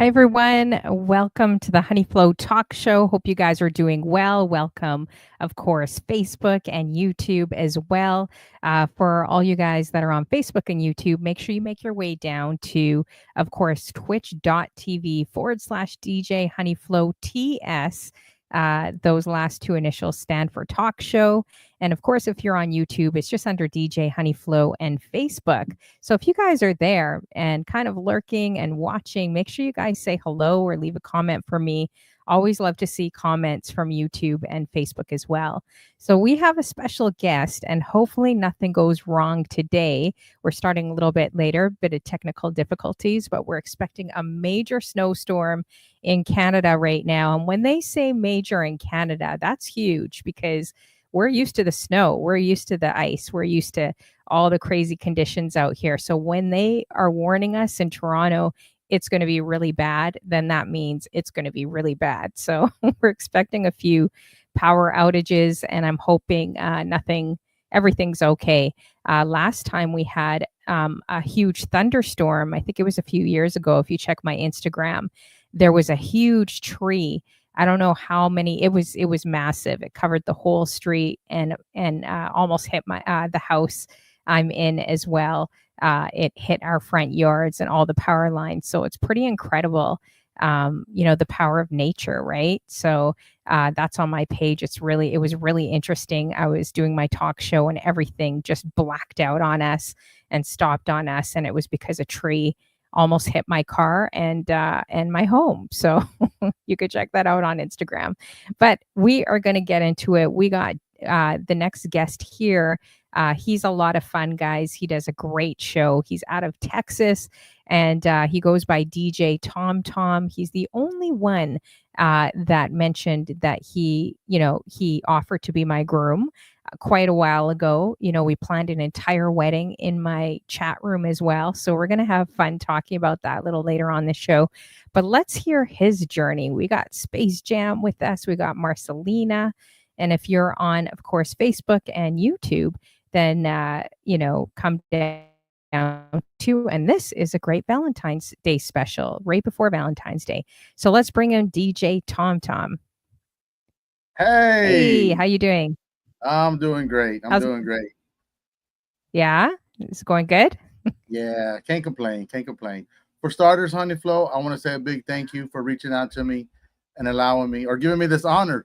Hi, everyone. Welcome to the Honey Flow Talk Show. Hope you guys are doing well. Welcome, of course, Facebook and YouTube as well. For all you guys that are on Facebook and YouTube, make sure you make your way down to, of course, twitch.tv/DJ Honeyflow TS. Those last two initials stand for talk show. And of course, if you're on YouTube, it's just under DJ Honeyflow and Facebook. So if you guys are there and kind of lurking and watching, make sure you guys say hello or leave a comment for me. Always love to see comments from YouTube and Facebook as well. So we have a special guest, and hopefully nothing goes wrong today. We're starting a little bit later, bit of technical difficulties, but we're expecting a major snowstorm in Canada right now. And when they say major in Canada, that's huge because we're used to the snow, we're used to the ice, we're used to all the crazy conditions out here. So when they are warning us in Toronto, it's going to be really bad, then that means it's going to be really bad. So we're expecting a few power outages, and I'm hoping everything's okay. Last time we had a huge thunderstorm, I think it was a few years ago. If you check my Instagram, there was a huge tree. I don't know how many. It was massive. It covered the whole street and almost hit the house I'm in as well. It hit our front yards and all the power lines. So it's pretty incredible. The power of nature, right? So that's on my page. It was really interesting. I was doing my talk show and everything just blacked out on us and stopped on us, and it was because a tree almost hit my car and my home. So you could check that out on Instagram. But we are going to get into it. We got the next guest here. He's a lot of fun, guys. He does a great show. He's out of Texas, and he goes by DJ TomTom. He's the only one that mentioned that he offered to be my groom quite a while ago. We planned an entire wedding in my chat room as well. So we're going to have fun talking about that a little later on the show. But let's hear his journey. We got Space Jam with us. We got Marcelina. And if you're on, of course, Facebook and YouTube, then, come down to, and this is a great Valentine's Day special right before Valentine's Day. So let's bring in DJ TomTom. Hey, Hey, how you doing? I'm doing great. I'm How's doing great. Yeah, it's going good. Yeah, can't complain. Can't complain. For starters, Honey Flow, I want to say a big thank you for reaching out to me and allowing me or giving me this honor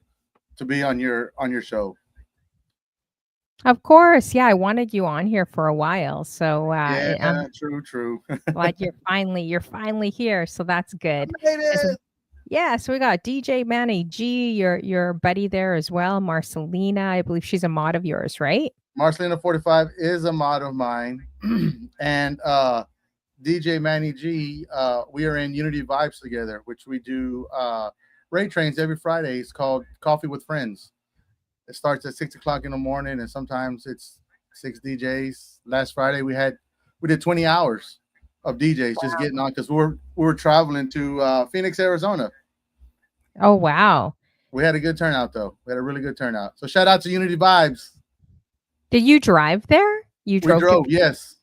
to be on your show. Of course, yeah, I wanted you on here for a while, so Yeah, I'm true. glad you're finally here. So that's I good. made And so it. yeah, so we got DJ Manny G, your buddy there as well, Marcelina. I believe she's a mod of yours, right? Marcelina 45 is a mod of mine. And DJ Manny G, we are in Unity Vibes together, which we do raid trains every Friday. It's called Coffee with Friends. It starts at 6 o'clock in the morning, and sometimes it's 6 DJs. Last Friday we did 20 hours of DJs just Wow. getting on because we were traveling to Phoenix, Arizona. Oh, wow. We had a good turnout though. We had a really good turnout. So shout out to Unity Vibes. Did you drive there? You We drove to drove, Phoenix? yes,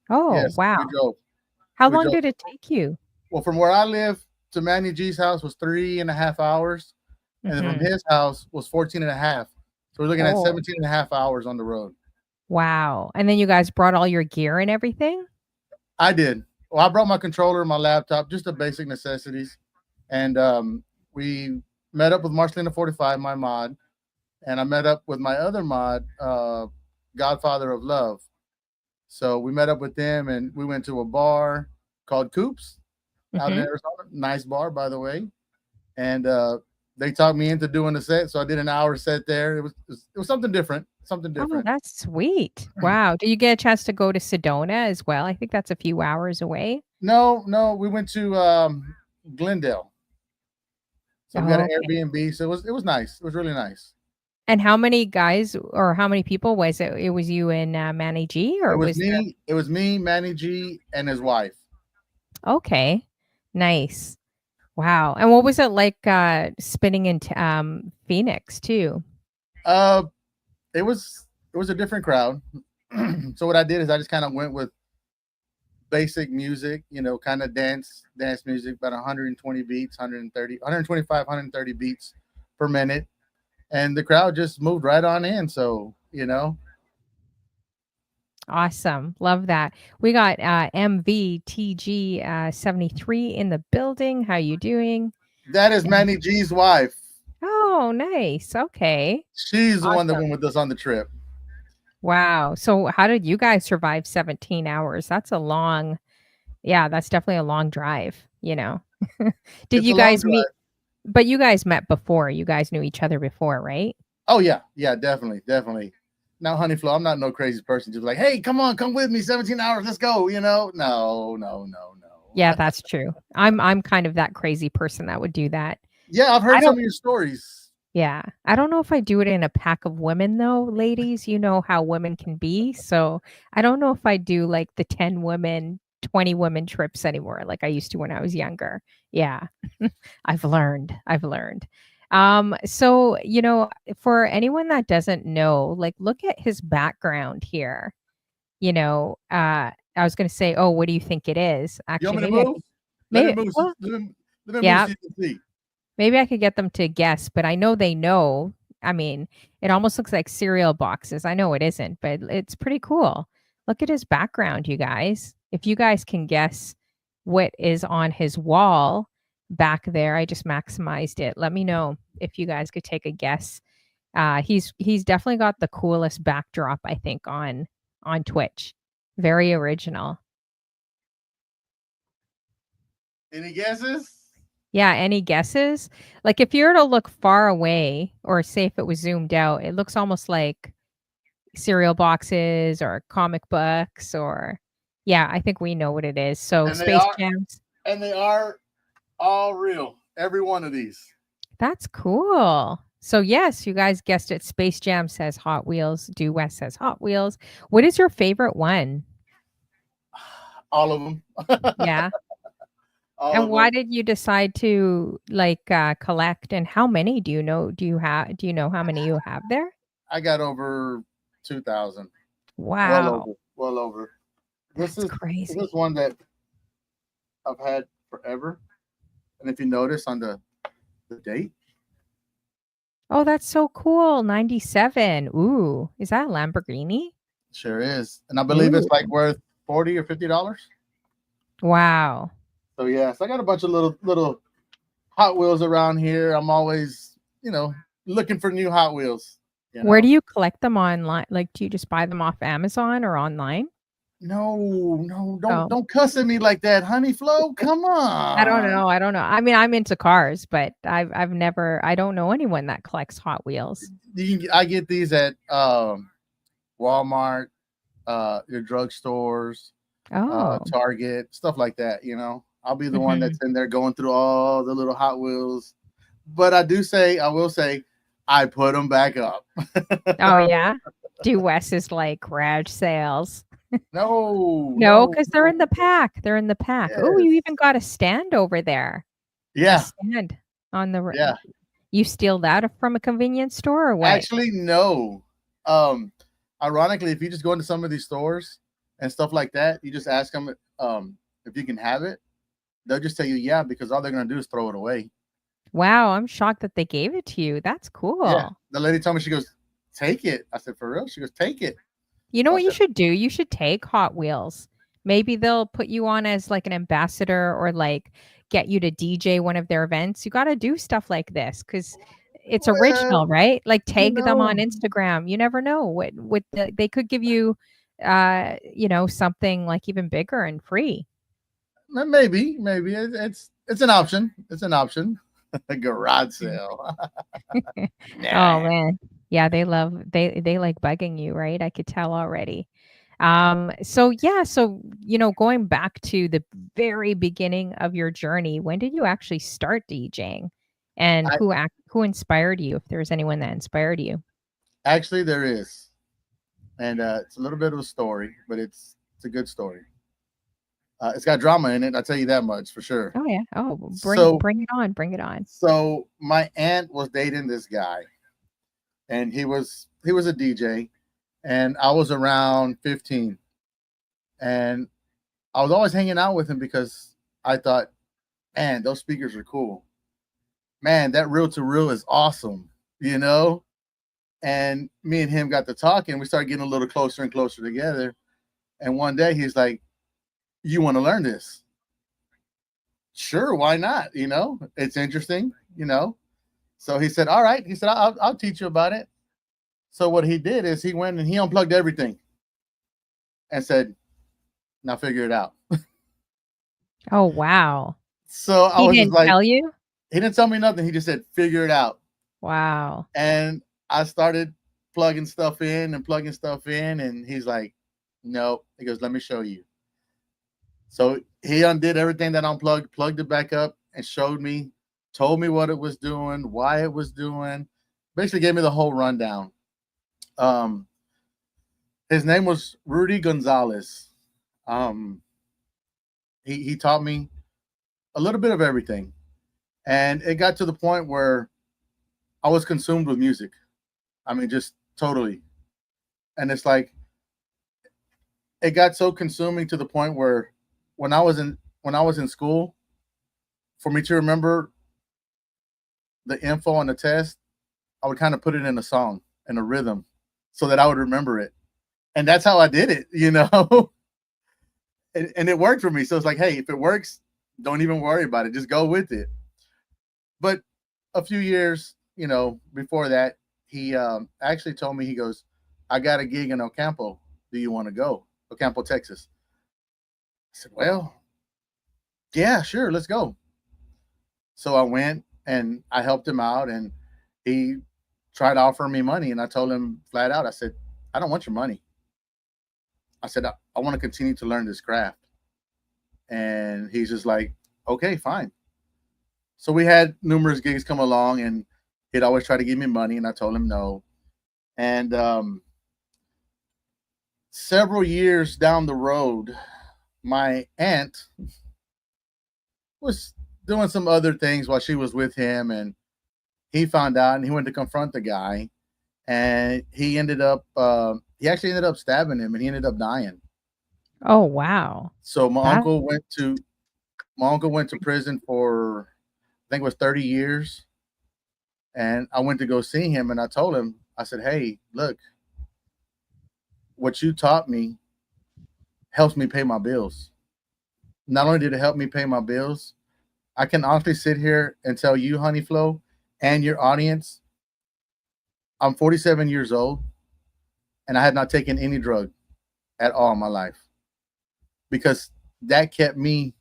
Oh, yes, wow. we drove. How We long drove. did it take you? Well, from where I live to Manny G's house was 3.5 hours, and then from Mhm. his house was 14 and a half. So we're looking at Oh, 17 and a half hours on the road. wow. And then you guys brought all your gear and everything? I did. Well, I brought my controller, my laptop, just the basic necessities, and we met up with Marcelina 45, my mod, and I met up with my other mod, Godfather of Love. So we met up with them, and we went to a bar called Coops out in Mhm. Arizona. Nice bar, by the way. And they talked me into doing the set, so I did an hour set there. It was something different, something Oh, different. that's sweet. Wow. Did you get a chance to go to Sedona as well? I think that's a few hours away. No, we went to Glendale. So we got Oh, an okay. Airbnb. So it was nice. It was really nice. And how many guys or how many people was it? It was you and Manny G, It or was was there? me. It was me, Manny G, and his wife. Okay. Nice. Wow. And what was it like spinning in Phoenix too? Uh, it was a different crowd. So what I did is I just kind of went with basic music, kind of dance music, about 120 beats, 130, 125, 130 beats per minute, and the crowd just moved right on in. So Awesome. Love that. We got MVTG 73 in the building. How you doing? that is Manny G's wife. Oh, nice. Okay. She's the one that Awesome. went with us on the trip. Wow. So how did you guys survive 17 hours? That's that's definitely a long drive, Did It's you a long guys drive. meet? But you guys met before. You guys knew each other before, right? Oh yeah, definitely. Now, Honey Flo, I'm not no crazy person. Just like, hey, come with me, 17 hours, let's go. No. Yeah, that's true. I'm kind of that crazy person that would do that. Yeah, I've I heard some don't of your stories. Yeah. I don't know if I do it in a pack of women though, ladies. You know how women can be. So I don't know if I do like the 10 women, 20 women trips anymore like I used to when I was younger. Yeah. I've learned. I've learned. So, for anyone that doesn't know, like look at his background here. I was gonna say, oh, what do you think it is? You Actually, want me to move? Let me maybe move. well, Let me move yeah, so you can see. maybe I could get them to guess, but I know they know. I mean, it almost looks like cereal boxes. I know it isn't, but it's pretty cool. Look at his background, you guys. If you guys can guess what is on his wall back there, I just maximized it. Let me know if you guys could take a guess. He's definitely got the coolest backdrop, I think, on Twitch. Very original. Any guesses? Yeah, any guesses? Like if you were to look far away or say if it was zoomed out, it looks almost like cereal boxes or comic books or yeah, I think we know what it is. So And they Space are, Jams. and they are all real. Every one of these. That's cool. So yes, you guys guessed it. Space Jam says Hot Wheels. Due West says Hot Wheels. What is your favorite one? All of them. Yeah. All And of why them. did you decide to like collect and how many do you know do you know how many you have there? I got over 2,000. Well Wow. over. Well over. This That's is crazy. one that I've had forever. And if you notice on the date, Oh, that's so cool. 97. Ooh, is that a Lamborghini? sure is. And I believe it's Ooh. like worth $40 or $50. Wow. So yeah, so I got a bunch of little Hot Wheels around here. I'm always, looking for new Hot Wheels. Where do you collect them online? Like, do you just buy them off Amazon or online? No, don't Oh, don't cuss at me like that, Honey Flo. Come I don't on. know. I don't know. I mean, I'm into cars, but I've never I don't know anyone that collects Hot Wheels. I get these at Walmart, your drugstores, Oh. Target, stuff like that. I'll be the one Mhm. that's in there going through all the little Hot Wheels. But I will say, I put them back up. Oh, yeah? Due West is like garage sales. No, No, no, because 'cause they're in no. the pack. They're in the pack. Oh, you Yes. even got a stand over there. A Yeah, stand on the r yeah. you steal that from a convenience store or what? Actually, no. Um, Ironically, if you just go into some of these stores and stuff like that, you just ask them if you can have it. They'll just tell you yeah, because all they're gonna do is throw it away. Wow, I'm shocked that they gave it to you. That's Yeah. cool. The lady told me, she goes, take it. I said, for real? She goes, take it. You know I what you said, should do? You should take Hot Wheels. Maybe they'll put you on as like an ambassador or like get you to DJ one of their events. You gotta do stuff like this because it's well, original, right? Like you tag them on know, Instagram. You never know they could give you something like even bigger and free. maybe it's an option. It's an option. A garage sale. Oh Nah. man. Yeah, they like bugging you, right? I could tell already. So yeah, so going back to the very beginning of your journey, when did you actually start DJing? And I who inspired you if there's anyone that inspired you? actually there is. And it's a little bit of a story, but it's a good story. It's got drama in it. I'll tell you that much for sure. Oh yeah. Oh, So, bring it on, bring it on. my aunt was dating this guy, and he was a DJ, and I was around 15, and I was always hanging out with him because I thought, man, those speakers are cool. Man, that reel to reel is awesome, you know? And me and him got to talking. We started getting a little closer and closer together. And one day he's like, you want to learn this? Sure, why not? You know, it's interesting, you know. So he said, all right. He said, I'll teach you about it. So what he did is he went and he unplugged everything and said, now figure it out. Oh, wow. So I He was just didn't like, tell you? he didn't tell me nothing. He just said, figure it out. Wow. And I started plugging stuff in and plugging stuff in. And he's like, no. He goes, let me show you. So he undid everything that unplugged, plugged it back up, and showed me, told me what it was doing, why it was doing, basically gave me the whole rundown. Um, his name was Rudy Gonzalez. Um, he taught me a little bit of everything, and it got to the point where I was consumed with music. I mean, just totally. And it's like it got so consuming to the point where when I was in school, for me to remember the info on the test, I would kind of put it in a song and a rhythm so that I would remember it. And that's how I did it, you know. And it worked for me. So it's like, hey, if it works, don't even worry about it. Just go with it. But a few years, you know, before that, he actually told me, he goes, I got a gig in Ocampo. Do you want to go? Ocampo, Texas. I said, well, yeah, sure, let's go. So I went and I helped him out, and he tried to offer me money. And I told him flat out, I said, I don't want your money. I said, I want to continue to learn this craft. And he's just like, okay, fine. So we had numerous gigs come along, and he'd always try to give me money, and I told him no. And several years down the road, my aunt was doing some other things while she was with him, and he found out, and he went to confront the guy, and he actually ended up stabbing him, and he ended up dying. Oh, wow. So That my uncle went to prison for, I think it was 30 years. And I went to go see him, and I told him, I said, hey, look, what you taught me helps me pay my bills. Not only did it help me pay my bills, I can honestly sit here and tell you, Honey Flo, and your audience, I'm 47 years old, and I had not taken any drug at all in my life, because that kept me,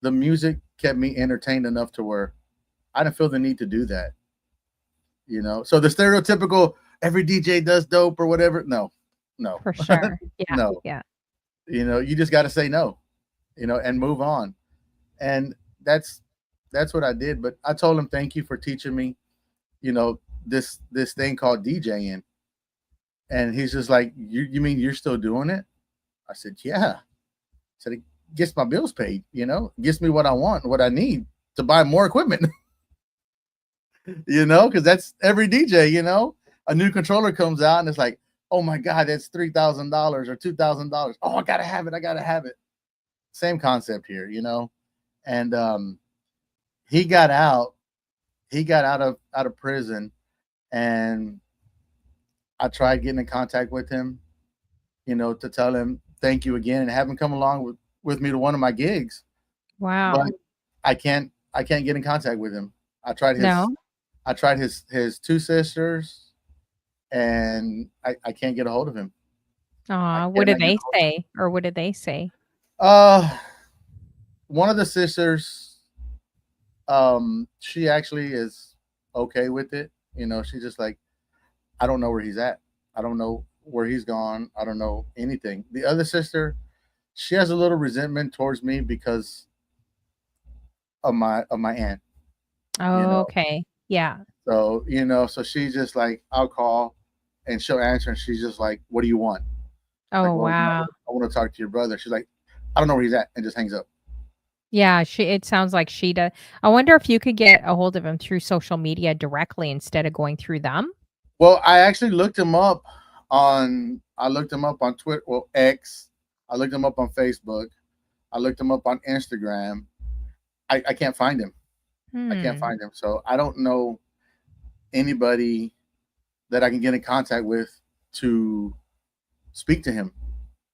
the music kept me entertained enough to where I didn't feel the need to do that. You know, so the stereotypical every DJ does dope or whatever. No, no, for sure. Yeah. no. Yeah. You know, you just got to say no, you know, and move on. And that's what I did. But I told him, thank you for teaching me, you know, this thing called DJing. And he's just like, you mean you're still doing it? I said, yeah. I said, it gets my bills paid, you know, it gets me what I want, what I need to buy more equipment. You know, because that's every DJ, you know, a new controller comes out and it's like, oh my God, that's $3,000 or $2,000. Oh, I gotta have it. I gotta have it. Same concept here, you know. And he got out. He got out of prison, and I tried getting in contact with him, you know, to tell him thank you again and have him come along with me to one of my gigs. Wow. But I can't get in contact with him. I tried No? his two sisters, and I can't get a hold of him. I What did cannot get they a hold say? Or what did they say? of. One of the sisters, she actually is okay with it. You know, she's just like, I don't know where he's at. I don't know where he's gone. I don't know anything. The other sister, she has a little resentment towards me because of my aunt. You Oh, know, okay. Yeah. so you know, so she's just like, I'll call, and she'll answer, and she's just like, what do you want? Like, Oh, well, you know, wow. I want to talk to your brother. She's like, I don't know where he's at, and just hangs up. Yeah, it sounds like she does. I wonder if you could get a hold of him through social media directly instead of going through them? Well, I actually looked him up I looked him up on Twitter, well, X. I looked him up on Facebook. I looked him up on Instagram. I can't find him. I can't find him. So I don't know anybody that I can get in contact with to speak to him.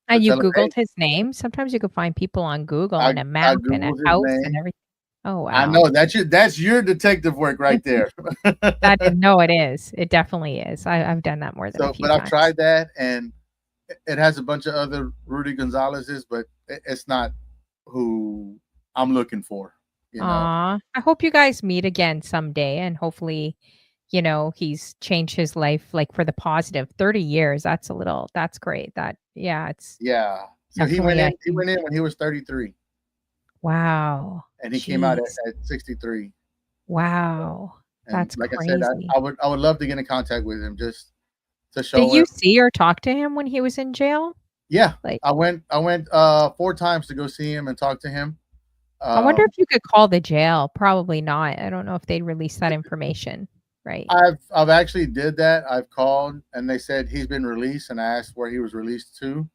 And you Tell him, hey, Googled his name? Sometimes you could find people on Google I and a I map and a googled his house and name. everything. Oh, I wow. know that's your detective work right there. That is no, it is. It definitely is. I've done that more than a So, few but I've times. tried that, and it has a bunch of other Rudy Gonzalez's, but it's not who I'm looking for. You know, Aw, I hope you guys meet again someday and hopefully, he's changed his life, like, for the positive. 30 years, that's great. Yeah, it's yeah. So he definitely went a in. He huge went in when he was 33, wow. and he came out Jeez. at 63. Wow. And That's like I said, crazy. I would love to get in contact with him just to Did show him. you see or talk to him when he was in jail? Yeah, Like, I went 4 times to go see him and talk to him. I wonder Um, if you could call the jail. Probably not. I don't know if they'd release that information, right? I've actually did that. I've called and they said he's been released, and I asked where he was released to,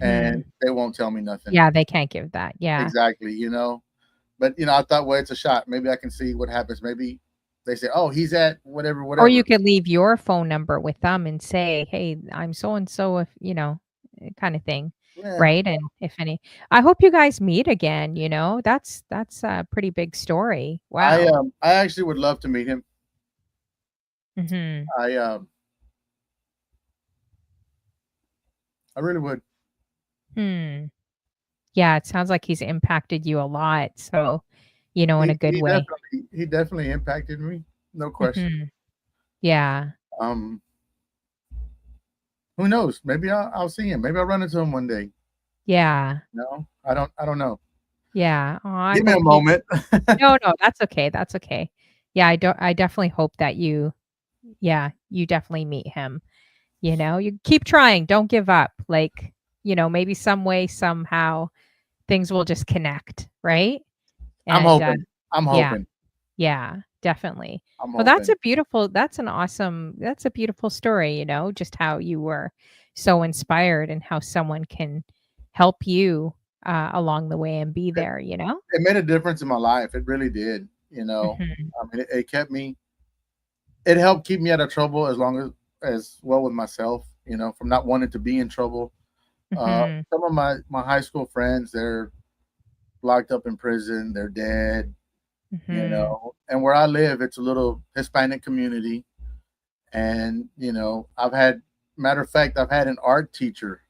and Mhm. they won't tell me nothing. Yeah, they can't give that. Yeah. Exactly, But I thought, well, it's a shot. Maybe I can see what happens. Maybe they say, oh, he's at whatever, Or you whatever. could leave your phone number with them and say, "Hey, I'm so and so," if kind of thing, Yeah, right? And if any I hope you guys meet again, That's a pretty big story. I Wow. I actually would love to meet him. Mhm. I really would. Hmm. Yeah, it sounds like he's impacted you a lot, so, in He a good he way. definitely he definitely impacted me, no question. Mhm. Yeah. Um, who knows? Maybe I'll see him. Maybe I'll run into him one day. Yeah. No, I don't know. Yeah. Aw, I Give me a hope you moment. No, no, that's okay, that's okay. Yeah, I definitely hope that you definitely meet him. You keep trying, don't give up. Like, maybe some way, somehow, things will just connect, right? I'm And, hoping. I'm yeah, hoping. yeah, definitely. I'm Well, hoping. that's a beautiful story, just how you were so inspired and how someone can help you, along the way and be It, there, you know? it made a difference in my life. It really did. Mhm, I mean, it kept me. It helped keep me out of trouble as well with myself. From not wanting to be in trouble. mhm, Some of my high school friends, they're locked up in prison. They're dead. mhm. And where I live, it's a little Hispanic community. And matter of fact, I've had an art teacher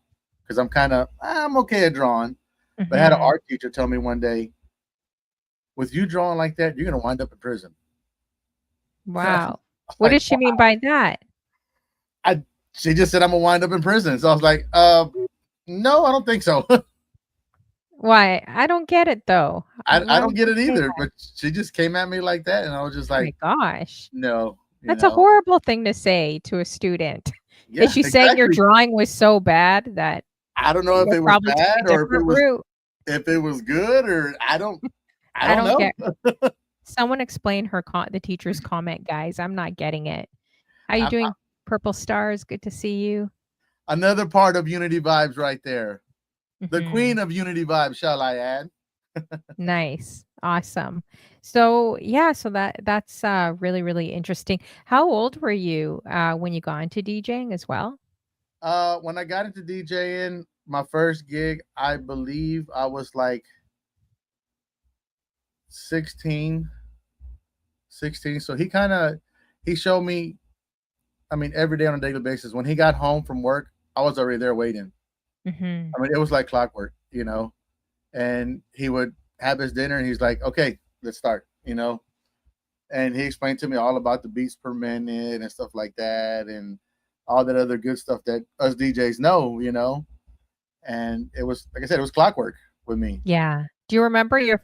because I'm okay at drawing, but I had an Mhm. art teacher tell me one day, with you drawing like that, you're gonna wind up in prison. Wow. What Like, does she mean by that? I she just said I'm gonna wind up in prison. So I was like, no, I don't think so. Why? I don't get it though. I Why don't would get you it say either. that? But she just came at me like that, and I was just Oh my like, gosh. no, That's a horrible thing to say to a student. Is yeah, she saying your exactly. drawing was so bad that I don't know if you'll it was probably take a bad or different route? if it was good or I I don't don't know. get someone explain the teacher's comment, guys. I'm not getting it. How you I doing, Purple Stars? Good to see you. Another part of Unity Vibes right there. The Mhm. queen of Unity Vibes, shall I add? Nice. Awesome. So, yeah, so that's really, really interesting. How old were you when you got into DJing as well? When I got into DJing, my first gig, I believe I was like 16, 16. So he showed me, I mean, every day on a daily basis. When he got home from work, I was already there waiting. Mhm. I mean, it was like clockwork. And he would have his dinner and he's like, okay, let's start. And he explained to me all about the beats per minute and stuff like that and all that other good stuff that us DJs know. And it was, like I said, it was clockwork with me. Yeah. Do you remember your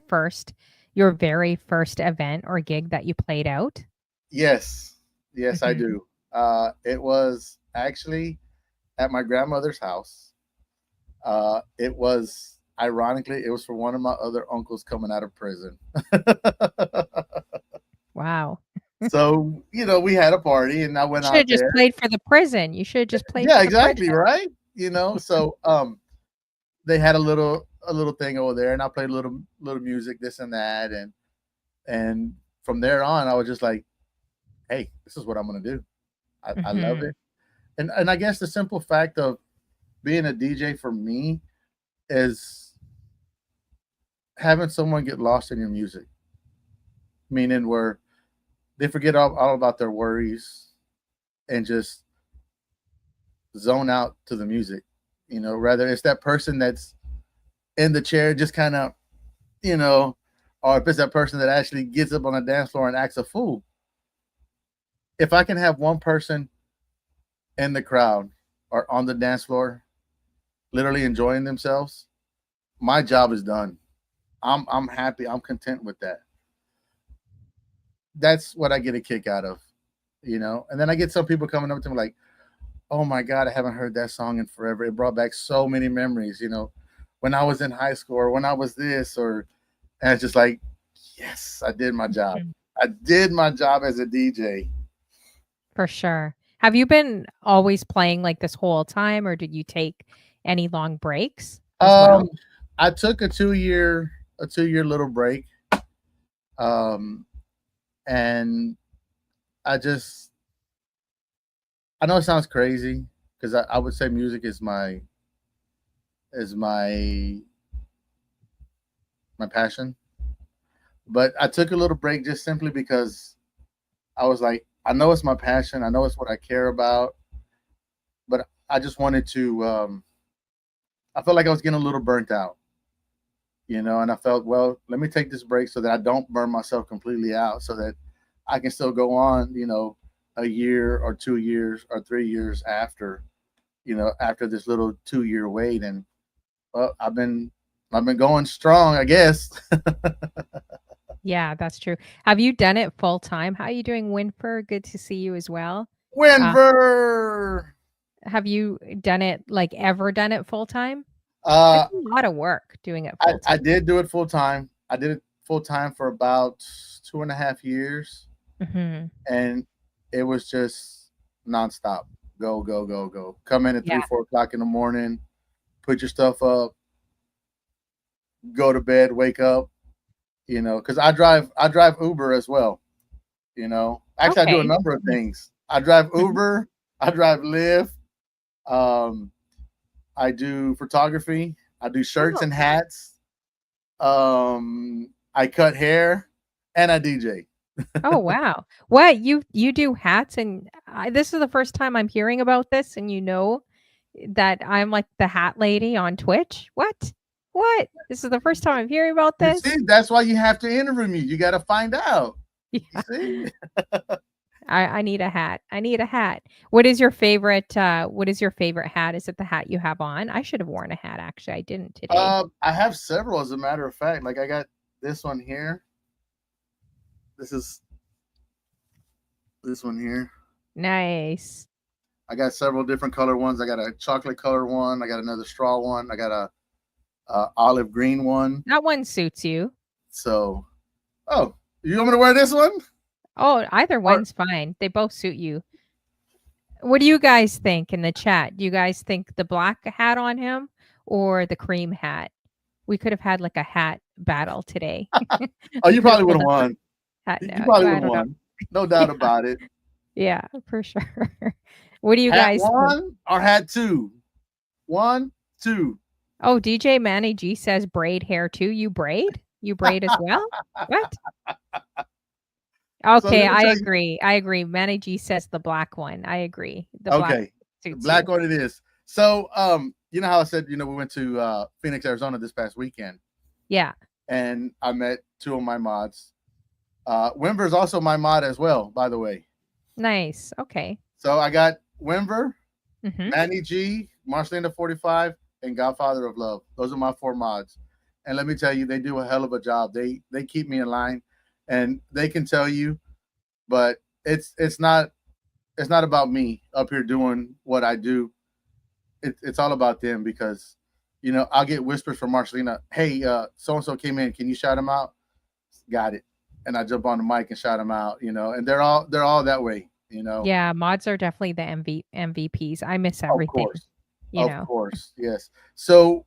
very first event or gig that you played out? Yes, yes, I Mhm. do. It was actually at my grandmother's house. It was ironically, it was for one of my other uncles coming out of prison. Wow. So we had a party, and I You went should have out just there. played for the prison. You should have just played Yeah, for the exactly, prison. right? So they had a little a little thing over there, and I played little music, this and that, and from there on, I was just like, hey, this is what I'm gonna do. I love Hmm. it, and I guess the simple fact of being a DJ for me is having someone get lost in your music, meaning where they forget all about their worries and just zone out to the music. Rather it's that person that's in the chair just kind of, you know, or if it's that person that actually gets up on the dance floor and acts a fool. If I can have one person in the crowd or on the dance floor literally enjoying themselves, my job is done. I'm happy. I'm content with that. That's what I get a kick out of. And then I get some people coming up to me like, "Oh my god, I haven't heard that song in forever. It brought back so many memories, when I was in high school or when I was this or," and it's just like, "Yes, I did my job. I did my job as a DJ." For sure. Have you been always playing like this whole time, or did you take any long breaks as well? Um, I took a 2-year little break. Um, and I just I know it sounds crazy because I would say music is my passion. But I took a little break just simply because I was like, I know it's my passion. I know it's what I care about. But I just wanted to. I felt like I was getting a little burnt out, and I felt, well, let me take this break so that I don't burn myself completely out, so that I can still go on, a year or 2 years or 3 years after this little 2-year wait, and well, I've been going strong, I guess. Yeah, that's true. Have you done it full time? How are you doing, Winford? Good to see you as well. Uh, Winver. have you ever done it full time? It's Uh, a lot of work doing it I full I time. did do it full time. I did it full time for about 2.5 years, Hmm. and it was just nonstop. Go, go, go, go. Come in at Yeah. 3, 4 o'clock in the morning, put your stuff up, go to bed, wake up, because I drive Uber as well. Actually, I do a Okay. number of Nice. things. I drive Mhm. Uber, I drive Lyft, um, I do photography, I do shirts Oh, and hats, I cut hair, and I DJ. oh wow. What you do hats this is the first time I'm hearing about this and that I'm like the hat lady on Twitch. What? What? This is the first time I'm hearing about You see, this? that's why you have to interview me. You got to find out. You Yeah. see? I need a hat. I need a hat. What is your favorite hat? Is it the hat you have on? I should have worn a hat actually. I didn't today. I have several, as a matter of fact. Like I got this one here. This is this one here. Nice. I got several different color ones. I got a chocolate color one. I got another straw one. I got a olive green one. That one suits you. So, oh, you want me to wear this one? Oh, either Or one's fine. They both suit you. What do you guys think in the chat? Do you guys think the black hat on him or the cream hat? We could have had like a hat battle today. oh, We you could have probably would pulled have up a won. hat. You No, probably would I have don't know. won. No doubt about it. Yeah, for sure. What do you Hat guys think? one or hat two? One, two. Oh, DJ Manny G says braid hair too. You braid? You braid as well? What? So Okay, let me I tell you. agree. I agree. Manny G says the black one. I agree. The black Okay, suits black you. one it is. So, you know how I said, we went to Phoenix, Arizona this past weekend, Yeah. and I met two of my mods. Wimber is also my mod as well, by the way. Nice. Okay. So I got Wimber, Mhm. Manny G, Marcelina 45, and Godfather of Love. Those are my 4 mods. And let me tell you, they do a hell of a job. They keep me in line, and they can tell you, but it's not about me up here doing what I do. It's all about them because, I'll get whispers from Marcelina. Hey, so and so came in. Can you shout him out? Got it. And I jump on the mic and shout him out. And they're all that way. Yeah, mods are definitely the MVPs. I miss Of everything, course. you Of know. course. Yes. So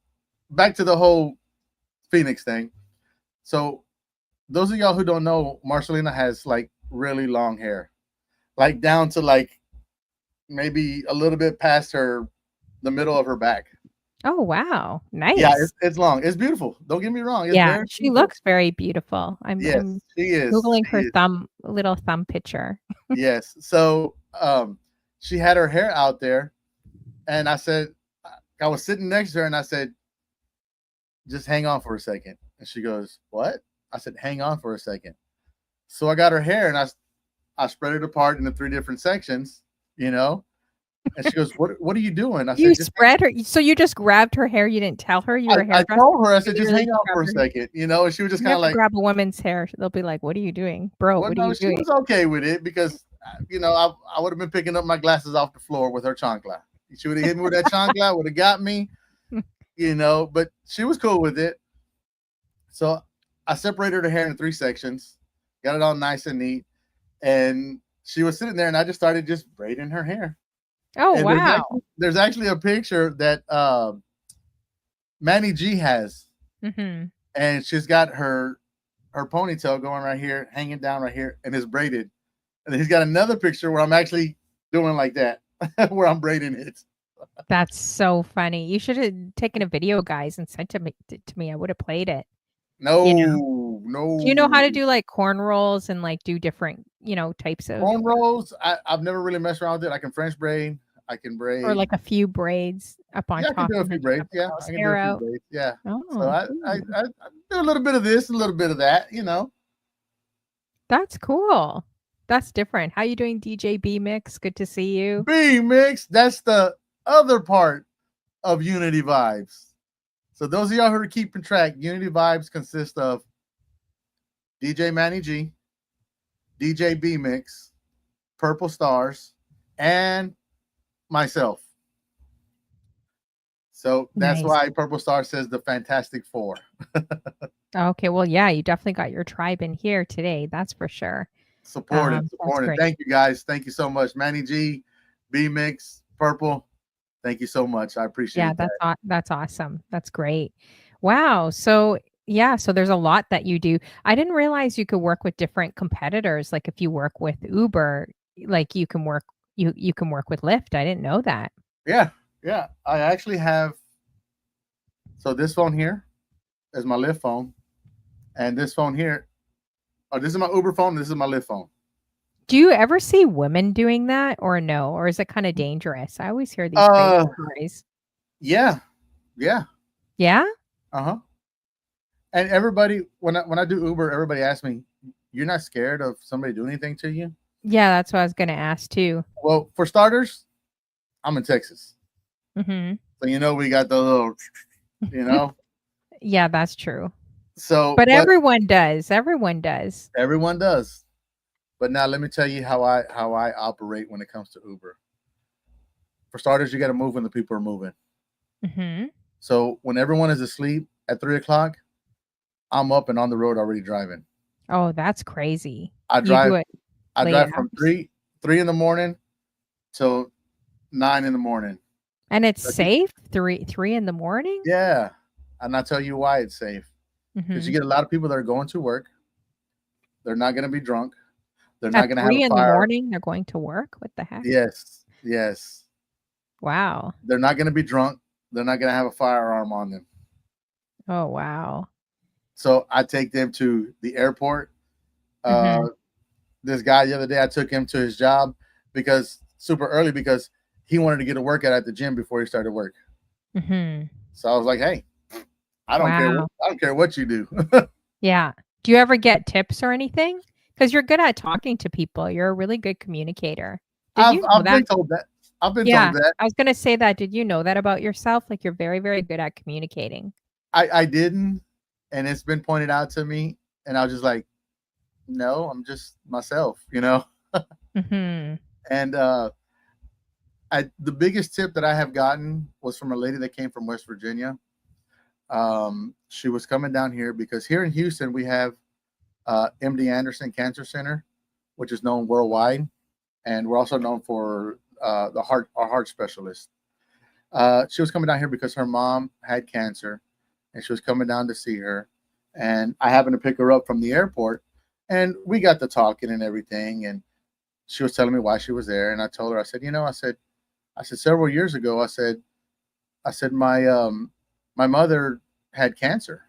back to the whole Phoenix thing. So those of y'all who don't know, Marcelina has like really long hair, like down to like maybe a little bit past the middle of her back. Oh, wow. Yeah, Nice. it's long. It's beautiful. Don't get me wrong. It's Yeah, very she beautiful. looks very beautiful. Yes, I'm she is. Googling She her is. little thumb picture. Yes. So she had her hair out there, and I was sitting next to her, and I said, just hang on for a second. And she goes, what? I said, hang on for a second. So I got her hair, and I spread it apart into 3 different sections, you know. And she goes, what are you doing? I You said, just spread her so you just grabbed her hair, you didn't tell her you were a I hairdresser? told her, I You said, just literally hang on grabbed for a her. second, you know, and she was just You kind of never like, grab a woman's hair. They'll be like, "What are you doing? Bro, well, what are no, you she doing?" was okay with it because, you know, I would have been picking up my glasses off the floor with her chancla. She would have hit me with that chancla, would have got me, you know, but she was cool with it. So I separated her hair in 3 sections, got it all nice and neat, and she was sitting there, and I just started just braiding her hair. Oh, And wow. there's actually a picture that Manny G has, Mhm. and she's got her ponytail going right here, hanging down right here, and it's braided. And he's got another picture where I'm actually doing like that, where I'm braiding it. That's so funny. You should have taken a video, guys, and sent it to me. I would have played it, you know? Do you know how to No do, like, cornrows and, like, do different, types of cornrows. I've never really messed around with it. I can French braid. I can or, braid. like, a few braids up on Yeah, I can top do a and few then just braids. have the Yeah, girl's I can do a hair few out? braids. Yeah. So Oh, cool. I do a little bit of this, a little bit of that. You know. That's cool. That's different. How you doing, DJ B Mix? Good to see you. B mix. That's the other part of Unity Vibes. So those of y'all who are keeping track, Unity Vibes consist of DJ Manny G, DJ B Mix, Purple Stars, and myself. So that's Nice. why Purple Star says the Fantastic Four. Okay, well, yeah, you definitely got your tribe in here today. That's for sure. Supported, That's supported. great. Thank you guys. Thank you so much. Manny G, B Mix, Purple. Thank you so much. I Yeah, appreciate that. that's awesome. That's great. Wow. So yeah, so there's a lot that you do. I didn't realize you could work with different competitors. Like if you work with Uber, like you can work with Lyft. I didn't know that. Yeah, yeah. I actually have. So this phone here is my Lyft phone, and this phone here, oh, this is my Uber phone. This is my Lyft phone. Do you ever see women doing that or no? Or is it kind of dangerous? I always hear these crazy Uh, stories. yeah, yeah. Yeah? Uh huh. And everybody, when I do Uber, everybody asks me, "You're not scared of somebody doing anything to you?" Yeah, that's what I was gonna ask too. Well, for starters, I'm in Texas, Mhm. so you know we got the little, you know. Yeah, that's true. So, But but everyone does. Everyone does. everyone does. But now let me tell you how I operate when it comes to Uber. For starters, you got to move when the people are moving. Mhm. So when everyone is asleep at 3 o'clock, I'm up and on the road already driving. Oh, that's crazy. I You do drive it I late drive from hours. three in the morning till 9 in the morning. And it's Like, safe? 3 in the morning? yeah, and I'll tell you why it's safe. Because you Mhm. get a lot of people that are going to work. They're not going to be drunk. They're not At going to have 3 a in the fire. morning, they're going to work? What the heck? Yes, yes. Wow. They're not going to be drunk. They're not going to have a firearm on them. Oh, wow. So I take them to the airport. Mhm. This guy the other day, I took him to his job because super early because he wanted to get a workout at the gym before he started work. Mhm. So I was like, "Hey, I don't care. Wow. I don't care what you do." Yeah. Do you ever get tips or anything? Because 'Cause you're good at talking to people. You're a really good communicator. Did you know I've that? been told that. I've been told Yeah. that. I was gonna say that. Did you know that about yourself? Like, you're very, very good at communicating. I didn't, and it's been pointed out to me, and I was just like, "No, I'm just myself," you know. Mhm. And the biggest tip that I have gotten was from a lady that came from West Virginia. She was coming down here because here in Houston we have MD Anderson Cancer Center, which is known worldwide, and we're also known for our heart specialist. She was coming down here because her mom had cancer, and she was coming down to see her. And I happened to pick her up from the airport, and we got to talking and everything. And she was telling me why she was there, and I told her, I said, I said several years ago, I said my mother had cancer.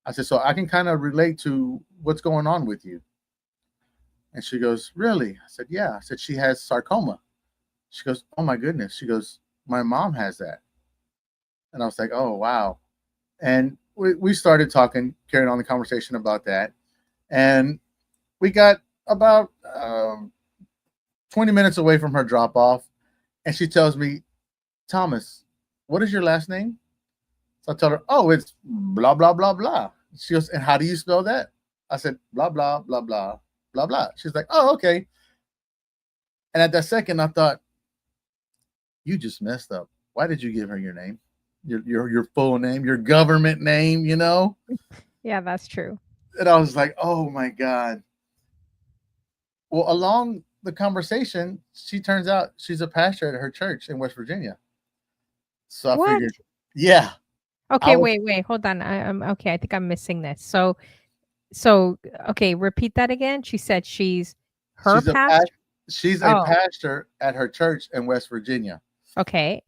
I said, so I can kind of relate to what's going on with you. And she goes, really? I said, yeah. I said, she has sarcoma. She goes, oh my goodness. She goes, my mom has that. And I was like, oh, wow. And we started talking, carrying on the conversation about that. And we got about 20 minutes away from her drop off. And she tells me, Thomas, what is your last name? So I told her, oh, it's blah, blah, blah, blah. She goes, and how do you spell that? I said, blah, blah, blah, blah, blah, blah. She's like, oh, okay. And at that second, I thought, you just messed up. Why did you give her your name? Your full name, your government name, you know? Yeah, that's true. And I was like, oh my God. Well, along the conversation, she turns out she's a pastor at her church in West Virginia. So I figured, yeah. Okay, wait, hold on. I'm okay. I think I'm missing this. So okay, repeat that again. She said she's pastor. She's a pastor at her church in West Virginia. Okay.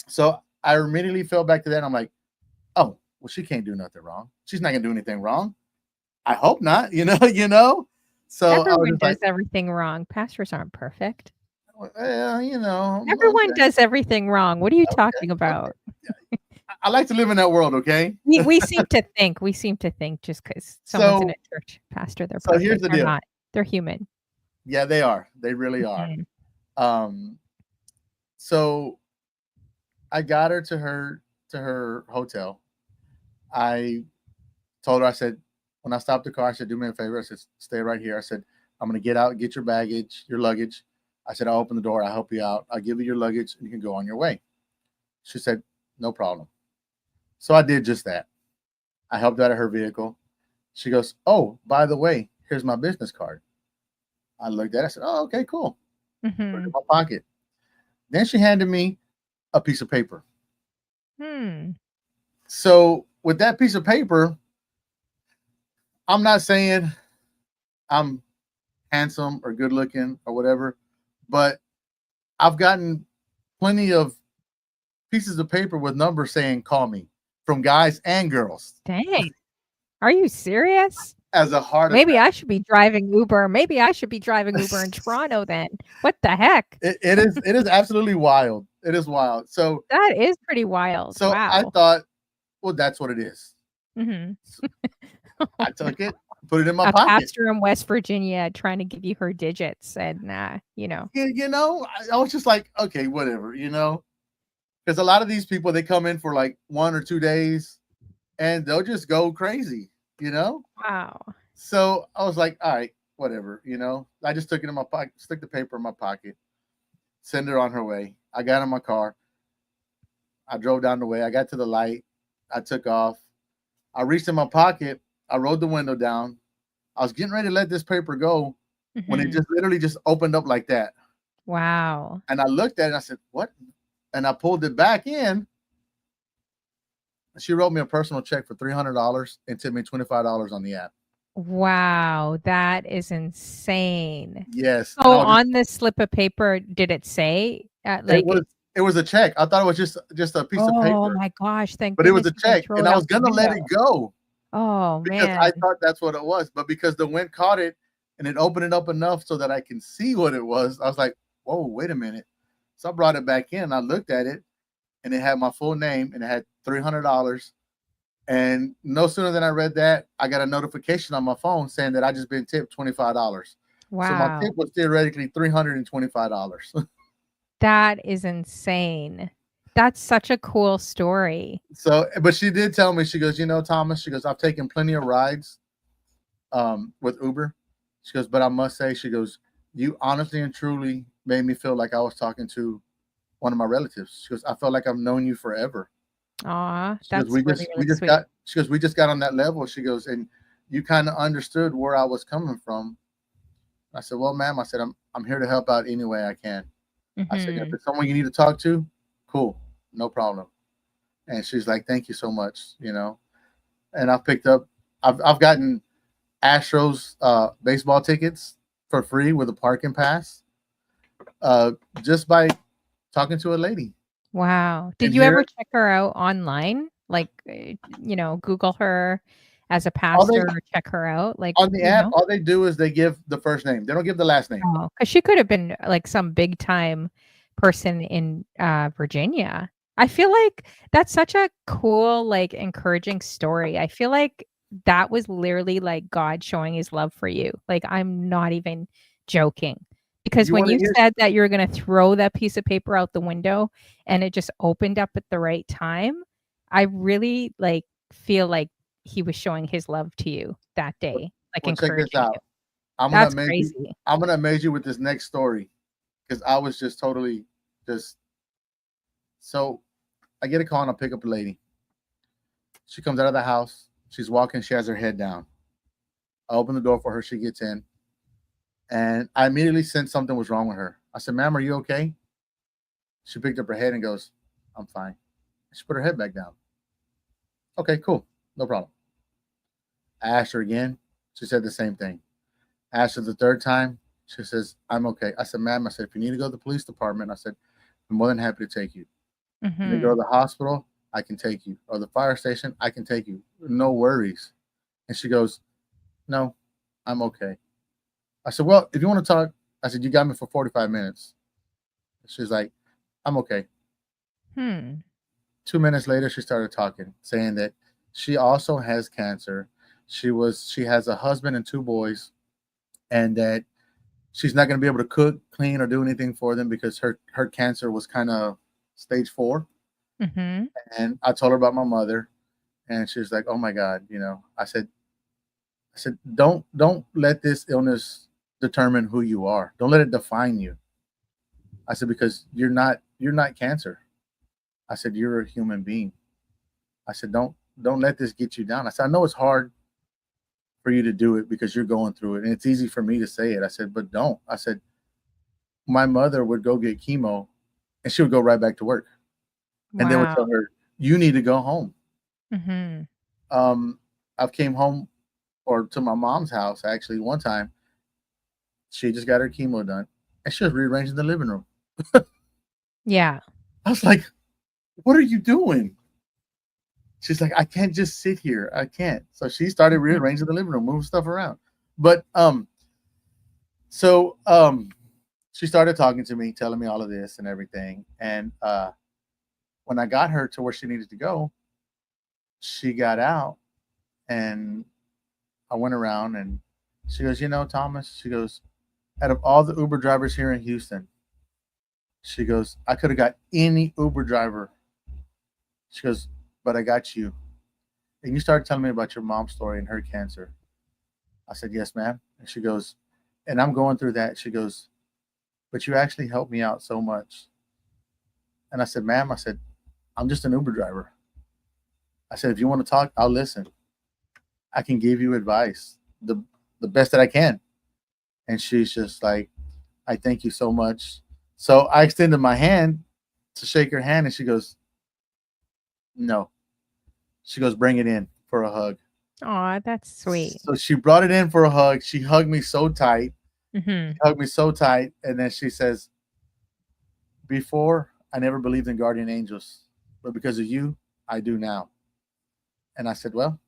So I immediately fell back to that. And I'm like, oh, well, she can't do nothing wrong. She's not gonna do anything wrong. I hope not. You know. So everyone does everything wrong. Pastors aren't perfect. Well, you know, everyone does everything wrong. What are you talking about? Okay. I like to live in that world. Okay. we seem to think just because someone's in a church pastor, they're perfect. Here's the deal. Not. They're human. Yeah, they are. They really are. Mm-hmm. So I got her to her hotel. I told her, I said, when I stopped the car, I said, do me a favor. I said, stay right here. I said, I'm going to get out, get your baggage, your luggage. I said, I'll open the door. I'll help you out. I'll give you your luggage and you can go on your way. She said, no problem. So I did just that. I helped out of her vehicle. She goes, oh, by the way, here's my business card. I looked at it. I said, oh, okay, cool. Mm-hmm. Put it in my pocket. Then she handed me a piece of paper. So with that piece of paper, I'm not saying I'm handsome or good looking or whatever, but I've gotten plenty of pieces of paper with numbers saying call me from guys and girls. Dang. Are you serious? As a heart Maybe attack. I should be driving Uber. Maybe I should be driving Uber in Toronto then. What the heck? It is absolutely wild. It is wild. So that is pretty wild. So wow. I thought, well, that's what it is. Mm-hmm. So I took it, put it in my pocket. Pastor in West Virginia trying to give you her digits, and you know. I was just like, okay, whatever, because a lot of these people, they come in for like 1 or 2 days, and they'll just go crazy, Wow. So I was like, all right, whatever, I just took it in my pocket, stick the paper in my pocket, send her on her way. I got in my car. I drove down the way. I got to the light. I took off. I reached in my pocket. I rolled the window down. I was getting ready to let this paper go when it just literally just opened up like that. Wow. And I looked at it and I said, what? And I pulled it back in. She wrote me a personal check for $300 and tipped me $25 on the app. Wow, that is insane. Yes. Oh, on the slip of paper, did it say it was a check. I thought it was just a piece of paper. Oh my gosh, but it was a check, and I was gonna let it go. Oh because man, I thought that's what it was, but because the wind caught it and it opened it up enough so that I can see what it was, I was like, "Whoa, wait a minute!" So I brought it back in. I looked at it, and it had my full name, and it had $300. And no sooner than I read that, I got a notification on my phone saying that I just been tipped $25. Wow! So my tip was theoretically $325. That is insane. That's such a cool story. So, but she did tell me, she goes, Thomas, she goes, I've taken plenty of rides with Uber. She goes, but I must say, she goes, you honestly and truly made me feel like I was talking to one of my relatives. She goes, I felt like I've known you forever. Aw, that's we just sweet. She goes, we just got on that level. She goes, and you kind of understood where I was coming from. I said, well, ma'am, I said, I'm here to help out any way I can. I said, if it's someone you need to talk to, cool, no problem. And she's like, thank you so much, and I've picked up. I've gotten Astros baseball tickets for free with a parking pass, just by talking to a lady. Wow. And Did you ever here, check her out online? Like, Google her as a all they pastor or check her out? Like, on the app, all they do is they give the first name. They don't give the last name. Oh, because she could have been like some big time person in Virginia. I feel like that's such a cool, like encouraging story. I feel like that was literally like God showing his love for you. Like, I'm not even joking. Because You when want to you hear? said that you were going to throw that piece of paper out the window and it just opened up at the right time, I really like feel like he was showing his love to you that day, like Well, check this encouraging you. out. I'm gonna That's amaze you. crazy. I'm gonna amaze you with this next story because I was just totally just. So I get a call and I pick up a lady. She comes out of the house. She's walking. She has her head down. I open the door for her. She gets in, and I immediately sensed something was wrong with her. I said, "Ma'am, are you okay?" She picked up her head and goes, "I'm fine." She put her head back down. Okay, cool, no problem. I asked her again. She said the same thing. I asked her the third time. She says, "I'm okay." I said, "Ma'am," I said, "if you need to go to the police department," I said, "I'm more than happy to take you. You need to go to Mhm. the hospital, I can take you. Or the fire station, I can take you. No worries." And she goes, "No, I'm okay." I said, "Well, if you want to talk," I said, "you got me for 45 minutes." She's like, "I'm okay." Hmm. 2 minutes later, she started talking, saying that she also has cancer. She has a husband and two boys, and that she's not going to be able to cook, clean, or do anything for them because her cancer was kind of stage 4. Mhm. And I told her about my mother, and she was like, "Oh my God," you know. I said, don't let this illness determine who you are. Don't let it define you. I said, because you're not cancer. I said, you're a human being. I said, don't let this get you down. I said, I know it's hard for you to do it because you're going through it, and it's easy for me to say it. I said, but don't. I said, my mother would go get chemo, and she would go right back to work, and they would Wow. tell her, you need to go home. Mhm. Um, I've came home or to my mom's house actually one time. She just got her chemo done, and she was rearranging the living room. Yeah. I was like, "What are you doing?" She's like, "I can't just sit here. I can't." So she started Mhm. rearranging the living room, moving stuff around. But she started talking to me, telling me all of this and everything. And when I got her to where she needed to go, she got out, and I went around, and she goes, "You know, Thomas," she goes, "out of all the Uber drivers here in Houston," she goes, "I could have got any Uber driver." She goes, "But I got you." And you started telling me about your mom's story and her cancer. I said, "Yes, ma'am." And she goes, "And I'm going through that." She goes, "But you actually helped me out so much." And I said, "Ma'am," I said, "I'm just an Uber driver." I said, "If you want to talk, I'll listen. I can give you advice, the best that I can." And she's just like, "I thank you so much." So I extended my hand to shake her hand, and she goes, "No." She goes, "Bring it in for a hug." Aw, that's sweet. So she brought it in for a hug. She hugged me so tight. She Mhm. hugged me so tight. And then she says, "Before, I never believed in guardian angels, but because of you, I do now." And I said, "Well,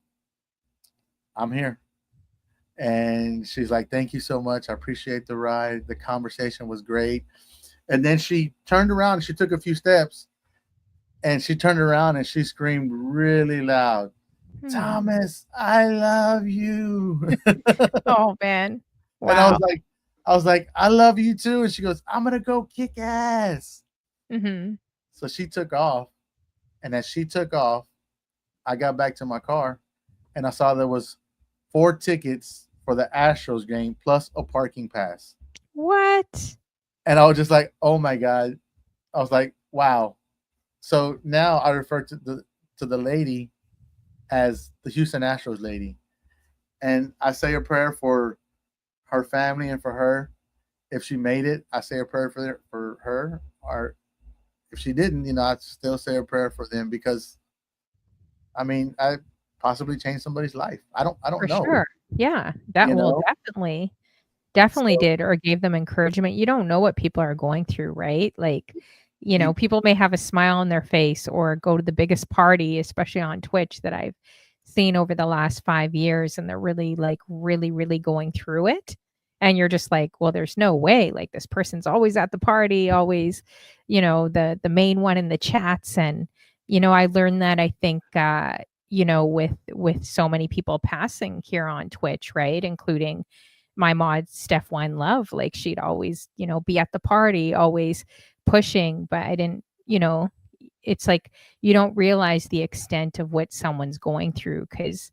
I'm here." And she's like, "Thank you so much. I appreciate the ride. The conversation was great." And then she turned around and she took a few steps, and she turned around and she screamed really loud, Hmm. "Thomas, I love you." Oh, man. And I was Wow. like, I was like, "I love you too." And she goes, "I'm gonna go kick ass." Mhm. So she took off, and as she took off, I got back to my car, and I saw there was 4 tickets for the Astros game plus a parking pass. What? And I was just like, "Oh my God." I was like, "Wow." So now I refer to the lady as the Houston Astros lady, and I say a prayer for her family and for her. If she made it, I say a prayer for her. Or if she didn't, I still say a prayer for them because I mean, possibly change somebody's life. I don't For know. sure. Yeah, that You will know. definitely So did, or gave them encouragement. You don't know what people are going through, right? Like, you, people may have a smile on their face or go to the biggest party, especially on Twitch, that I've seen over the last 5 years, and they're really, like, really, really going through it. And you're just like, well, there's no way. Like, this person's always at the party, always, the main one in the chats. And, I learned that, I think, with so many people passing here on Twitch, right? Including my mod Steph Wine Love. Like, she'd always, be at the party, always pushing, but I didn't, it's like you don't realize the extent of what someone's going through because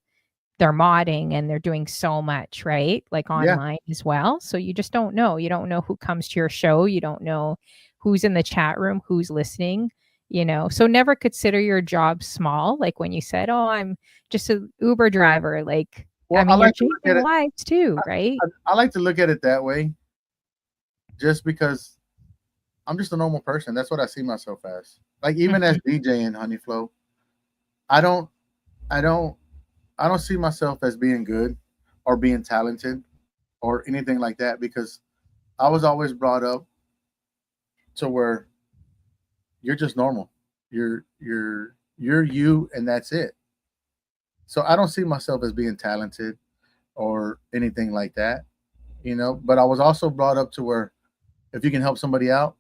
they're modding and they're doing so much, right? Like yeah, online as well. So you just don't know. You don't know who comes to your show. You don't know who's in the chat room, who's listening. So never consider your job small. Like when you said, oh, I'm just an Uber driver. Like, I well, I mean, you're like to look at changing it. lives too, right? I like to look at it that way, just because I'm just a normal person. That's what I see myself as. Like even as Mhm. DJing Honeyflow, I don't, I don't, I don't see myself as being good or being talented or anything like that because I was always brought up to where you're just normal. You're you, and that's it. So I don't see myself as being talented or anything like that, But I was also brought up to where if you can help somebody out,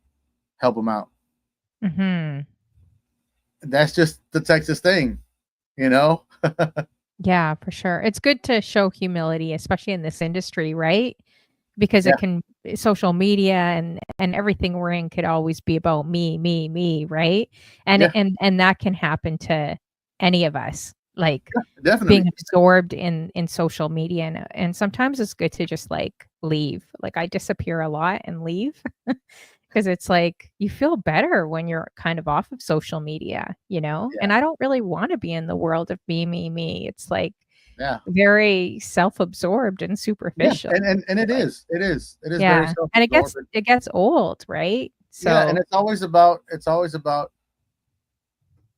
help them out. Mhm. That's just the Texas thing, you know. Yeah, for sure. It's good to show humility, especially in this industry, right? Because Yeah, it can social media and everything we're in could always be about me, me, me, right? And yeah, and that can happen to any of us. Like being definitely. absorbed in social media and sometimes it's good to just like leave. Like I disappear a lot and leave because it's like you feel better when you're kind of off of social media, Yeah, And I don't really want to be in the world of me, me, me. It's like yeah, very self-absorbed and yeah, superficial. and Feel like it is very yeah, and it gets self-absorbed. it gets old, right? Yeah, and So it's always about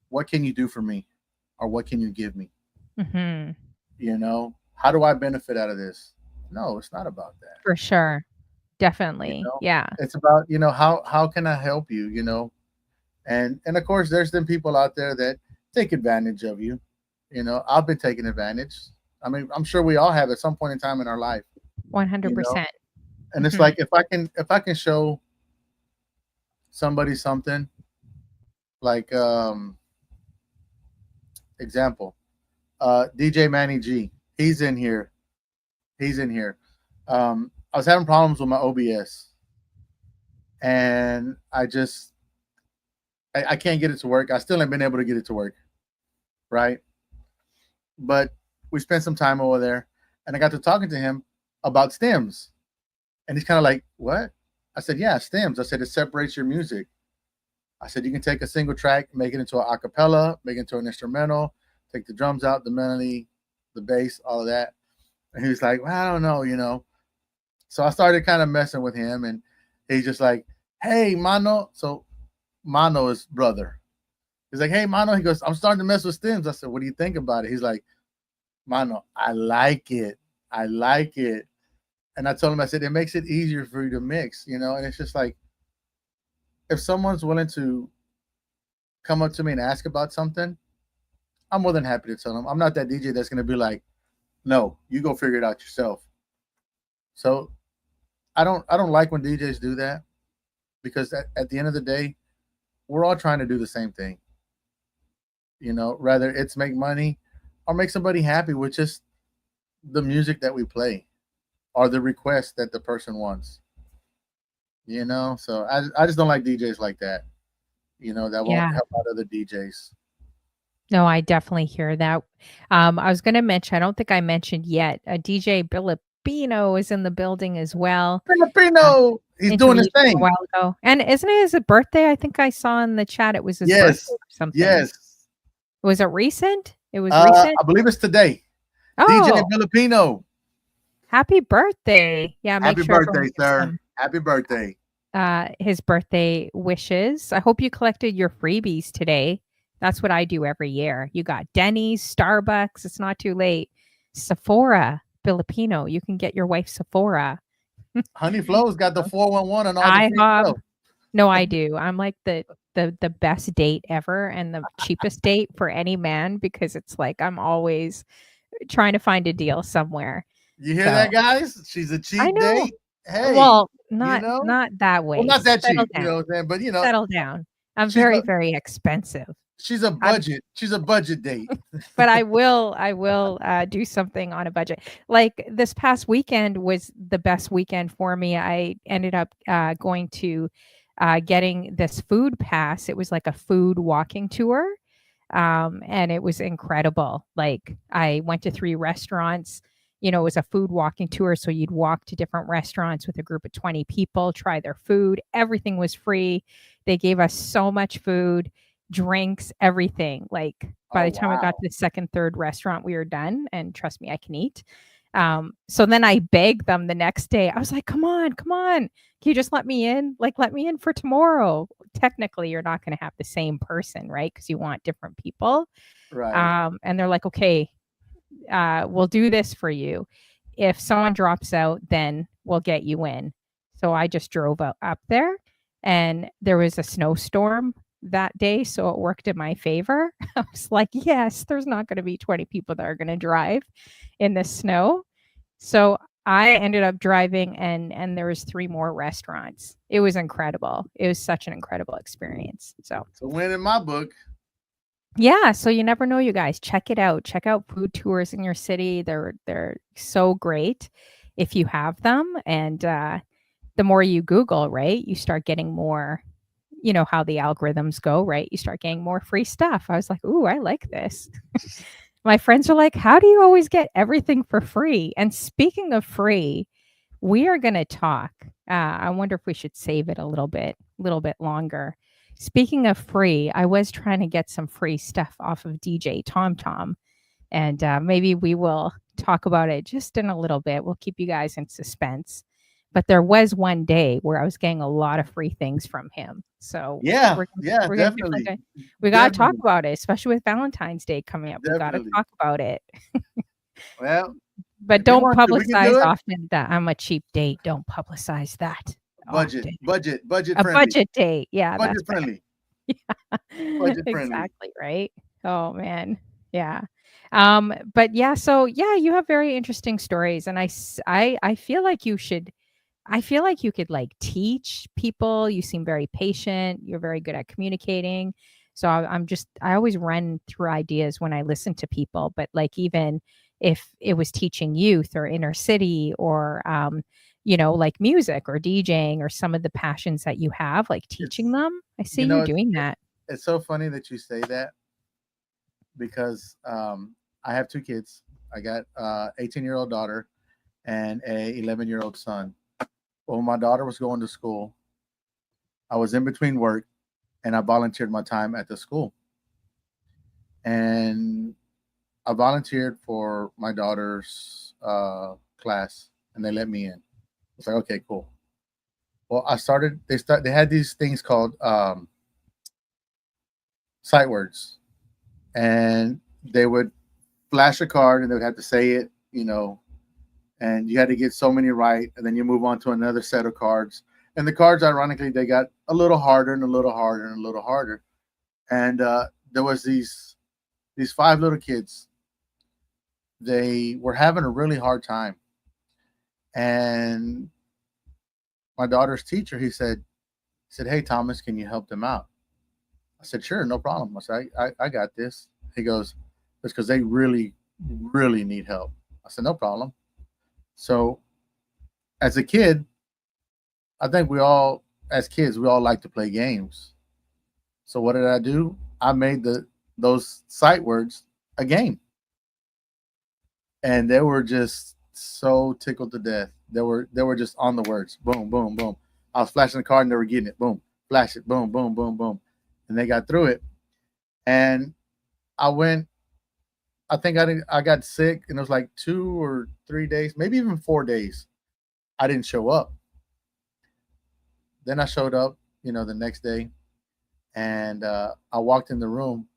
what can you do for me, or what can you give me. mhm, How do I benefit out of this? No, it's not about that. for sure. You Definitely. know, Yeah. it's about how can I help you? And of course, there's them people out there that take advantage of you. I've been taken advantage. I mean, I'm sure we all have at some point in time in our life. You know, 100%. and it's Mhm. like if I can show somebody something like example, DJ Manny G, he's in here. He's in here. I was having problems with my OBS, and I can't get it to work. I still haven't been able to get it to work, right? But we spent some time over there, and I got to talking to him about stems, and he's kind of like, "What?" I said, "Yeah, stems." I said, "It separates your music." I said, "You can take a single track, make it into an acapella, make it into an instrumental, take the drums out, the melody, the bass, all of that." And he was like, "Well, I don't know." So I started kind of messing with him, and he's just like, "Hey, Mano." So Mano is brother. He's like, "Hey, Mano." He goes, "I'm starting to mess with stems." I said, "What do you think about it?" He's like, "Mano, I like it. I like it." And I told him, I said, "It makes it easier for you to mix." And it's just like, if someone's willing to come up to me and ask about something, I'm more than happy to tell them. I'm not that DJ that's going to be like, "No, you go figure it out yourself." So I don't like when DJs do that because at the end of the day, we're all trying to do the same thing. Rather it's make money or make somebody happy with just the music that we play or the request that the person wants. So I just don't like DJs like that. That won't Yeah. help out other DJs. No, I definitely hear that. I was gonna mention, I don't think I mentioned yet, DJ Filipino is in the building as well. Uh, Filipino, he's doing his interviewed him a thing. while ago. And isn't it his birthday? I think I saw in the chat it was his birthday Yes, or something. yes. Was it recent? It was recent? I believe it's today. DJ Oh, Filipino. happy birthday. Yeah, make Happy sure everyone birthday, gives sir. him Happy birthday. his birthday wishes. I hope you collected your freebies today. That's what I do every year. You got Denny's, Starbucks, it's not too late. Sephora, Filipino, you can get your wife Sephora. Honey Flo's got the 411 and all the free IHOB. stuff. No, I do. I'm like the best date ever and the cheapest date for any man because it's like I'm always trying to find a deal somewhere. You hear So that, guys? She's a I cheap know. date. Hey, Well, you not know, not that well, way. not that Settle cheap, you down. know what I'm saying? But you know, Settle down. I'm she's very, a very expensive. she's a I'm budget. She's a budget date. but I will do something on a budget. Like this past weekend was the best weekend for me. I ended up going to getting this food pass. It was like a food walking tour. And it was incredible. Like I went to 3 restaurants. You know, it was a food walking tour. So you'd walk to different restaurants with a group of 20 people, try their food. Everything was free. They gave us so much food, drinks, everything. Like by Oh the time I got to wow. the second, third restaurant, we were done. And trust me, I can eat. So then I begged them the next day. I was like, come on, come on. Can you just let me in? Like, let me in for tomorrow. Technically, you're not going to have the same person, right? Because you want different people. Right. And they're like, okay, we'll do this for you. If someone drops out, then we'll get you in. So I just drove up there and there was a snowstorm that day. So it worked in my favor. I was like, yes, there's not going to be 20 people that are going to drive in the snow. So I ended up driving and there was 3 more restaurants. It was incredible. It was such an incredible experience. So It's a win in my book. yeah, so you never know, you guys. Check it out. Check out food tours in your city. They're so great if you have them. And the more you Google, right, you start getting more, you know, how the algorithms go, right? You start getting more free stuff. I was like, ooh, I like this. My friends are like, how do you always get everything for free? And speaking of free, we are going to talk. I wonder if we should save it a little bit longer. Speaking of free, I was trying to get some free stuff off of DJ TomTom, and maybe we will talk about it just in a little bit. We'll keep you guys in suspense. But there was one day where I was getting a lot of free things from him. So Yeah, we're yeah, we're gonna definitely. we gotta talk Definitely. about it, especially with Valentine's Day coming up. We gotta Definitely. talk about it. Well, But if you don't want to, we can publicize do it. often that I'm a cheap date. Don't publicize that Budget, often. budget, budget A friendly. budget date. Yeah, that's Budget better. friendly. Yeah. Budget friendly. Exactly, right? Oh, man. Yeah. But yeah, so yeah, you have very interesting stories, and I feel like you should I feel like you could, like, teach people. You seem very patient. You're very good at communicating. So I always run through ideas when I listen to people, but, like, even if it was teaching youth or inner city or, you know, like music or DJing or some of the passions that you have, like teaching It's them, I see you you know, doing that. it's so funny that you say that because I have 2 kids. I got 18-year-old daughter and a 11-year-old son. When my daughter was going to school, I was in between work and I volunteered my time at the school. And I volunteered for my daughter's class and they let me in. It's like, okay, cool. Well, they had these things called sight words, and they would flash a card and they would have to say it, and you had to get so many right, and then you move on to another set of cards. And the cards, ironically, they got a little harder and a little harder and a little harder. And there was these 5 little kids. They were having a really hard time, and my daughter's teacher, he said, "Hey Thomas, can you help them out?" I said, "Sure, no problem." I said, I got this." He goes, "It's because they really, really need help." I said, "No problem." So as a kid, I think as kids, we all like to play games. So what did I do? I made those sight words a game, and they were just so tickled to death. They were just on the words. Boom, boom, boom. I was flashing the card, and they were getting it. Boom, flash it. Boom, boom, boom, boom, and they got through it. And I went. I think I got sick, and it was like 2 or 3 days, maybe even 4 days. I didn't show up. Then I showed up, the next day, and I walked in the room,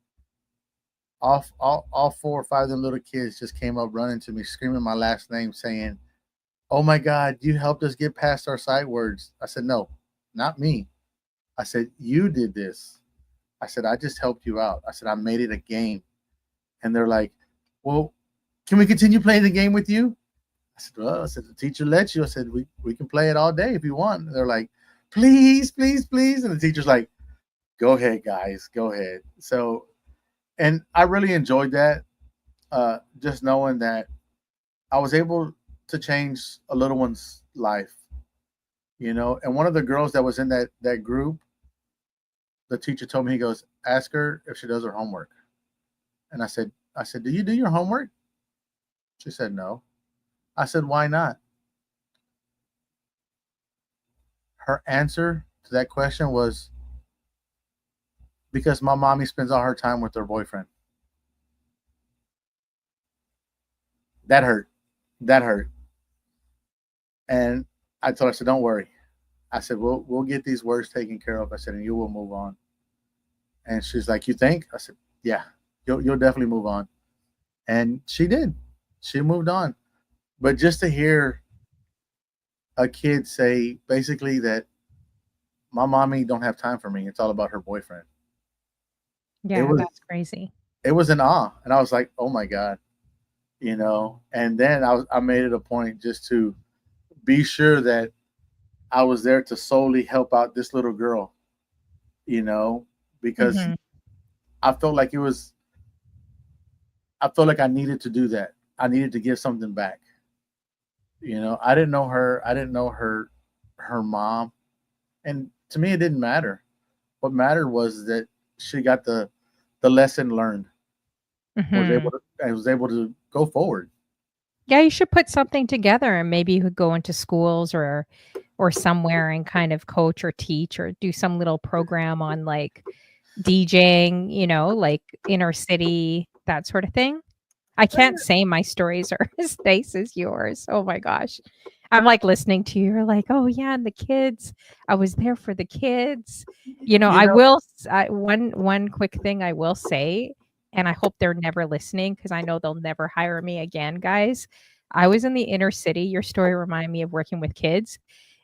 all 4 or 5 of them little kids just came up running to me, screaming my last name, saying, "Oh my God, you helped us get past our sight words." I said, "No, not me." I said, "You did this." I said, "I just helped you out." I said, "I made it a game." And they're like, "Well, can we continue playing the game with you?" I said, "Well," I said, "the teacher lets you." I said, we can play it all day if you want." And they're like, "Please, please, please." And the teacher's like, "Go ahead, guys, go ahead." So, and I really enjoyed that, just knowing that I was able to change a little one's life, you know. And one of the girls that was in that group, the teacher told me, he goes, "Ask her if she does her homework." And I said, "Do you do your homework?" She said, "No." I said, "Why not?" Her answer to that question was, "Because my mommy spends all her time with her boyfriend." That hurt. That hurt. And I told her, I said, "Don't worry." I said, we'll get these words taken care of." I said, "And you will move on." And she's like, "You think?" I said, "Yeah, you'll definitely move on." And she did. She moved on. But just to hear a kid say basically that my mommy don't have time for me, it's all about her boyfriend. It Yeah, was that's crazy. it was an awe. And I was like, "Oh my God," you know. And then I made it a point just to be sure that I was there to solely help out this little girl, you know, because Hmm. I felt like it was I felt like I needed to do that. I needed to give something back. You know, I didn't know her. I didn't know her mom, and to me, it didn't matter. What mattered was that she got the lesson learned. Hmm. I was able to go forward. Yeah, you should put something together and maybe you could go into schools or somewhere and kind of coach or teach or do some little program on like DJing, like inner city, that sort of thing. I can't say my stories are as nice as yours. Oh my gosh. I'm like listening to you. You're like, oh yeah, and the kids. I was there for the kids. You I know, will. One quick thing I will say, and I hope they're never listening because I know they'll never hire me again, guys. I was in the inner city. Your story reminded me of working with kids,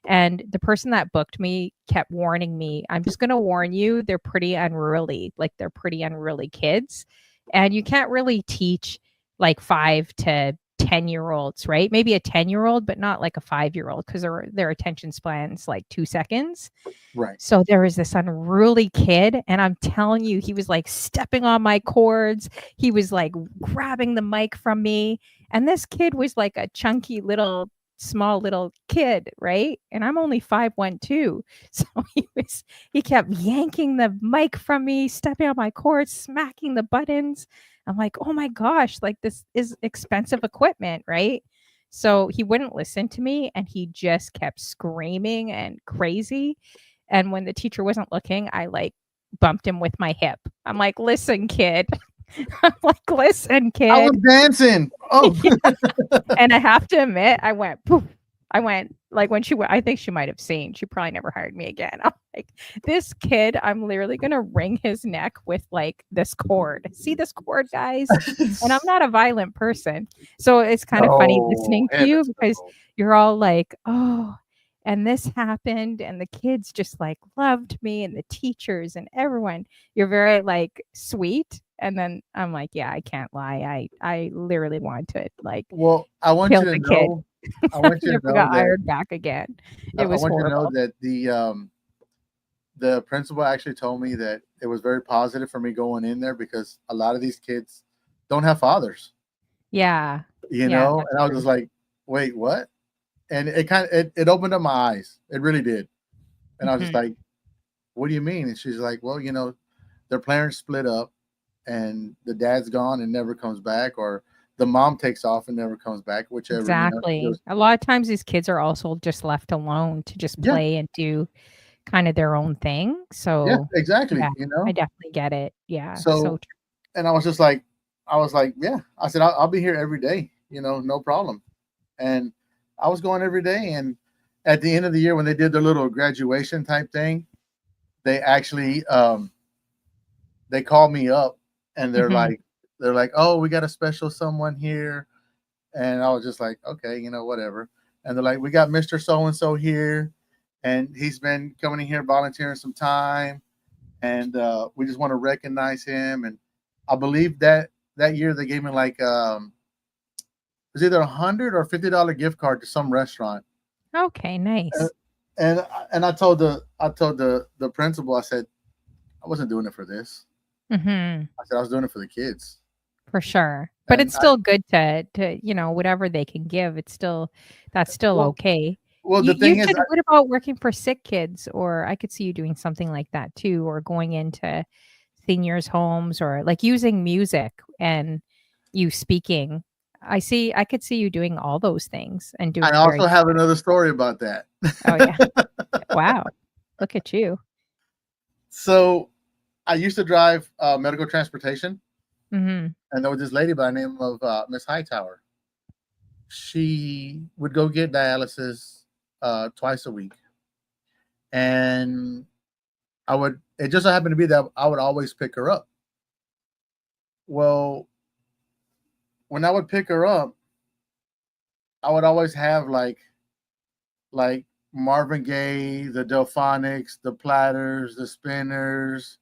and the person that booked me kept warning me. I'm just going to warn you. They're pretty unruly. Like they're pretty unruly kids, and you can't really teach like 5 to 10-year-olds, right? Maybe a 10-year-old, but not like a 5-year-old because their attention span's like 2 seconds. right? So there was this unruly kid, and I'm telling you, he was like stepping on my cords. He was like grabbing the mic from me. And this kid was like a chunky little, small little kid, right? And I'm only 5'1" too. So he kept yanking the mic from me, stepping on my cords, smacking the buttons. I'm like, oh my gosh, like this is expensive equipment, right? So he wouldn't listen to me and he just kept screaming and crazy. And when the teacher wasn't looking, I like bumped him with my hip. I'm like, listen, kid. I'm like, listen, I was kid. dancing. Oh, Yeah. And I have to admit, I went poof. I went like when I think she might have seen. She probably never hired me again. I'm like, this kid, I'm literally gonna wring his neck with like this cord. See this cord, guys? And I'm not a violent person. So it's kind of funny no, listening to you heavens because no. you're all like, oh, and this happened, and the kids just like loved me, and the teachers and everyone. You're very like sweet. And then I'm like, yeah, I can't lie. I literally want to like Well, I want kill you to the kid. know. I I want you to never know got that. hired back again. It I was want you to know horrible. that the principal actually told me that it was very positive for me going in there because a lot of these kids don't have fathers, Yeah. you Yeah, know. that's And I was true. just like, "Wait, what?" And it opened up my eyes. It really did. And I was just Mhm. like, "What do you mean?" And she's like, "Well, you know, their parents split up, and the dad's gone and never comes back, or the mom takes off and never comes back, whichever." You know, she Exactly. goes, A lot of times these kids are also just left alone to just "Yeah, play and do kind of their own thing. yeah, So, exactly." yeah, You I know. definitely get it. Yeah, so So, and I was just like, I was like, "Yeah." I said, I'll be here every day. You know, no problem. And I was going every day. And at the end of the year, when they did their little graduation type thing, they actually they called me up and true. they're Mhm. like, they're like, "Oh, we got a special someone here," and I was just like, "Okay, whatever." And they're like, "We got Mister So and So here, and he's been coming in here volunteering some time, and we just want to recognize him." And I believe that year they gave me like it was either $100 or $50 gift card to some restaurant. Okay, And nice. and I told the principal, I said I wasn't doing it for this. Hmm. I said I was doing it for the kids. For sure. But And it's still good to, whatever they can give, it's still that's still well, okay. well, You the you thing is, should what about working for sick kids? Or I could see you doing something like that too, or going into seniors' homes, or like using music and you speaking. I could see you doing all those things and I doing very also have good. another story about that. Oh, yeah. Wow. Look at you. So I used to drive medical transportation, Mhm. and there was this lady by the name of Miss Hightower. She would go get dialysis twice a week, and I would. It just so happened to be that I would always pick her up. Well, when I would pick her up, I would always have like Marvin Gaye, the Delphonics, the Platters, the Spinners,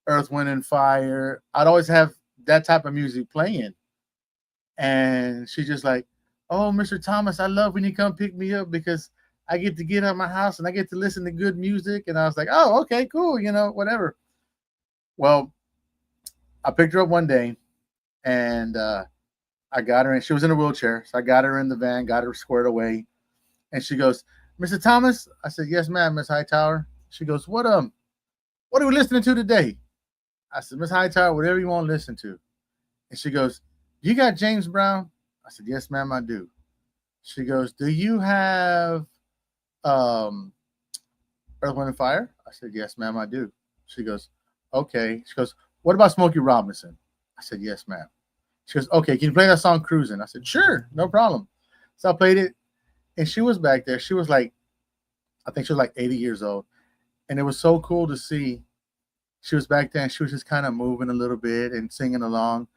Earth, Wind, and Fire. I'd always have that type of music playing. And she's just like, "Oh, Mr. Thomas, I love when you come pick me up because I get to get out of my house and I get to listen to good music." And I was like, "Oh, okay, cool, whatever." Well, I picked her up one day and I got her and she was in a wheelchair. So I got her in the van, got her squared away. And she goes, "Mr. Thomas?" I said, "Yes, ma'am, Miss Hightower." She goes, what are we listening to today?" I said, "Miss Hightower, whatever you want to listen to." And she goes, "You got James Brown?" I said, "Yes, ma'am, I do." She goes, "Do you have um, Earth, Wind, and Fire?" I said, "Yes, ma'am, I do." She goes, "Okay." She goes, "What about Smokey Robinson?" I said, "Yes, ma'am." She goes, "Okay, can you play that song Cruising?" I said, "Sure, no problem." So I played it, and she was back there. She was like, I think she was like 80 years old. And it was so cool to see. She was back there and she was just kind of moving a little bit and singing along.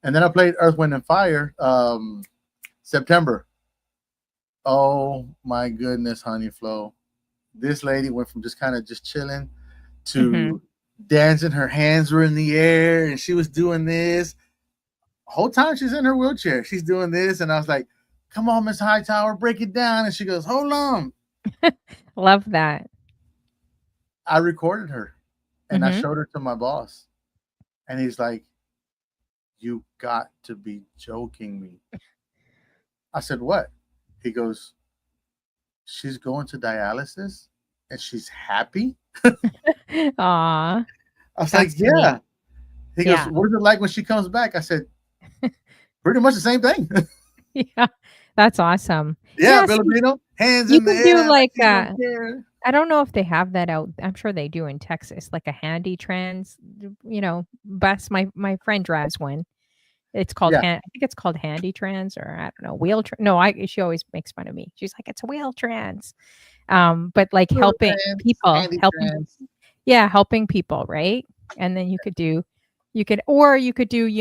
And then I played Earth, Wind, and Fire, September. Oh my goodness, Honey Flo. This lady went from just kind of just chilling Mhm. to dancing. Her hands were in the air and she was doing this. Whole time she's in her wheelchair. She's doing this. And I was like, "Come on, Miss Hightower, break it down." And she goes, "Hold on." Love that. I recorded her and I Mhm. showed her to my boss. And he's like, "You got to be joking me." I said, "What?" He goes, "She's going to dialysis and she's happy?" Aw, I was like, that's sweet. "Yeah." He goes, Yeah. "What is it like when she comes back?" I said, "Pretty much the same thing." Yeah. That's awesome. "Yeah, Yeah, see, Filipino, hands you in the can do air like like, she don't care." I don't know if they have that out. I'm sure they do in Texas, like a handy trans, bus. My friend drives one. It's called Yeah, I think it's called handy trans, or I don't know, wheel no, I she always makes fun of me. She's like, "It's a wheel trans." But like little helping trans, people, handy helping trans. yeah, helping people, right? And then you could do,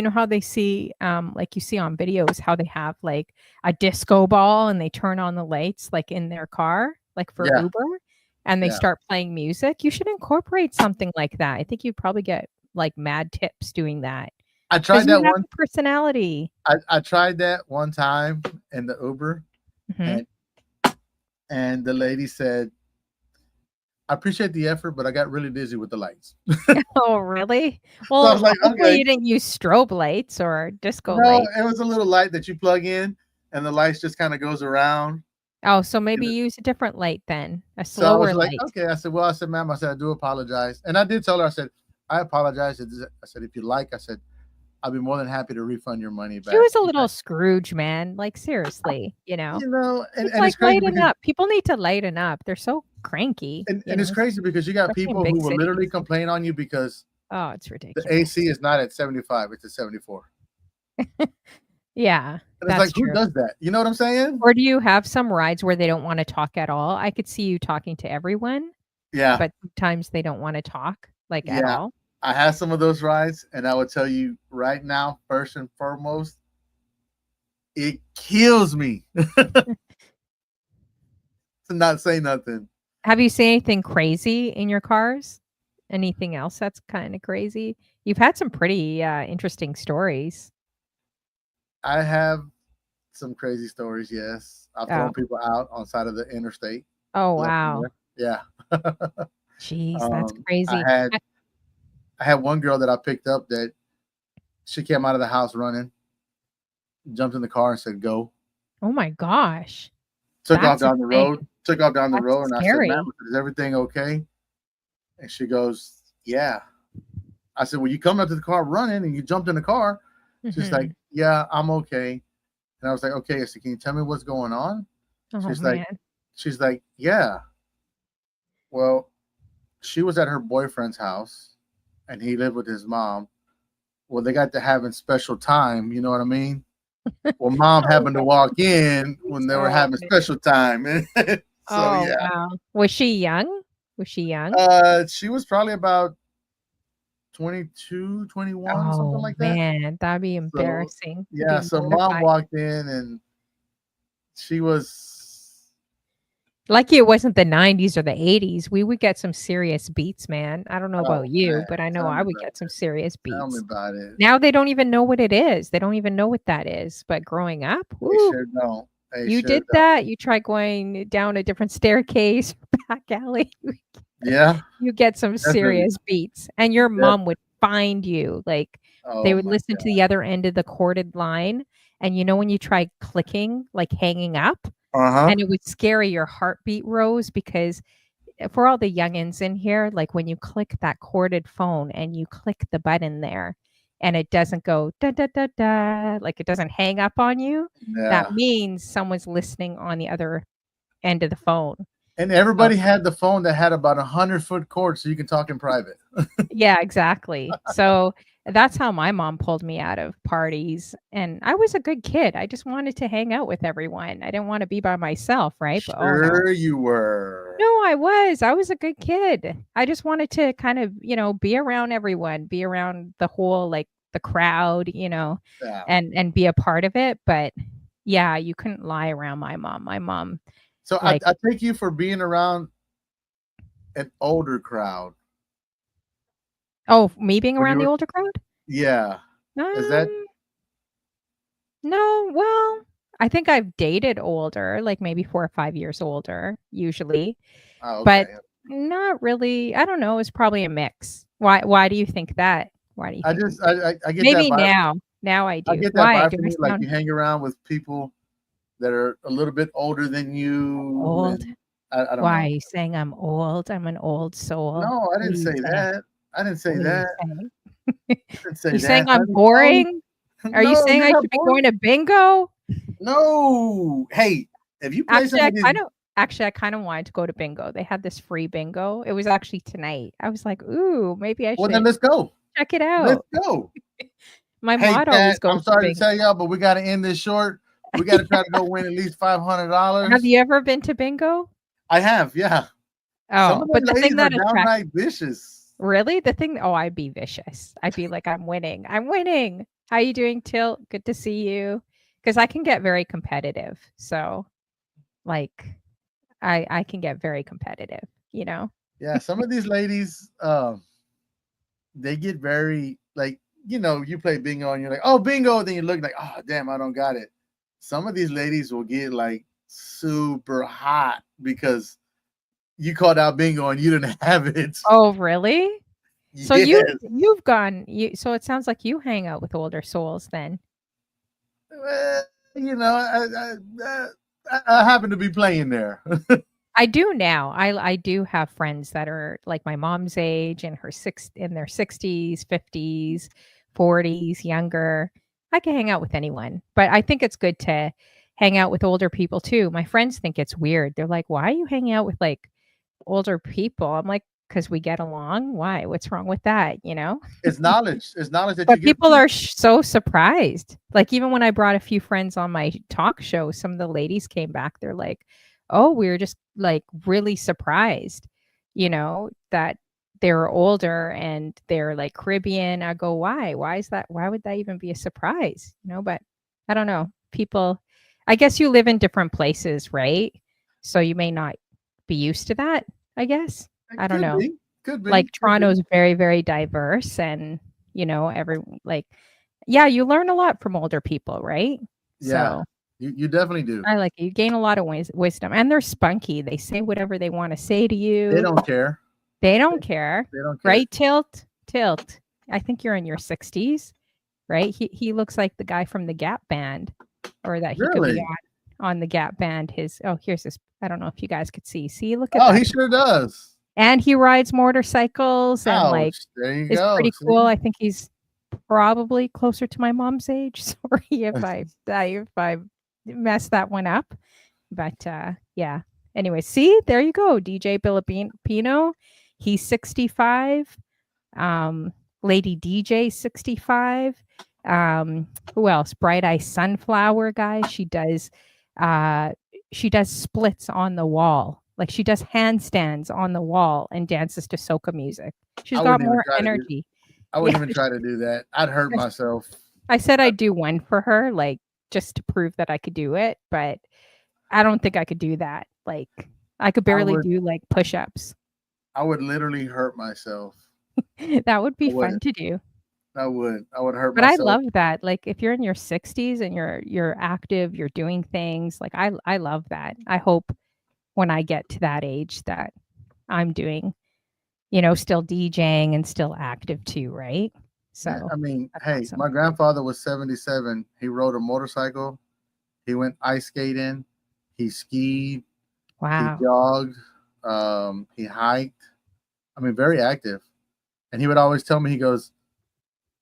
how they see, like you see on videos, how they have like a disco ball and they turn on the lights like in their car, like for Yeah, Uber, and they yeah. start playing music. You should incorporate something like that. I think you'd probably get like mad tips doing that I because tried you that have one. the personality. I tried that one time in the Uber, Mhm. and the lady said, "I appreciate the effort, but I got really dizzy with the lights." Oh, really? So I was Well, like, hopefully "Okay." you didn't use strobe lights or disco No, lights. it was a little light that you plug in, and the lights just kind of goes around. Oh, so And maybe use a different light then, a so I slower was like, light. "Okay." I said, "Well," I said, "Ma'am," I said, "I do apologize." And I did tell her, I said, "I apologize." I said, "If you like," I said, "I'll be more than happy to refund your money She back." was a little Scrooge, man, like, seriously, It's And it's like, crazy lighten because up. People need to lighten up. They're so cranky, and it's crazy because you got especially in people big who will literally cities. complain on you because Oh, it's the AC ridiculous. is not at 75, it's at 74. Yeah, And it's like, that's who true. does that? You know what I'm saying? Or do you have some rides where they don't wanna talk at all? I could see you talking to everyone, Yeah. but sometimes they don't wanna talk, like, at Yeah. all. I had some of those rides, and I would tell you right now, first and foremost, it kills me to not say nothing. Have you seen anything crazy in your cars? Anything else that's kind of crazy? You've had some pretty interesting stories. I have some crazy stories. Yes, I've Oh, thrown people out on side of the interstate. oh Left them wow. there. Yeah. Jeez, that's I crazy. had I had one girl that I picked up that she came out of the house running, jumped in the car and said, "Go." Oh my gosh. Took off That's down the insane. road. Took off down the That's road, and I said, "Ma'am, scary. is everything okay?" And she goes, "Yeah." I said, "Well, you come up to the car running, and you jumped in the car." She's like, Mhm. "Yeah, I'm okay." And I was like, "Okay." I said, "Can you tell me what's going on?" Oh She's like, man. "She's like, yeah." Well, she was at her boyfriend's house, and he lived with his mom. Well, they got to having special time. You know what I mean? Well, mom Oh happened to walk in when they were oh, having man. special time. So Oh, yeah, wow. Was she young? Was she young? she was probably about 22, 21, something Oh like that. man, that'd be So embarrassing. You'd yeah, be so mom mortified. walked in and she was, Lucky it wasn't the 90s or the 80s. We would get some serious beats, man. I don't know oh about you, man, but I know tell I me would about get some serious it. Tell me beats. about it. Now they don't even know what it is. They don't even know what that is. But growing up, They woo, sure don't. They you sure did don't. that. You try going down a different staircase, back alley. Yeah, You get some definitely. serious beats, and your mom would find you, like, they Oh would my listen to god. the other end of the corded line, and when you try clicking, like, hanging up, Uh-huh. and it would scare your heartbeat rose because for all the youngins in here, like, when you click that corded phone and you click the button there, and it doesn't go, "Da, da, da, da," like, it doesn't hang up on you, that Yeah. means someone's listening on the other end of the phone. And So everybody had the phone that had about 100-foot cord so you can talk in private. yeah, exactly. So, that's how my mom pulled me out of parties, and I was a good kid. I just wanted to hang out with everyone. I didn't wanna be by myself, right? But, oh, no. Sure you were. No, I was. I was a good kid. I just wanted to kind of, be around everyone, be around the whole, like, the crowd, Yeah. and be a part of it, but, yeah, you couldn't lie around my mom. My mom, So like I thank you for being around an older crowd. oh, me being When you around the were, older crowd? yeah. Is that Um No, well, I think I've dated older, like maybe 4 or 5 years older, usually, oh, but okay. not really. I don't know, it's probably a mix. Why do you think that? Why do you I think just I get that maybe vibe. now I I do. get that Why? vibe Do from I you. Like sound you hang around with people that are a little bit older than you, old? and I don't Why are know. you saying I'm old? I'm an old soul. No, I What didn't are you say saying? that. I didn't say What are you that. saying? I didn't say You saying that, I'm honey. No, boring? Are you no, saying you're I not should be boring. going to bingo? No. Hey, if you play Actually, some I of these, kind of actually, I kinda wanted to go to bingo. They had this free bingo. It was actually tonight. I was like, "Ooh, maybe I well, then should let's go. check it Let's out." go. My Hey, mom always Kat, goes I'm to sorry to bingo. tell y'all, but we got to end this short. We got to try to go win at least Have $500. you ever been to bingo? I have, yeah. Some Oh, of but them the thing ladies are that attracts downright vicious. really? The thing oh, I'd be vicious. I'd be like, "I'm winning. I'm winning. How you doing, Tilt? Good to see you." Because I can get very competitive. So, like, I can get very competitive, you know? Yeah, some of these ladies, they get very like, you play bingo and you're like, oh, bingo. Then you look like, oh, damn, I don't got it. Some of these ladies will get like super hot because you called out bingo and you didn't have it. Oh, really? So Yes. you've gone you so it sounds like you hang out with older souls then. Well, I happen to be playing there. I do now. I do have friends that are like my mom's age and in their 60s, 50s, 40s, younger. I can hang out with anyone, but I think it's good to hang out with older people too. My friends think it's weird. They're like, "Why are you hanging out with like older people?" I'm like, "Cause we get along. Why? What's wrong with that?" You know? It's knowledge. It's knowledge that you But get people from them. are so surprised. Like, even when I brought a few friends on my talk show, some of the ladies came back. They're like, "Oh, we were just, like, really surprised, that they were older and they're like Caribbean. I go, why? Why is that? Why would that even be a surprise? But I don't know. People, I guess you live in different places, right? So you may not be used to that, I guess. I don't know. Could be. Like Toronto's very, very diverse and, yeah, you learn a lot from older people, right? Yeah. So You definitely do. I like it. You gain a lot of wisdom, and they're spunky. They say whatever they want to say to you. They don't care. They don't care. They don't care. Right? Tilt. I think you're in your 60s, right? He looks like the guy from the Gap Band, or that he could be on the Gap Band. Here's this. I don't know if you guys could see. See, look at that. Oh, he sure does. And he rides motorcycles and there you is go. pretty cool. I think he's probably closer to my mom's age. Sorry if I messed that one up. But yeah. Anyway, see, there you go. DJ Filipino. He's 65. Lady DJ 65. Who else? Bright Eye Sunflower guy. She does splits on the wall. Like she does handstands on the wall and dances to soca music. She's got more energy. I wouldn't even try to do that. I'd hurt myself. I said I'd do one for her, like just to prove that I could do it, but I don't think I could do that. Like I could barely do like push-ups. I would literally hurt myself. That would be fun to do. I would hurt myself. But I love that. Like if you're in your 60s and you're active, you're doing things. Like I love that. I hope when I get to that age that I'm doing, still DJing and still active too, right? So I mean, hey, awesome. My grandfather was 77. He rode a motorcycle. He went ice skating. He skied. Wow. He jogged. He hiked. I mean, very active. And he would always tell me, he goes,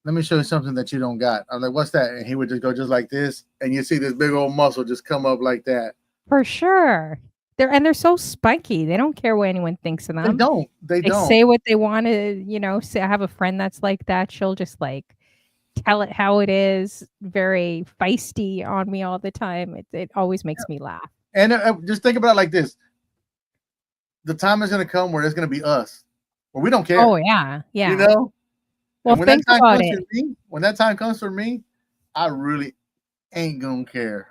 let me show you something that you don't got. I'm like, what's that? And he would just go just like this. And you see this big old muscle just come up like that. For sure. They're so spunky. They don't care what anyone thinks of them. They don't. Say what they want to, say. I have a friend that's like that. She'll just like tell it how it is. Very feisty on me all the time. It always makes me laugh. And just think about it like this. The time is going to come where it's going to be us. Where we don't care. Oh, yeah. Yeah. Well, when think about it. When that time comes for me, I really ain't going to care.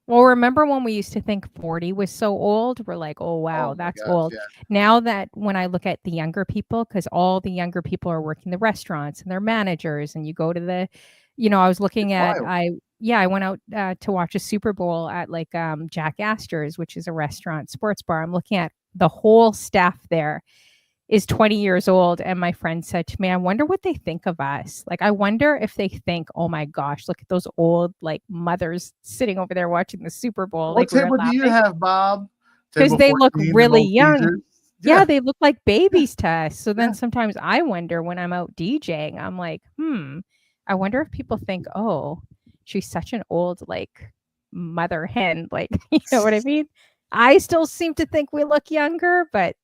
Well, remember when we used to think 40 was so old? We're like, oh, wow, that's old. Yeah. Now that when I look at the younger people, because all the younger people are working the restaurants and they're managers, and you go to the, I was looking I went out to watch a Super Bowl at like Jack Astor's, which is a restaurant sports bar. I'm looking at the whole staff there is 20 years old. And my friend said to me, I wonder what they think of us. Like, I wonder if they think, oh my gosh, look at those old like mothers sitting over there watching the Super Bowl. What table do you have, Bob? Because they look really young. Yeah, they look like babies to us. So then sometimes I wonder when I'm out DJing, I'm like, I wonder if people think, oh, she's such an old like mother hen. Like, you know what I mean? I still seem to think we look younger, but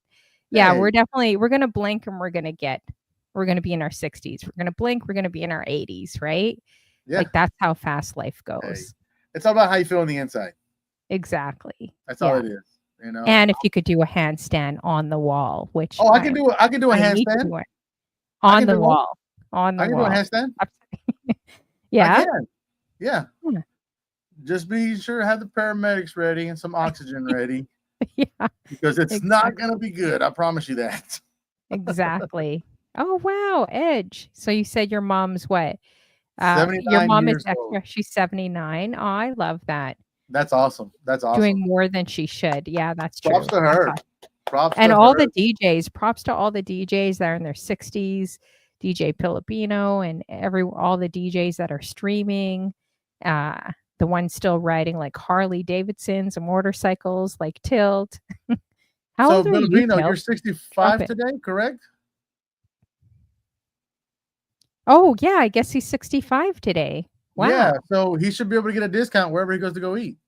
yeah, we're going to blink and we're going to be in our 60s. We're going to blink. We're going to be in our 80s, right? Yeah. Like that's how fast life goes. Hey, it's all about how you feel on the inside. Exactly. That's all it is. And if you could do a handstand on the wall, which I can do a handstand on the wall. On the I can wall. do a handstand. Yeah. Yeah. Just be sure to have the paramedics ready and some oxygen ready. Yeah. Because it's not going to be good. I promise you that. Exactly. Oh, wow. Edge. So you said your mom's what? 79 your mom years is extra. old. She's 79. Oh, I love that. That's awesome. Doing more than she should. Yeah, that's true. Props to her. Props and to all her. the DJs. Props to all the DJs that are in their 60s. DJ Filipino and all the DJs that are streaming. The ones still riding like Harley Davidsons and motorcycles like Tilt. How old are you, Filipino, you're 65 today, correct? Oh, yeah. I guess he's 65 today. Wow. Yeah, so he should be able to get a discount wherever he goes to go eat.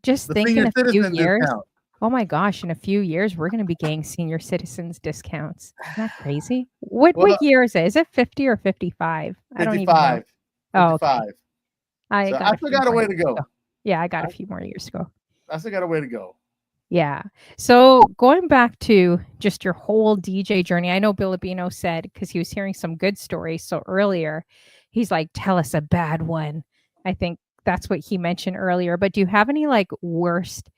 Just think in a few years. Discount. Oh my gosh, in a few years, we're going to be getting senior citizens discounts. Isn't that crazy? What year is it? Is it 50 or 55? 55. I don't even know. 55. Oh, okay. I still got a way to go. Yeah, I got a few more years to go. I still got a way to go. Yeah. So going back to just your whole DJ journey, I know Bilibino said, because he was hearing some good stories. So earlier, he's like, tell us a bad one. I think that's what he mentioned earlier. But do you have any like worst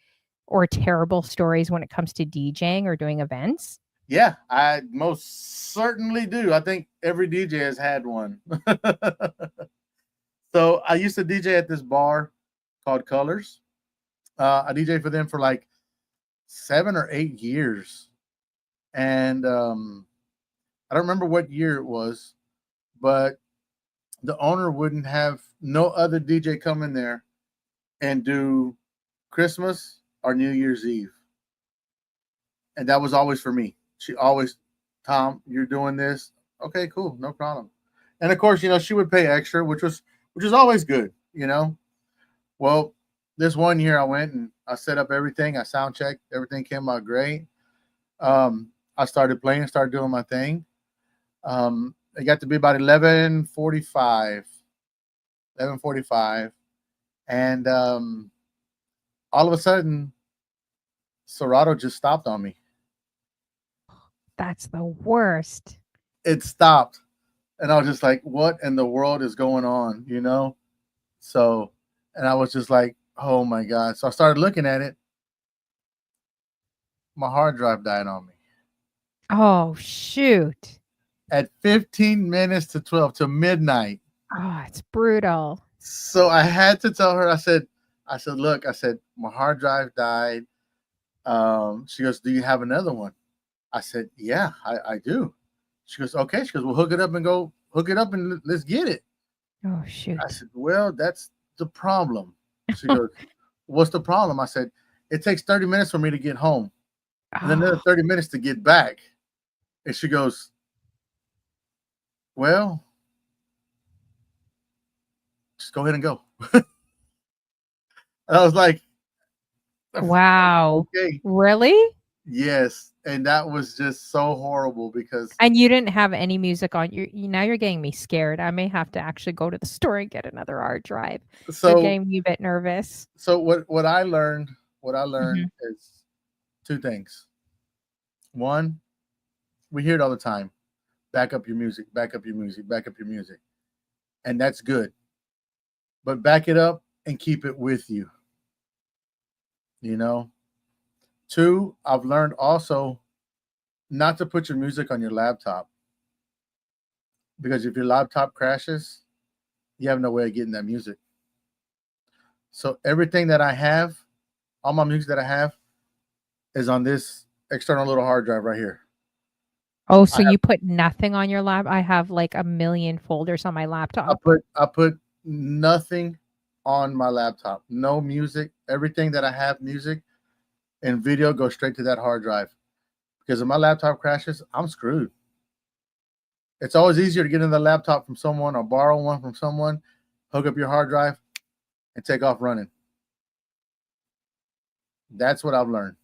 or terrible stories when it comes to DJing or doing events? Yeah, I most certainly do. I think every DJ has had one. So I used to DJ at this bar called Colors. I DJ for them for like 7 or 8 years, and I don't remember what year it was, but the owner wouldn't have no other DJ come in there and do Christmas or New Year's Eve, and that was always for me. She always, Tom, you're doing this. Okay, cool, no problem. And of course, she would pay extra, which was always good. Well, this one year I went and I set up everything. I sound checked. Everything came out great. I started playing, started doing my thing. It got to be about 11:45, 11:45, and all of a sudden, Serato just stopped on me. That's the worst. It stopped, and I was just like, "What in the world is going on?" So, and I was just like, "Oh my god!" So I started looking at it. My hard drive died on me Oh, shoot. at 15 minutes to 12 to midnight. Oh, it's brutal. So I had to tell her. I said, look, I said my hard drive died. She goes, do you have another one? I said, yeah, I do. She goes, okay. She goes, well, hook it up and let's get it. Oh, shoot. I said, well, that's the problem. She goes, what's the problem? I said, it takes 30 minutes for me to get home and another Oh, 30 minutes to get back. And she goes, well, just go ahead and go. And I was like, wow. okay, Really? yes. And that was just so horrible because And you didn't have any music on now you're getting me scared. I may have to actually go to the store and get another hard drive. You're so getting me a bit nervous. what I learned Mhm. is two things. One, we hear it all the time. Back up your music, back up your music, back up your music. And that's good. But back it up and keep it with you. You know? Two, I've learned also not to put your music on your laptop because if your laptop crashes, you have no way of getting that music. So everything that I have, all my music that I have, is on this external little hard drive right here. Oh, I so have you put nothing on your lap? I have like a million folders on my I laptop. put I put nothing on my laptop. No music. Everything that I have music and video goes straight to that hard drive. Because if my laptop crashes, I'm screwed. It's always easier to get in the laptop from someone or borrow one from someone, hook up your hard drive, and take off running. That's what I've learned.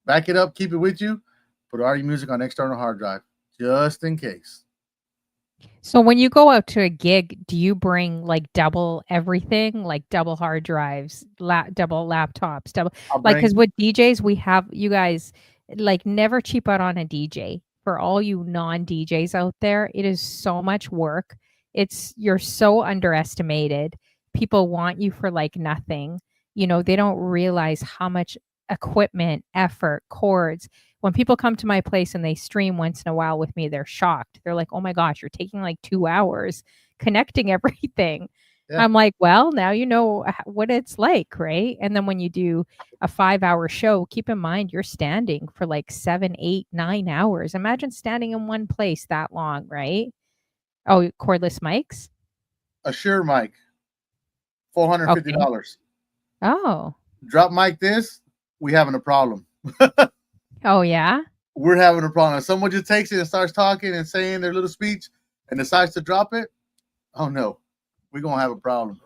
Back it up, keep it with you, put all your music on external hard drive, just in case. So when you go out to a gig, do you bring like double everything, like double hard drives, double laptops, double I'll like bring because with DJs we have you guys like never cheap out on a DJ. For all you non-DJs out there, it is so much work. You're so underestimated. People want you for like nothing. They don't realize how much equipment, effort, cords, when people come to my place and they stream once in a while with me, they're shocked. They're like, "Oh my gosh, you're taking like 2 hours connecting everything." yeah, I'm like, "Well, now you know what it's like, right?" And then when you do a 5-hour show, keep in mind you're standing for like 7, 8, 9 hours. Imagine standing in one place that long, right? Oh, cordless mics? a Shure mic, $450. Okay. Oh. Drop mic this, we having a problem. Oh, yeah? We're having a problem. If someone just takes it and starts talking and saying their little speech and decides to drop it, oh no, we're gonna have a problem.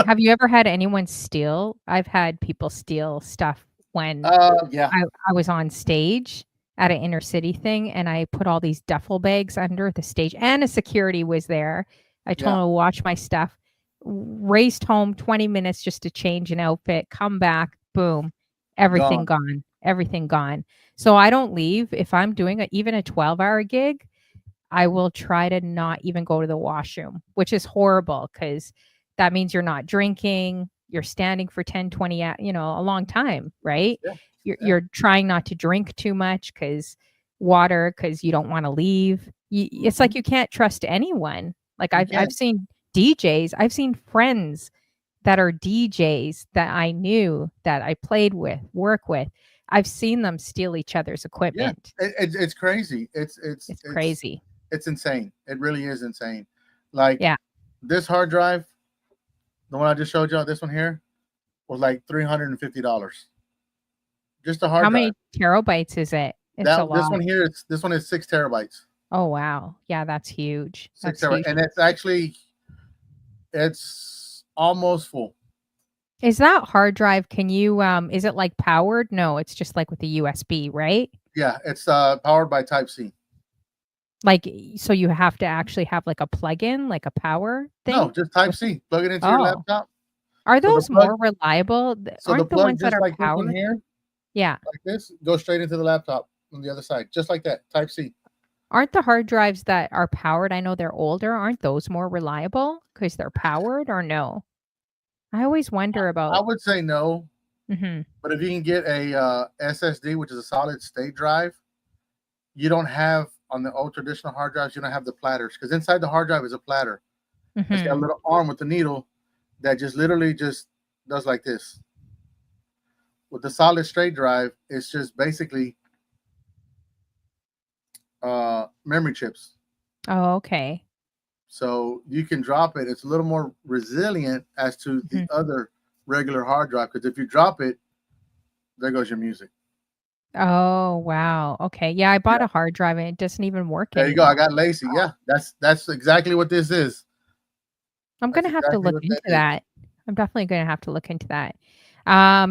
Have you ever had anyone steal? I've had people steal stuff when Yeah, I was on stage at an inner city thing, and I put all these duffel bags under the stage, and a security was there. I told yeah, him to watch my stuff, raced home 20 minutes just to change an outfit, come back, boom, everything gone. gone. everything gone. So I don't leave. If I'm doing even a 12-hour gig, I will try to not even go to the washroom, which is horrible because that means you're not drinking, you're standing for 10, 20, a long time, right? Yeah. You're trying not to drink too much because you don't want to leave. It's like you can't trust anyone. Like I've seen DJs, I've seen friends that are DJs that I knew that I played with, work with. I've seen them steal each other's equipment. It's crazy. It's crazy. It's insane. It really is insane. Like Yeah. this hard drive, the one I just showed you, this one here, was like $350. Just a hard How drive. many terabytes is it? It's a lot. This one is 6 terabytes. Oh wow. Yeah, that's huge. 6 terabytes. And it's almost full. Is that hard drive, can you is it like powered? No, it's just like with the USB, right? Yeah, it's powered by Type-C. Like, so you have to actually have like a plug-in, like a power thing? No, just Type-C. Plug it into your laptop. Are those more reliable? So Aren't the plug, ones that just are like this powered? one here, Yeah. like this, goes straight into the laptop on the other side, just like that. Type-C. Aren't the hard drives that are powered, I know they're older, aren't those more reliable because they're powered, or no? I always wonder about. I would say no. But if you can get a SSD, which is a solid state drive, you don't have on the old traditional hard drives, you don't have the platters, because inside the hard drive is a platter. It's got a little arm with the needle that just literally just does like this. With the solid state drive, it's just basically memory chips. Oh, okay. So you can drop it. It's a little more resilient as to the other regular hard drive, because if you drop it, there goes your music. Oh, wow. Okay. Yeah, I bought a hard drive and it doesn't even work There you go. I got lazy. Yeah, that's exactly what this is. I'm going to have to look into that. I'm definitely going to have to look into that.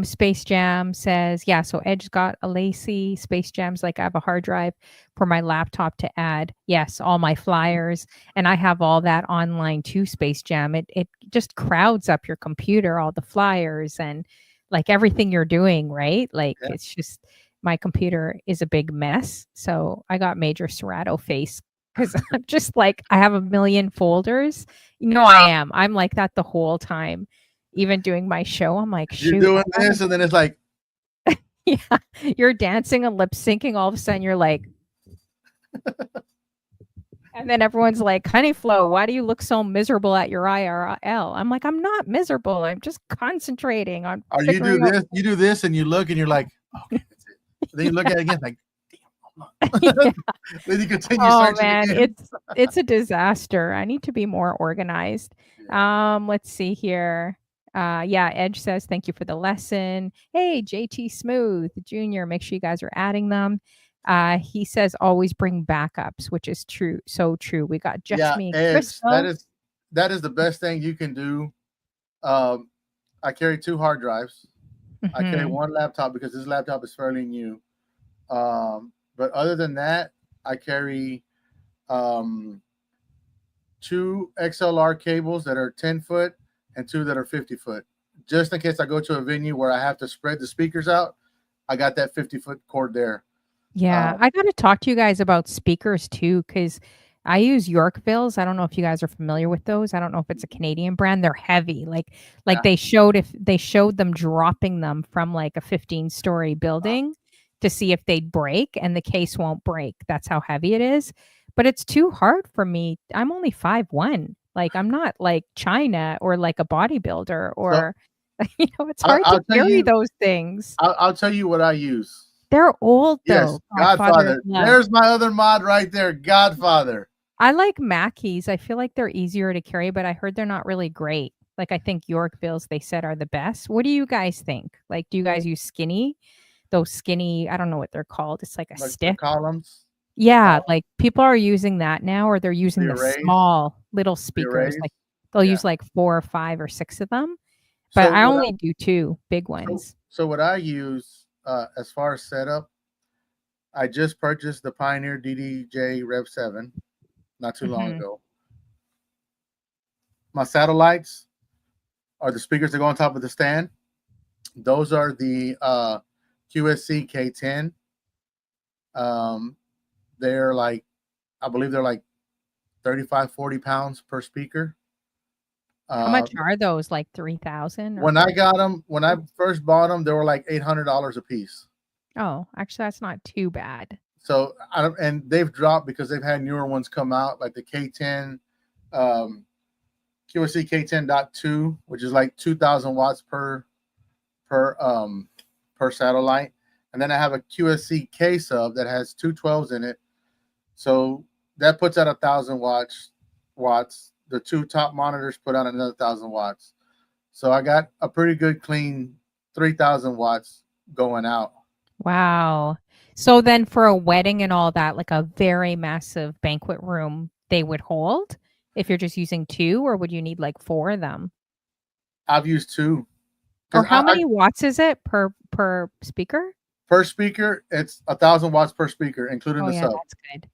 Space Jam says, yeah, so Edge got a lacy. Space Jam's like, I have a hard drive for my laptop to add. Yes, all my flyers. And I have all that online too, Space Jam. It just crowds up your computer, all the flyers and like everything you're doing, right? Like it's just, my computer is a big mess. So I got major Serato face because I'm just like, I have a million folders. I am. I'm like that the whole time. Even doing my show, I'm like, shoot. You're doing this, and then it's like, yeah, you're dancing and lip syncing. All of a sudden, you're like, and then everyone's like, Honey Flo, why do you look so miserable at your IRL? I'm like, I'm not miserable. I'm just concentrating on. Or you do this, and you look, and you're like, okay, that's it. Then you look at it again, like, damn. Then you continue. Oh man, again. It's a disaster. I need to be more organized. Let's see here. Edge says, thank you for the lesson. Hey, JT Smooth Jr., make sure you guys are adding them. He says, always bring backups, which is true. So true. We got just me. Edge, that is the best thing you can do. I carry 2 hard drives. I carry 1 laptop because this laptop is fairly new. But other than that, I carry 2 XLR cables that are 10-foot and 2 that are 50-foot. Just in case I go to a venue where I have to spread the speakers out, I got that 50-foot cord there. Yeah, I got to talk to you guys about speakers too, because I use Yorkvilles. I don't know if you guys are familiar with those. I don't know if it's a Canadian brand. They're heavy. Like they showed them dropping them from like a 15-story building to see if they'd break, and the case won't break. That's how heavy it is. But it's too hard for me. I'm only 5'1". Like I'm not like China or like a bodybuilder or, it's hard to carry those things. I'll tell you what I use. They're old though. Yes, Godfather. There's my other mod right there, Godfather. I like Mackeys. I feel like they're easier to carry, but I heard they're not really great. Like I think Yorkvilles, they said, are the best. What do you guys think? Like, do you guys use skinny? Those skinny, I don't know what they're called. It's like a stick. Columns. Yeah, like people are using that now, or they're using the small little speakers. Like they'll use like 4 or 5 or 6 of them. But I only do 2 big ones. So what I use as far as setup, I just purchased the Pioneer DDJ Rev 7 not too long ago. My satellites are the speakers that go on top of the stand. Those are the QSC K10. They're like, I believe they're like 35, 40 pounds per speaker. How much are those? Like 3,000? When I got them, when I first bought them, they were like $800 a piece. Oh, actually, that's not too bad. So, and they've dropped because they've had newer ones come out, like the K10, QSC K10.2, which is like 2,000 watts per satellite. And then I have a QSC K sub that has two 12s in it. So that puts out 1,000 watts. The two top monitors put out another 1,000 watts. So I got a pretty good clean 3,000 watts going out. Wow. So then for a wedding and all that, like a very massive banquet room, they would hold if you're just using two, or would you need like four of them? I've used two. Or how many watts is it per speaker? Per speaker, it's 1,000 watts per speaker, including the sub. That's good.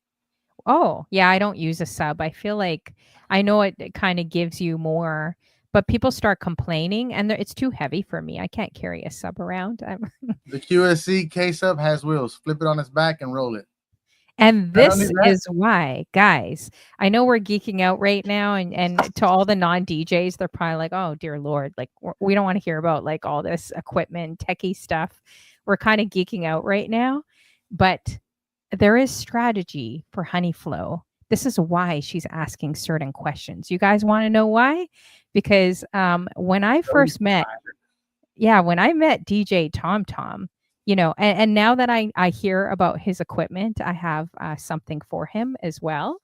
Oh, yeah, I don't use a sub. I feel like I know it kind of gives you more, but people start complaining and it's too heavy for me. I can't carry a sub around. The QSC K sub has wheels. Flip it on its back and roll it. And this is why, guys, I know we're geeking out right now, and to all the non-DJs, they're probably like, oh, dear Lord, like we don't want to hear about like all this equipment, techie stuff. We're kind of geeking out right now, but there is strategy for HoneyFlow. This is why she's asking certain questions. You guys want to know why? Because when I first met, when I met DJ TomTom, you know, and now that I hear about his equipment, I have something for him as well.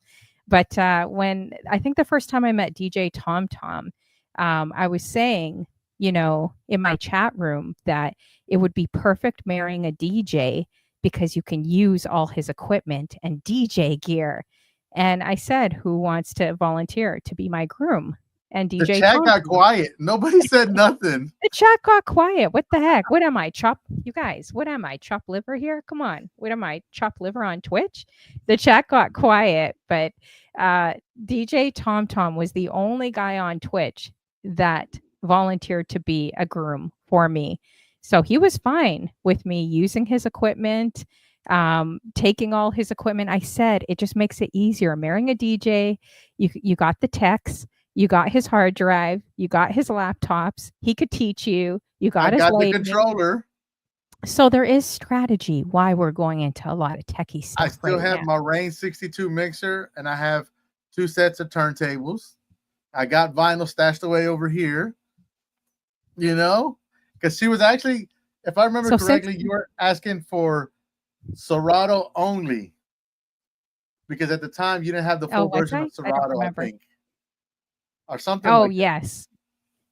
But when I think the first time I met DJ TomTom, I was saying, you know, in my chat room that it would be perfect marrying a DJ because you can use all his equipment and DJ gear. And I said, who wants to volunteer to be my groom? And DJ the chat got quiet. Nobody said nothing. The chat got quiet. What the heck? What am I, chop? You guys, what am I, chop liver here? Come on. What am I, chop liver on Twitch? The chat got quiet, but DJ TomTom was the only guy on Twitch that volunteered to be a groom for me. So he was fine with me using his equipment, taking all his equipment. I said, it just makes it easier. Marrying a DJ, you got the techs. You got his hard drive. You got his laptops. He could teach you. You got the controller. So there is strategy why we're going into a lot of techie stuff. I still have my Rain 62 mixer, and I have 2 sets of turntables. I got vinyl stashed away over here. You know, because she was actually, if I remember correctly, you were asking for Serato only. Because at the time you didn't have the full version of Serato, I think. Or something. Oh, yes.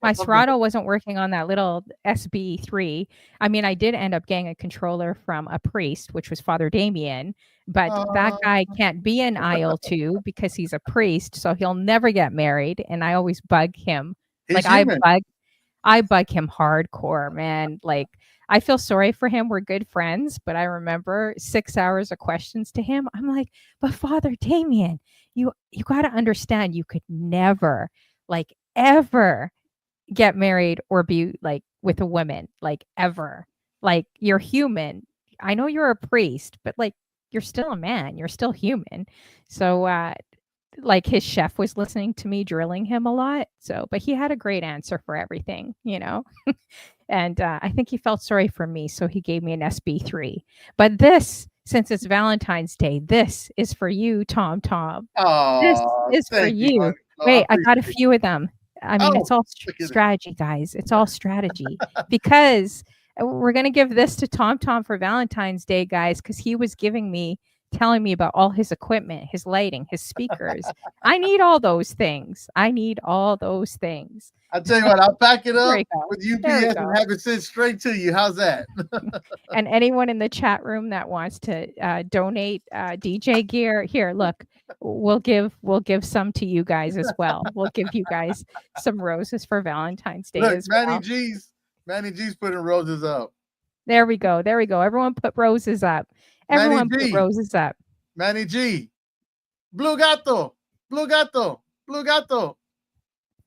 My Serato wasn't working on that little SB3. I mean, I did end up getting a controller from a priest, which was Father Damien, but that guy can't be in IL2 because he's a priest, so he'll never get married. And I always bug him. He's I bug him hardcore, man. Like, I feel sorry for him. We're good friends, but I remember 6 hours of questions to him. I'm like, but Father Damien, you got to understand, you could never, like, ever get married or be like with a woman, like, ever. Like, you're human. I know you're a priest, but like, you're still a man. You're still human. So, like, his chef was listening to me drilling him a lot. So, but he had a great answer for everything, you know. And I think he felt sorry for me, so he gave me an SB3. But this, since it's Valentine's Day, this is for you, TomTom. This is for you. Wait, I got a few of them. I mean, it's all strategy, guys. It's all strategy. Because we're going to give this to TomTom for Valentine's Day, guys, because he was telling me about all his equipment, his lighting, his speakers. I need all those things. I'll tell you what, I'll pack it up with UPS and have it sent straight to you. How's that? And anyone in the chat room that wants to donate DJ gear, here, look, we'll give some to you guys as well. We'll give you guys some roses for Valentine's Day as well. Manny G's putting roses up. There we go. Everyone put roses up. Everyone put roses up. Manny G. Blue gato.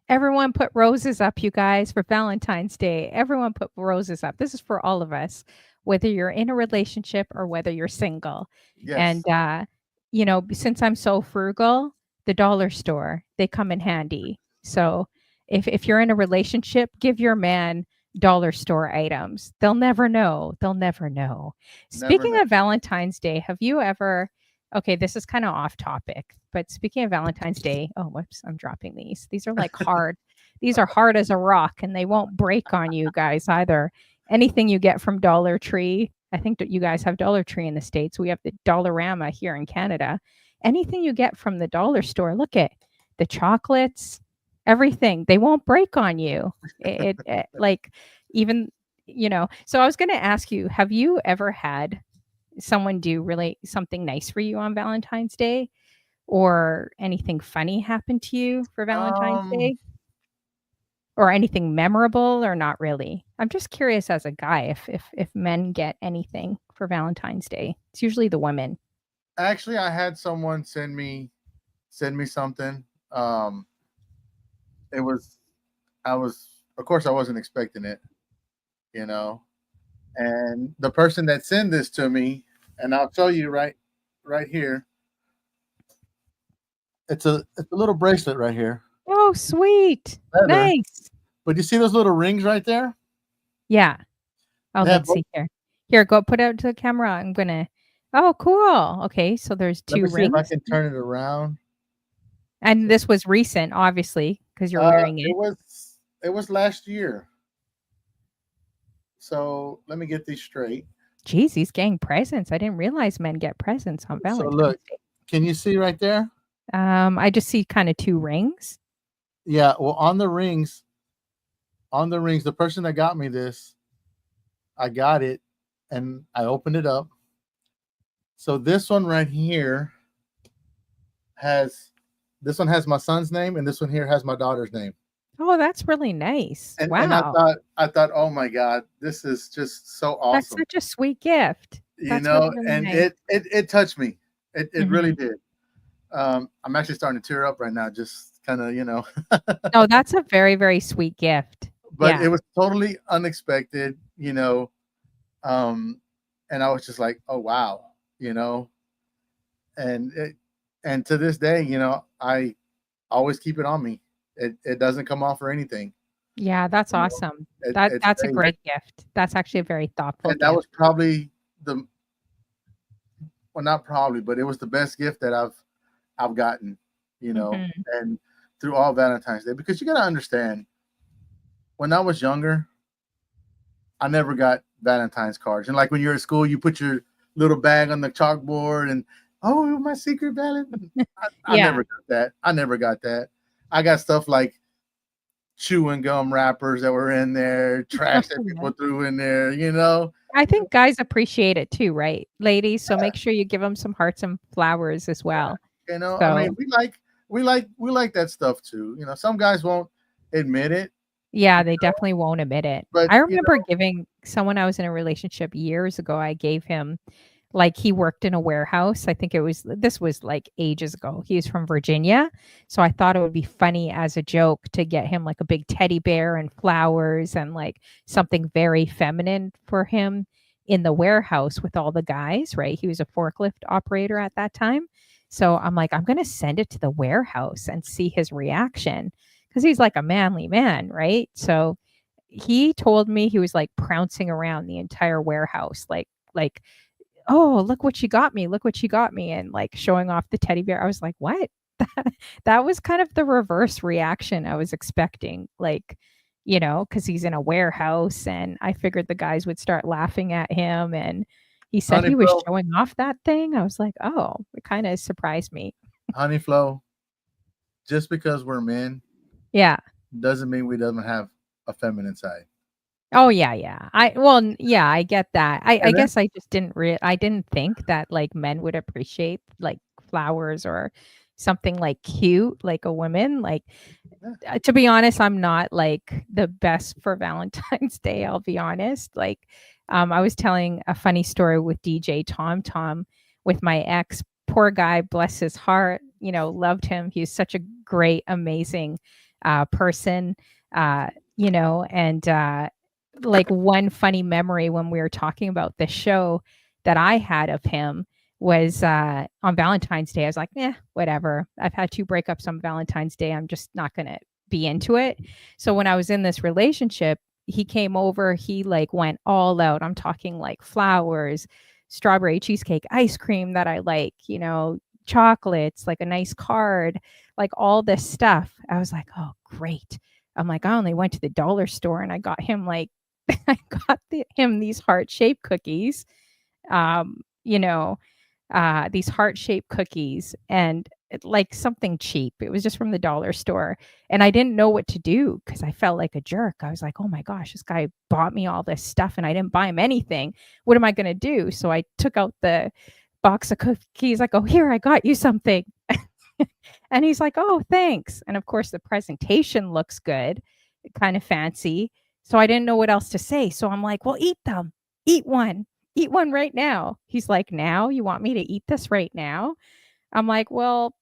Everyone put roses up, you guys, for Valentine's Day. Everyone put roses up. This is for all of us, whether you're in a relationship or whether you're single. And Yes, since I'm so frugal, the dollar store, they come in handy. So if you're in a relationship, give your man dollar store items. They'll never know. They'll never know. never Speaking know. of Valentine's Day, have you ever okay, this is kind of off topic, but speaking of Valentine's Day, oh, whoops, I'm dropping these. These are like hard. These are hard as a rock and they won't break on you guys either. Anything you get from Dollar Tree, I think that you guys have Dollar Tree in the States. We have the Dollarama here in Canada. Anything you get from the dollar store, look at the chocolates, everything. They won't break on you. It like even, so I was going to ask you, have you ever had someone do really something nice for you on Valentine's Day or anything funny happen to you for Valentine's Um, Day or anything memorable or not really? I'm just curious as a guy if men get anything for Valentine's Day. It's usually the women. Actually, I had someone send me something. It was I was of course I wasn't expecting it, you know. And the person that sent this to me, and I'll show you right here. It's a little bracelet right here, Oh, sweet. leather. Nice. But you see those little rings right there? Yeah. Oh, They have let's both. see here. Here, go put it out to the camera. I'm gonna Oh, cool. Okay, so there's Let two me see if I rings. can turn it around. And this was recent, obviously, because you're wearing It it. was last year. So let me get these straight. Geez, he's getting presents. I didn't realize men get presents on So Valentine's look, Day. can you see right there? I just see kind of two rings. Yeah. Well, on the rings, the person that got me this, I got it, and I opened it up. So this one right here has this one has my son's name, and this one here has my daughter's name. Oh, that's really nice. And I Wow. thought I thought, oh my God, this is just so That's awesome, such a sweet gift. That's really, really and nice. it touched me. It really Mhm. did. I'm actually starting to tear up right now, just kind of, No, that's a very, very sweet gift. but Yeah. it was totally unexpected, and I was just like, oh wow, you know, and and to this day, I always keep it on me. It doesn't come off or anything. Yeah, that's You know, awesome. it That's a stays. great gift. That's actually a very thoughtful And that gift. was probably the well, not probably, but it was the best gift that I've gotten, Mhm. and through all Valentine's Day, because you got to understand, when I was younger, I never got Valentine's cards. And like when you're at school, you put your little bag on the chalkboard and, oh, my secret Valentine. I Yeah. never got that. I never got that. I got stuff like chewing gum wrappers that were in there, trash that people threw in there, I think guys appreciate it too, right, ladies? So make sure you give them some hearts and flowers as well. I mean, So we like that stuff too. Some guys won't admit it, yeah, they definitely won't admit it. but I remember giving someone I was in a relationship years ago, I gave him like he worked in a warehouse. I think this was like ages ago. He was from Virginia. So I thought it would be funny as a joke to get him like a big teddy bear and flowers and like something very feminine for him in the warehouse with all the guys, right? He was a forklift operator at that time. So I'm like, I'm going to send it to the warehouse and see his reaction because he's like a manly man, right? So he told me he was like trouncing around the entire warehouse, like, oh, look what she got me, look what she got me, and like showing off the teddy bear. I was like, what? That was kind of the reverse reaction I was expecting, like, because he's in a warehouse, and I figured the guys would start laughing at him. And he said honey he was flow, showing off that thing. I was like, oh, it kind of surprised me. honey flow, just because we're men Yeah. doesn't mean we doesn't have a feminine side. Oh, yeah, yeah. Yeah, I get that. I And then guess I just I didn't think that, like, men would appreciate, like, flowers or something, like, cute, like a woman, like, yeah, to be honest, I'm not, like, the best for Valentine's Day, I'll be honest, like, I was telling a funny story with DJ Tom Tom with my ex. Poor guy, bless his heart, loved him. He's such a great, amazing, person, and like one funny memory when we were talking about the show that I had of him was on Valentine's Day. I was like, whatever. I've had 2 breakups on Valentine's Day. I'm just not going to be into it. So when I was in this relationship, he came over, he like went all out. I'm talking like flowers, strawberry cheesecake, ice cream that I like, chocolates, like a nice card, like all this stuff. I was like, oh, great. I'm like, I only went to the dollar store and I got him like, I got him these heart-shaped cookies, um, you know, these heart-shaped cookies and like something cheap. It was just from the dollar store. And I didn't know what to do because I felt like a jerk. I was like, oh my gosh, this guy bought me all this stuff and I didn't buy him anything. What am I going to do? So I took out the box of cookies. I go, here, I got you something. And he's like, oh, thanks. And of course, the presentation looks good, kind of fancy. So I didn't know what else to say. So I'm like, well, eat them. Eat one. Eat one right now. He's like, now? You want me to eat this right now? I'm like, well,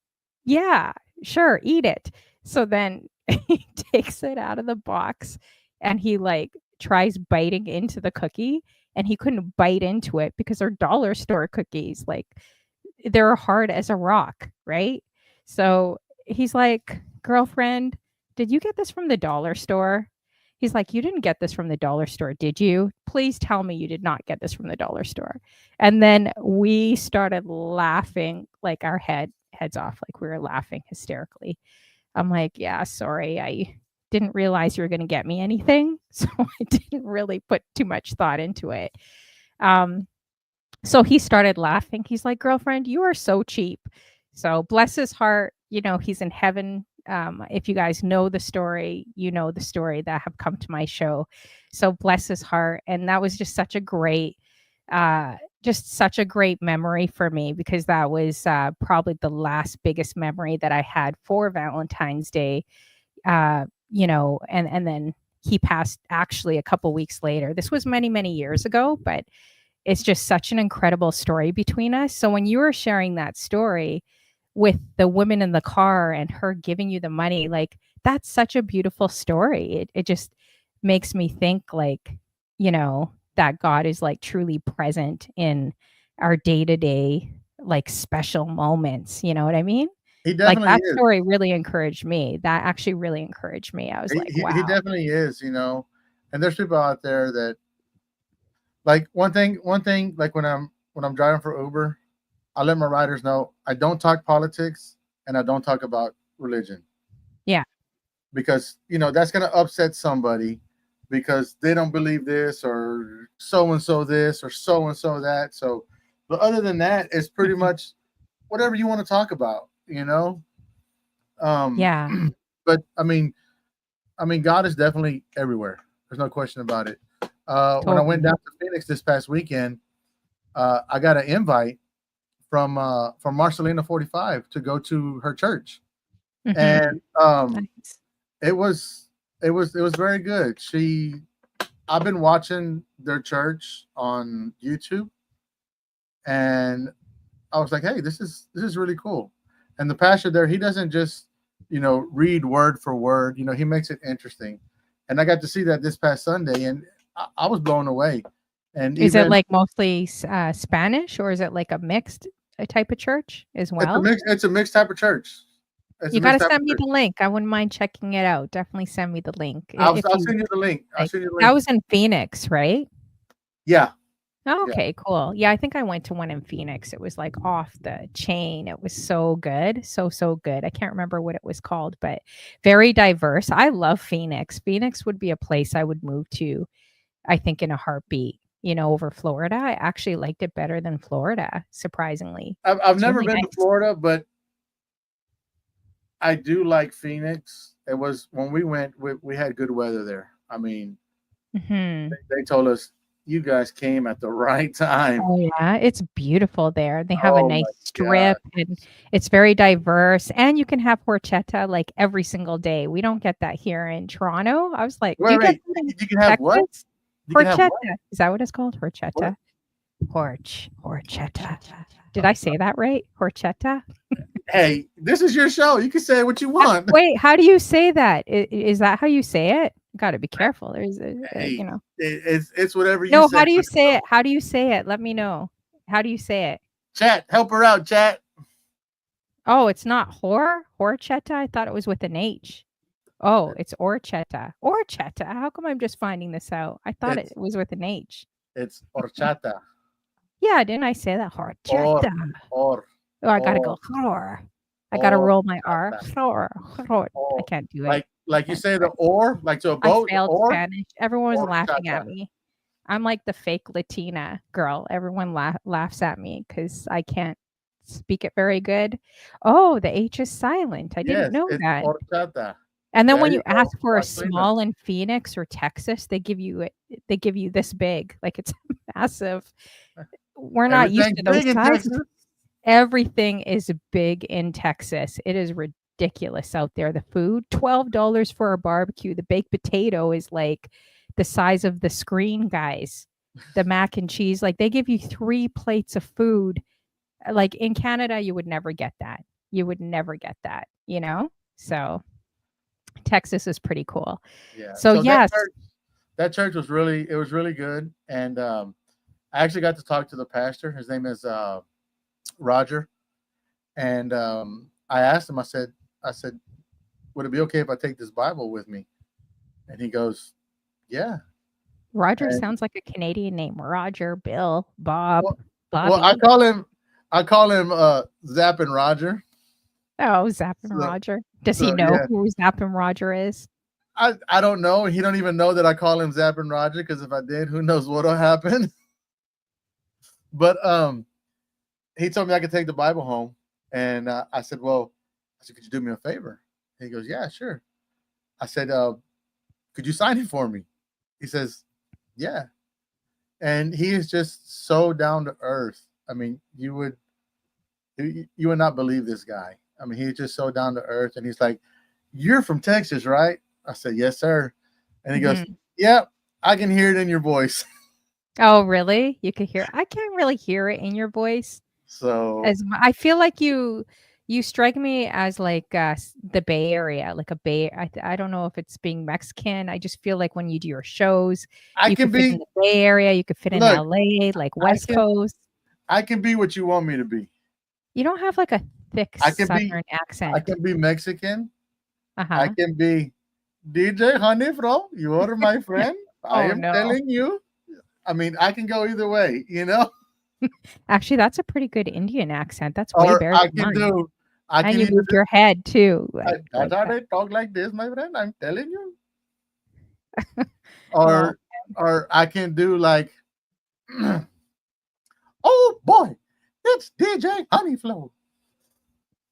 yeah, sure, eat it. So then he takes it out of the box and he like tries biting into the cookie and he couldn't bite into it because they're dollar store cookies. Like they're hard as a rock, right? So he's like, girlfriend, did you get this from the dollar store? He's like, you didn't get this from the dollar store, did you? Please tell me you did not get this from the dollar store. And then we started laughing like our heads off, like we were laughing hysterically. I'm like, yeah, sorry, I didn't realize you were going to get me anything. So I didn't really put too much thought into it. So he started laughing. He's like, girlfriend, you are so cheap. So bless his heart, he's in heaven. If you guys know the story, you know the story that have come to my show. So bless his heart. And that was just such a great memory for me because that was probably the last biggest memory that I had for Valentine's Day. And then he passed actually a couple weeks later. This was many, many years ago, but it's just such an incredible story between us. So when you were sharing that story with the woman in the car and her giving you the money, like that's such a beautiful story. It just makes me think like, that God is like truly present in our day-to-day, like special moments. You know what I mean? He Like definitely that is. story really encouraged me. That actually really encouraged me. I was like, wow. He definitely is, and there's people out there that like one thing, like when I'm driving for Uber, I let my riders know I don't talk politics and I don't talk about religion. Yeah. Because, that's going to upset somebody because they don't believe this or so-and-so this or so-and-so that. So, but other than that, it's pretty much whatever you want to talk about, Yeah. But I mean, God is definitely everywhere. There's no question about it. When I went down to Phoenix this past weekend, I got an invite from Marcelina 45 to go to her church, and Nice. it was very good. I've been watching their church on YouTube, and I was like, hey, this is really cool. And the pastor there, he doesn't just read word for word. He makes it interesting, and I got to see that this past Sunday, and I was blown away. And is it like mostly Spanish, or is it like a mixed type of church as well? It's a mixed type of church. You got to send me the link. I wouldn't mind checking it out. Definitely send me the link. I'll send you the link. That was in Phoenix, right? Yeah. Oh, okay, cool. Yeah, I think I went to one in Phoenix. It was like off the chain. It was so good. So good. I can't remember what it was called, but very diverse. I love Phoenix. Phoenix would be a place I would move to, I think, in a heartbeat, over Florida. I actually liked it better than Florida, surprisingly. I've never been to Florida, but I do like Phoenix. It was when we went, we had good weather there. I mean, they told us, you guys came at the right time. Oh yeah, it's beautiful there. They have a nice strip and it's very diverse. And you can have horchata like every single day. We don't get that here in Toronto. I was like, you can have what? Horchata. Is that what it's called? Horchata. Horchata. Did I say that right? Horchata. Hey, this is your show. You can say what you want. Wait, how do you say that? Is that how you say it? Got to be careful. There's Hey, you know. it's whatever you No, say. how do you say it? How do you say it? Let me know. How do you say it? Chat, help her out, chat. Oh, it's not horchata. I thought it was with an H. Oh, it's orchetta. Orchetta. How come I'm just finding this out? I thought it It's was with an H. it's horchata. Yeah, didn't I say that? Or Horchata. or Oh, I gotta or go. Horror. I gotta or roll my R. chata. Horror. Horror. I Or can't do it. like you Can't say do the it. or like to a I boat, the failed Spanish. Everyone was or laughing at chata. me. I'm like the fake Latina girl. Everyone laughs at me because I can't speak it very good. Oh, the H is silent. I didn't Yes, know it's that. horchata. And then There when you you go. ask for a Marcelina. small in Phoenix or Texas, they give you it. They give you this big, like it's massive. We're not used Everything's to those big in sizes. Texas. Everything is big in Texas. It is ridiculous out there. The food, $12 for a barbecue. The baked potato is like the size of the screen, guys. The mac and cheese, like they give you 3 plates of food. Like in Canada, you would never get that. You would never get that, you know? So Texas is pretty cool. Yeah. So So yes, that church was really good, and I actually got to talk to the pastor. His name is Roger, and I asked him. I said, would it be okay if I take this Bible with me? And he goes, yeah. Roger And sounds like a Canadian name. Roger, Bill, Bob, well, well, Bobby. I call him Zap and Roger. Oh, Zapp and So Roger. Does he so know yeah. who Zapp and Roger is? I don't know. He don't even know that I call him Zap and Roger, because if I did, who knows what'll happen. But he told me I could take the Bible home, and I said, "Well," I said, "Could you do me a favor?" And he goes, "Yeah, sure." I said, "Could you sign it for me?" He says, "Yeah." And he is just so down to earth. I mean, you would not believe this guy. I mean, he's just so down to earth, and he's like, "You're from Texas, right?" I said, "Yes, sir." And he goes, Mhm. "Yep, I can hear it in your voice." Oh, really? You could hear I can't really hear it in your voice So as mu I feel like you strike me as like, the Bay Area, like a Bay I don't know if it's being Mexican, I just feel like when you do your shows, I you can could fit in be the Bay Area, you could fit in look, LA, like I West can Coast. I can be what you want me to be. You don't have like a thick I can be Southern I accent. can be Mexican. I Uh-huh. can be DJ Honey Fro. You are my friend. I Oh, am no. telling you. I mean, I can go either way, Actually, that's a pretty good Indian accent. That's way or better than mine. I And can you either moved your head too, that's like how that. they talk like this, my friend. I'm telling you. Oh, Or I can do like, oh boy, it's DJ Honey Flow.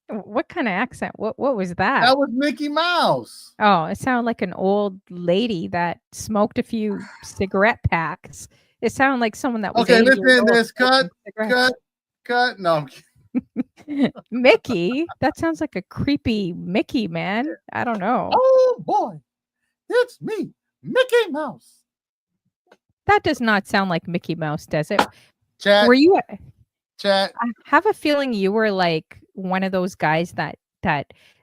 what kinda accent? What was that? That was Mickey Mouse. Oh, it sounded like an old lady that smoked a few cigarette packs. It sounded like someone that was Okay, 80 let's years end old this. smoking cigarettes. Cut, cut. No, I'm kidding. Mickey? That sounds like a creepy Mickey, man. I don't know. Oh boy, it's me, Mickey Mouse. That does not sound like Mickey Mouse, does it? Chat, Were you chat. I have a feeling you were like one of those guys that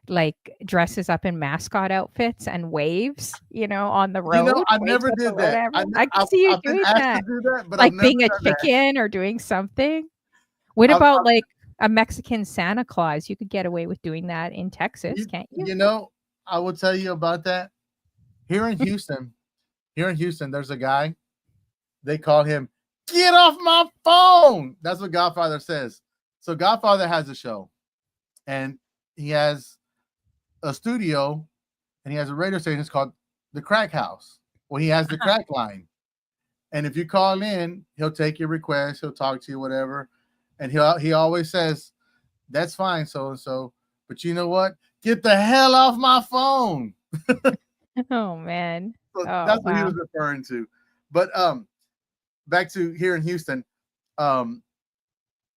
like dresses up in mascot outfits and waves, on the road, I waves never at the did road that. at everyone. I can see you I've been doing asked to that, do that, but I've like never being a done that. chicken or doing something. What I've, about I've, like a Mexican Santa Claus? You could get away with doing that in Texas, you, can't you? you know, I will tell you about that. Here in Houston, there's a guy. They call him "Get off my phone." That's what Godfather says. So Godfather has a show, and he has a studio, and he has a radio station. It's called the Crack House. Well, he has the Uh-huh. crack line, and if you call in, he'll take your request. He'll talk to you, whatever, and he always says, "That's fine, so and so, but you know what? Get the hell off my phone." Oh man. So Oh that's what he wow. was referring to. But back to here in Houston, um,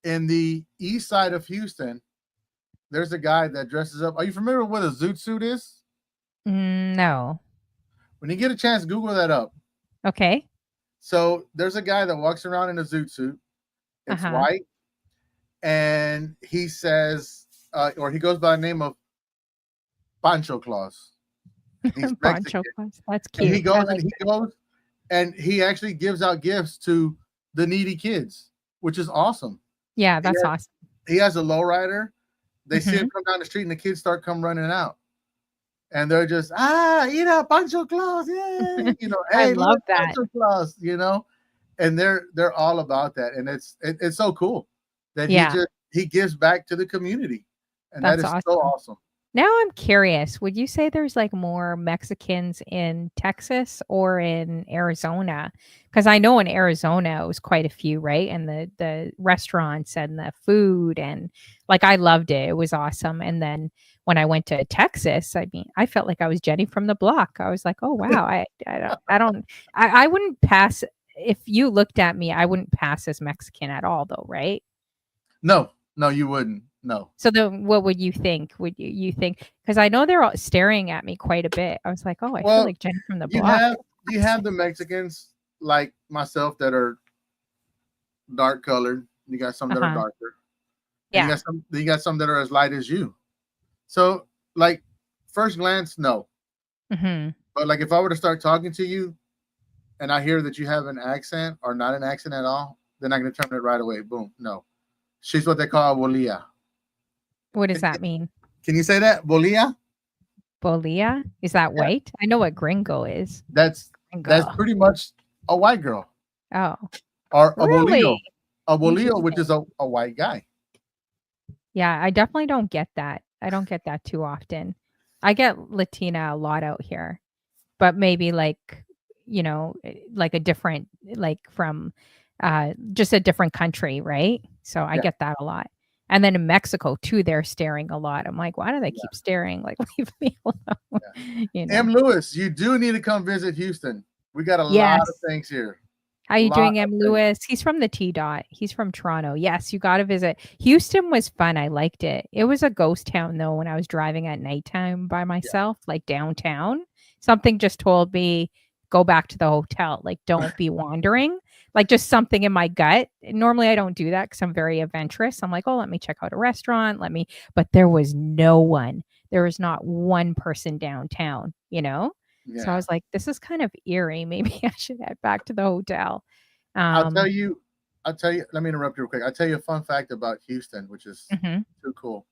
in the east side of Houston, there's a guy that dresses up. Are you familiar with what a zoot suit is? No. When you get a chance, Google that up. Okay. So there's a guy that walks around in a zoot suit. It's Uh-huh. white, and he says, or he goes by the name of Pancho Claus. He's Poncho Mexican, class. That's and cute. I like he goes and he actually gives out gifts to the needy kids, which is awesome. Yeah, He that's has, awesome. he has a lowrider. They see him Hmm. come down the street, and the kids start come running out, and they're just Pancho Claus, yay! I Hey, love look, that. Pancho Claus, and they're all about that, and it's so cool that Yeah, he gives back to the community, and that that's is so awesome. awesome. Now I'm curious, would you say there's like more Mexicans in Texas or in Arizona? Because I know in Arizona it was quite a few, right? And the restaurants and the food and like I loved it. It was awesome. And then when I went to Texas, I mean, I felt like I was Jenny from the block. I was like, oh wow, I wouldn't pass if you looked at me, I wouldn't pass as Mexican at all though, right? No, no, you wouldn't. No. So then what would you think? Would you think because I know they're all staring at me quite a bit. I was like, "Oh, I feel Well, like Jenny from the you block." have you have the Mexicans like myself that are dark colored. You got some that are Uh-huh. darker, and Yeah. you got some that are as light as you. So, like, first glance, no. Mhm. But like, if I were to start talking to you, and I hear that you have an accent or not an accent at all, then I can determine it right away. Boom, no. She's what they call bolia. What does Can, that mean? can you say that? Bolia? Bolia? Is that Yeah. white? I know what gringo is. That's Gringo. pretty much a white girl. Oh, Or a really? bolillo. A bolillo, which Interesting. is a white guy. Yeah, I definitely don't get that. I don't get that too often. I get Latina a lot out here, but maybe like, like a different like from just a different country, right? So I Yeah. get that a lot. And then in Mexico too, they're staring a lot. I'm like, why do they keep staring? Like, leave me Yeah. alone, M. Lewis, you do need to come visit Houston. We got a lot of Yes. things here. How you Lot doing, of M. things. Lewis? He's from the T dot. He's from Toronto. Yes, you got to visit. Houston was fun. I liked it. It was a ghost town though when I was driving at nighttime by Yeah. myself, like downtown. Something just told me go back to the hotel. Like don't be wandering. Like just something in my gut. Normally I don't do that because I'm very adventurous. I'm like, oh, let me check out a restaurant. But there was no one. There was not one person downtown. So I Yeah. was like, this is kind of eerie. Maybe I should head back to the hotel. I'll tell Um, you, let me interrupt you real quick. I'll tell you a fun fact about Houston, which is mhm, too cool.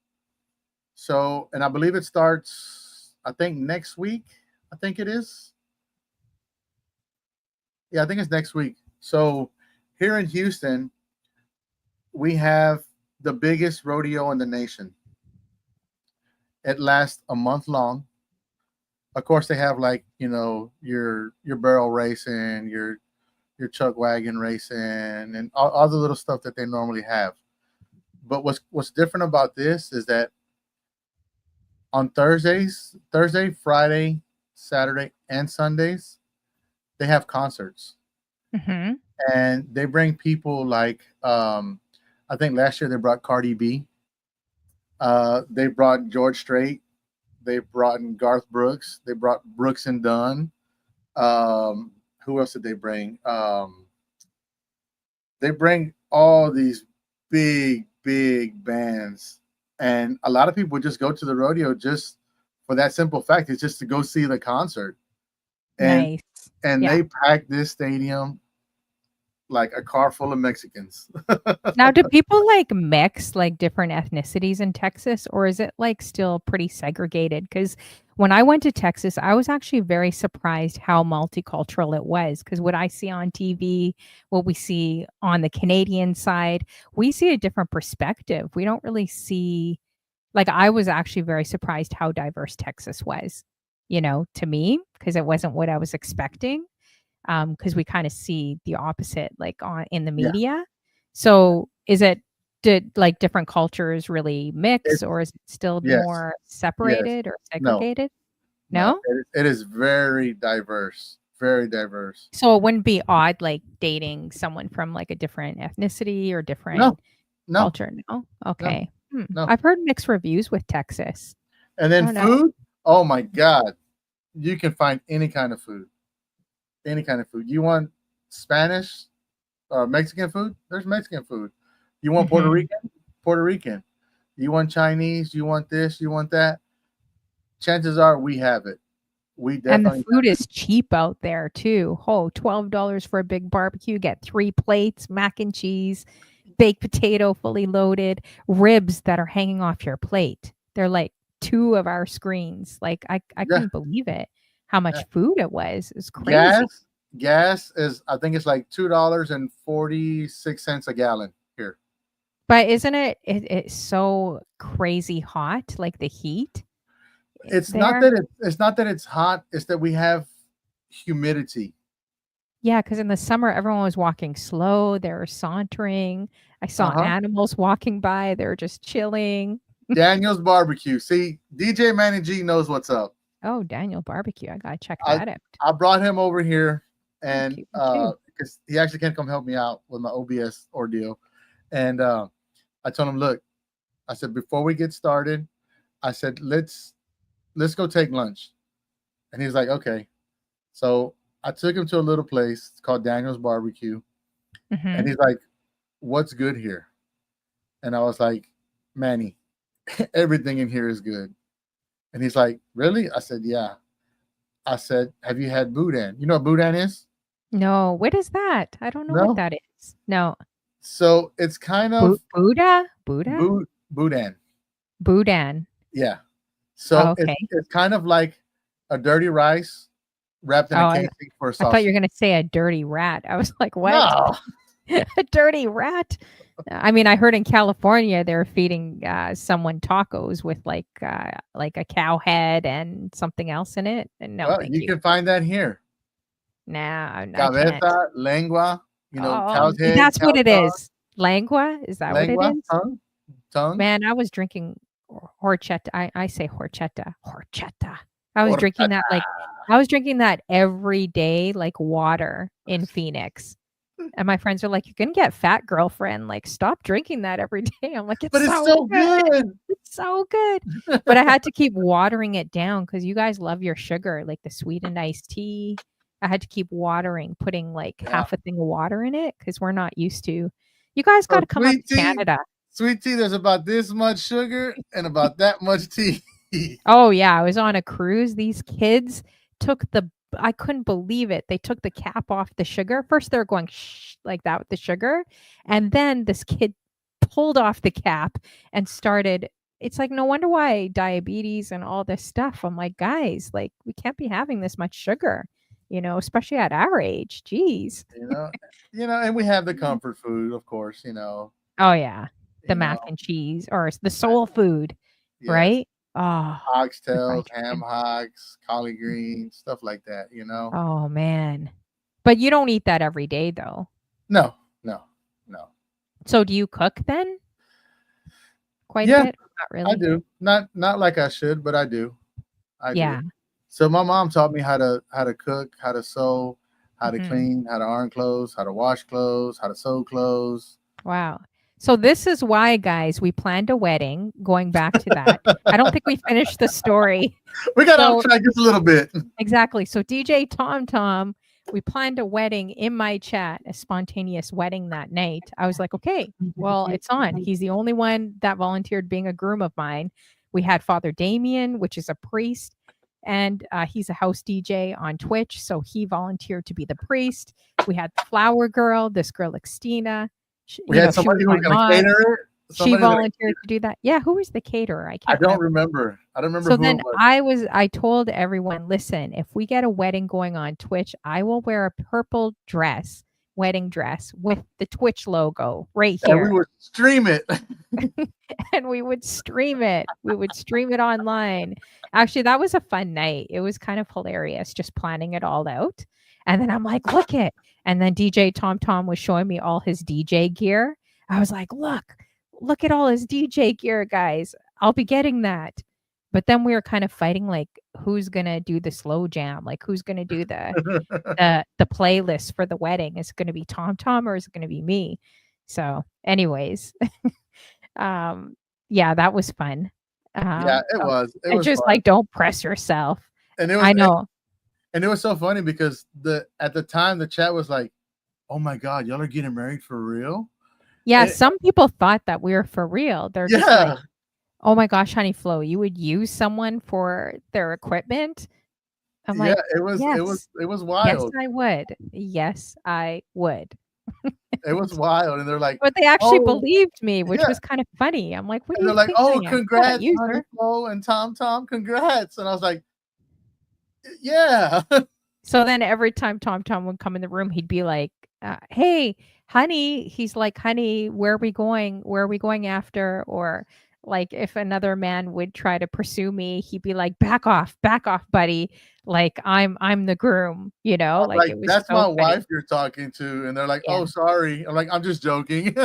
So, and I believe it starts, I think next week. I think it is. Yeah, I think it's next week. So, here in Houston, we have the biggest rodeo in the nation. It lasts a month long. Of course, they have like your barrel racing, your chuck wagon racing, and all the little stuff that they normally have. But what's different about this is that on Thursday, Friday, Saturday, and Sundays, they have concerts, mhm. and they bring people like I think last year they brought Cardi B, they brought George Strait, they brought in Garth Brooks, they brought Brooks and Dunn. Who else did they bring? They bring all these big bands, and a lot of people just go to the rodeo just for that simple fact. It's just to go see the concert, and Nice. and Yeah. they pack this stadium like a car full of Mexicans. Now, do people like mix like different ethnicities in Texas, or is it like still pretty segregated? Because when I went to Texas, I was actually very surprised how multicultural it was. Because what I see on TV, what we see on the Canadian side, we see a different perspective. We don't really see, like, I was actually very surprised how diverse Texas was, to me, because it wasn't what I was expecting. Because we kind of see the opposite like on in the Yeah, media. So is it did like different cultures really mix it's or is it still yes, more yes, separated or no, segregated? no. No? It is very diverse, very diverse. So it wouldn't be odd like dating someone from like a different ethnicity or No, different no, culture? No? no, Okay. no. I've heard mixed reviews with Texas. And I then don't know. food. Oh my God, you can find any kind of food. Any kind of food. You want Spanish or Mexican food? There's Mexican food. You want Puerto Mhm. Rican? Puerto Rican. You want Chinese? You want this? You want that? Chances are we have it. We And the definitely food is cheap out there too. Oh, $12 for a big barbecue. Get 3 plates, mac and cheese, baked potato fully loaded, ribs that are hanging off your plate. They're like 2 of our screens. Like I yeah, couldn't believe it. How yeah. much food it was. It's crazy. Gas is I think it's like $2.46 a gallon here. But isn't it's so crazy hot, like the heat It's not there? that it's not that it's hot, it's that we have humidity. Yeah, because in the summer, everyone was walking slow. They were sauntering. I saw Uh-huh. animals walking by. They were just chilling. Daniel's barbecue. See, DJ Manny G knows what's up. Oh, Daniel Barbecue. I gotta check I that out. I brought him over here Oh, and cute too. because he actually can't come help me out with my OBS ordeal. And I told him, look, I said, before we get started, I said, let's go take lunch. And he's like, okay. So I took him to a little place called Daniel's Barbecue. And Hmm. he's like, what's good here? And I was like, Manny, everything in here is good. And he's like, really? I said, yeah. I said, have you had boudin? You know what boudin is? No, what is that? I don't know what No. that is. No, So it's kind of Buddha, boudin. Boudin. Yeah. Oh, So okay. it's kind of like a dirty rice wrapped in Oh, a I, casing for a I thought you sausage. were gonna say a dirty rat. I was like, what? No. A dirty rat? I mean, I heard in California they're feeding someone tacos with like a cow head and something else in it. And no, Well, thank you you. can find that here. Nah, I can't. Cabeza, lengua, Oh, cow's head, that's what cow's it tongue, is. Lengua? Is that what it lengua, is? tongue, Man, I was drinking horchata. I say horchata. Horchata. I was drinking that horchata. like I was drinking that every day like water in Phoenix. And my friends are like, "You're gonna get fat, girlfriend. Like, stop drinking that every day." I'm like, "It's But it's so so good. good. It's so good." But I had to keep watering it down because you guys love your sugar, like the sweetened iced tea. I had to keep watering, putting like Yeah. half a thing of water in it because we're not used to. You guys got So to come up to Canada. sweet tea, there's about this much sugar and about that much tea. Oh, yeah, I was on a cruise. These kids took the I couldn't believe it. They took the cap off the sugar. First, they're going shh like that with the sugar, and then this kid pulled off the cap and started it's like no wonder why diabetes and all this stuff. I'm like, "Guys, like we can't be having this much sugar, especially at our age. Jeez." you know, and we have the comfort food, of course, Oh, yeah. The you mac know, and cheese or the soul food, yes, right? Oh, the oxtails, fried ham chicken. hocks, collard greens, stuff like that. Oh, man. But you don't eat that every day, though. No, no, no. So do you cook then? Quite a Yeah, bit? Not I really? do. Not like I should, but I do. I do. Yeah. So my mom taught me how to cook, how to sew, how to Mhm. clean, how to iron clothes, how to wash clothes, how to sew clothes. Wow. So this is why, guys, we planned a wedding, going back to that. I don't think we finished the story. We got off So track just a little bit. exactly. So DJ Tom Tom, we planned a wedding in my chat, a spontaneous wedding that night. I was like, okay, well, it's on. He's the only one that volunteered being a groom of mine. We had Father Damien, which is a priest, and he's a house DJ on Twitch. So he volunteered to be the priest. We had the flower girl, this girl, Xtina. We had She was somebody who was my going to mod. cater it. She Somebody that volunteered to do that. Yeah, who was the caterer? I I can't don't remember. remember. I don't remember So who it then was. I told everyone, listen, if we get a wedding going on Twitch, I will wear a purple dress, wedding dress with the Twitch logo right And we here. would stream it. And we would stream it. We would stream it online. Actually, that was a fun night. It was kind of hilarious just planning it all out. And then I'm like, look it. And then DJ Tom Tom was showing me all his DJ gear. I was like, look at all his DJ gear, guys. I'll be getting that. But then we were kind of fighting like who's gonna do the slow jam? Like who's gonna do the playlist for the wedding? Is it gonna be Tom Tom or is it gonna be me? So, anyways, yeah, that was fun. Yeah, it Oh, was. It it's was just fun. like don't press yourself. And it was I know. and it was so funny because at the time the chat was like, "Oh my god, y'all are getting married for real?" Yeah, And, some people thought that we were for real. They're just like, yeah. Oh my gosh, honey Flo, you would use someone for their equipment? I'm Yeah, like, it was "Yes. it was Yes, wild. I would. Yes, I would." It was wild, and they're like, But they actually "Oh," believed me, which yeah, was kind of funny. I'm like, "What do and you they're like, think I "Oh, am? I'm not a congrats, Honey user." Flo and Tom Tom, congrats!" And I was like, "Yeah." So then every time Tom Tom would come in the room, he'd be like, "Hey, honey," he's like, "Honey, where are we going? Where are we going after?" Or like if another man would try to pursue me, he'd be like, back off, buddy. Like I'm the groom, you know? I'm Like like, it was "That's so my funny. wife you're talking to," and they're like, Yeah. "Oh, sorry." I'm like, "I'm just joking."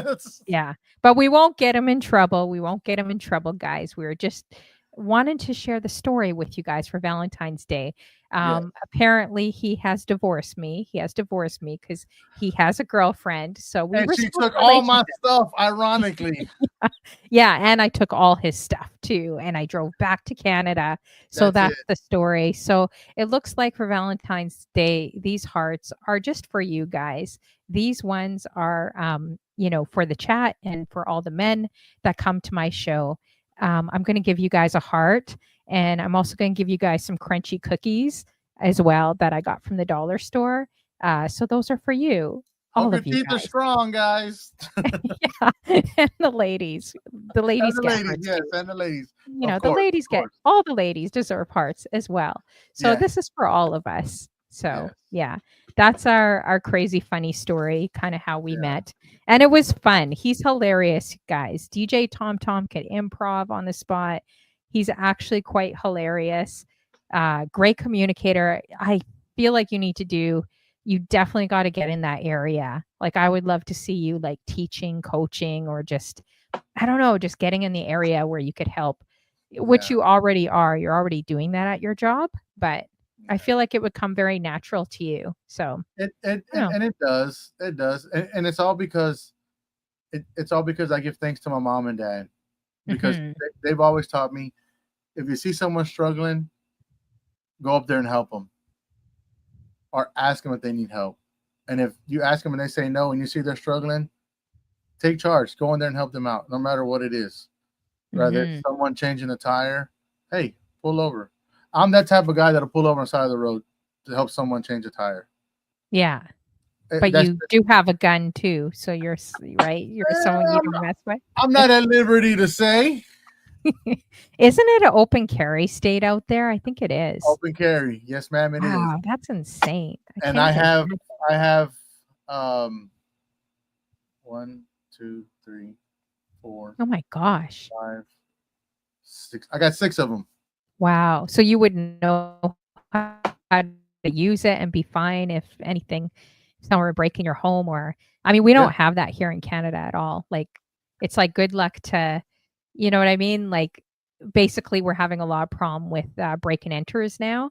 Yeah, but we won't get him in trouble. We won't get him in trouble, guys. We were just wanting to share the story with you guys for Valentine's Day. Yeah, Apparently, he has divorced me. He has divorced me because he has a girlfriend. So we and she restored took the all my relationship. stuff, ironically. Yeah, and I took all his stuff too, and I drove back to Canada. So That's it. that's the story. So it looks like for Valentine's Day, these hearts are just for you guys. These ones are, for the chat and for all the men that come to my show. I'm going to give you guys a heart, and I'm also going to give you guys some crunchy cookies as well that I got from the dollar store. So those are for you, Hope all your of you teeth are guys. strong, guys. Yeah, and the ladies. The And ladies the get ladies, hearts yes, too. and the ladies. You know, the Of ladies get course. all the ladies deserve hearts as well. So Yes, this is for all of us. So, yes, yeah. That's our crazy funny story, kind of how we yeah. met. And it was fun. He's hilarious, guys. DJ Tom Tom could improv on the spot. He's actually quite hilarious. Great communicator. I feel like you definitely got to get in that area. Like I would love to see you like teaching, coaching, or just I don't know, just getting in the area where you could help, which Yeah, you already are. You're already doing that at your job, but I yeah. feel like it would come very natural to you. So, I don't know. And it does, and it's all because I give thanks to my mom and dad because Mhm. they've always taught me if you see someone struggling, go up there and help them or ask them if they need help. And if you ask them and they say no, and you see they're struggling, take charge, go in there and help them out, no matter what it is. Rather it's Mhm. someone changing a tire, hey, pull over. I'm that type of guy that'll pull over on the side of the road to help someone change a tire. Yeah, but That's you do have a gun too, so right? You're someone you I'm, don't mess with. I'm not at liberty to say. Isn't it an open carry state out there? I think it is. Open carry, yes, ma'am, it is. Wow, that's insane. I And can't even imagine. I have um one, two, three, four, Oh my gosh. five, six. I got six of them. Wow. So you would know how to use it and be fine if anything, if someone were breaking your home or I mean, we Yeah. don't have that here in Canada at all. Like it's like good luck to you know what I mean? Like basically we're having a lot of problem with break and enters now.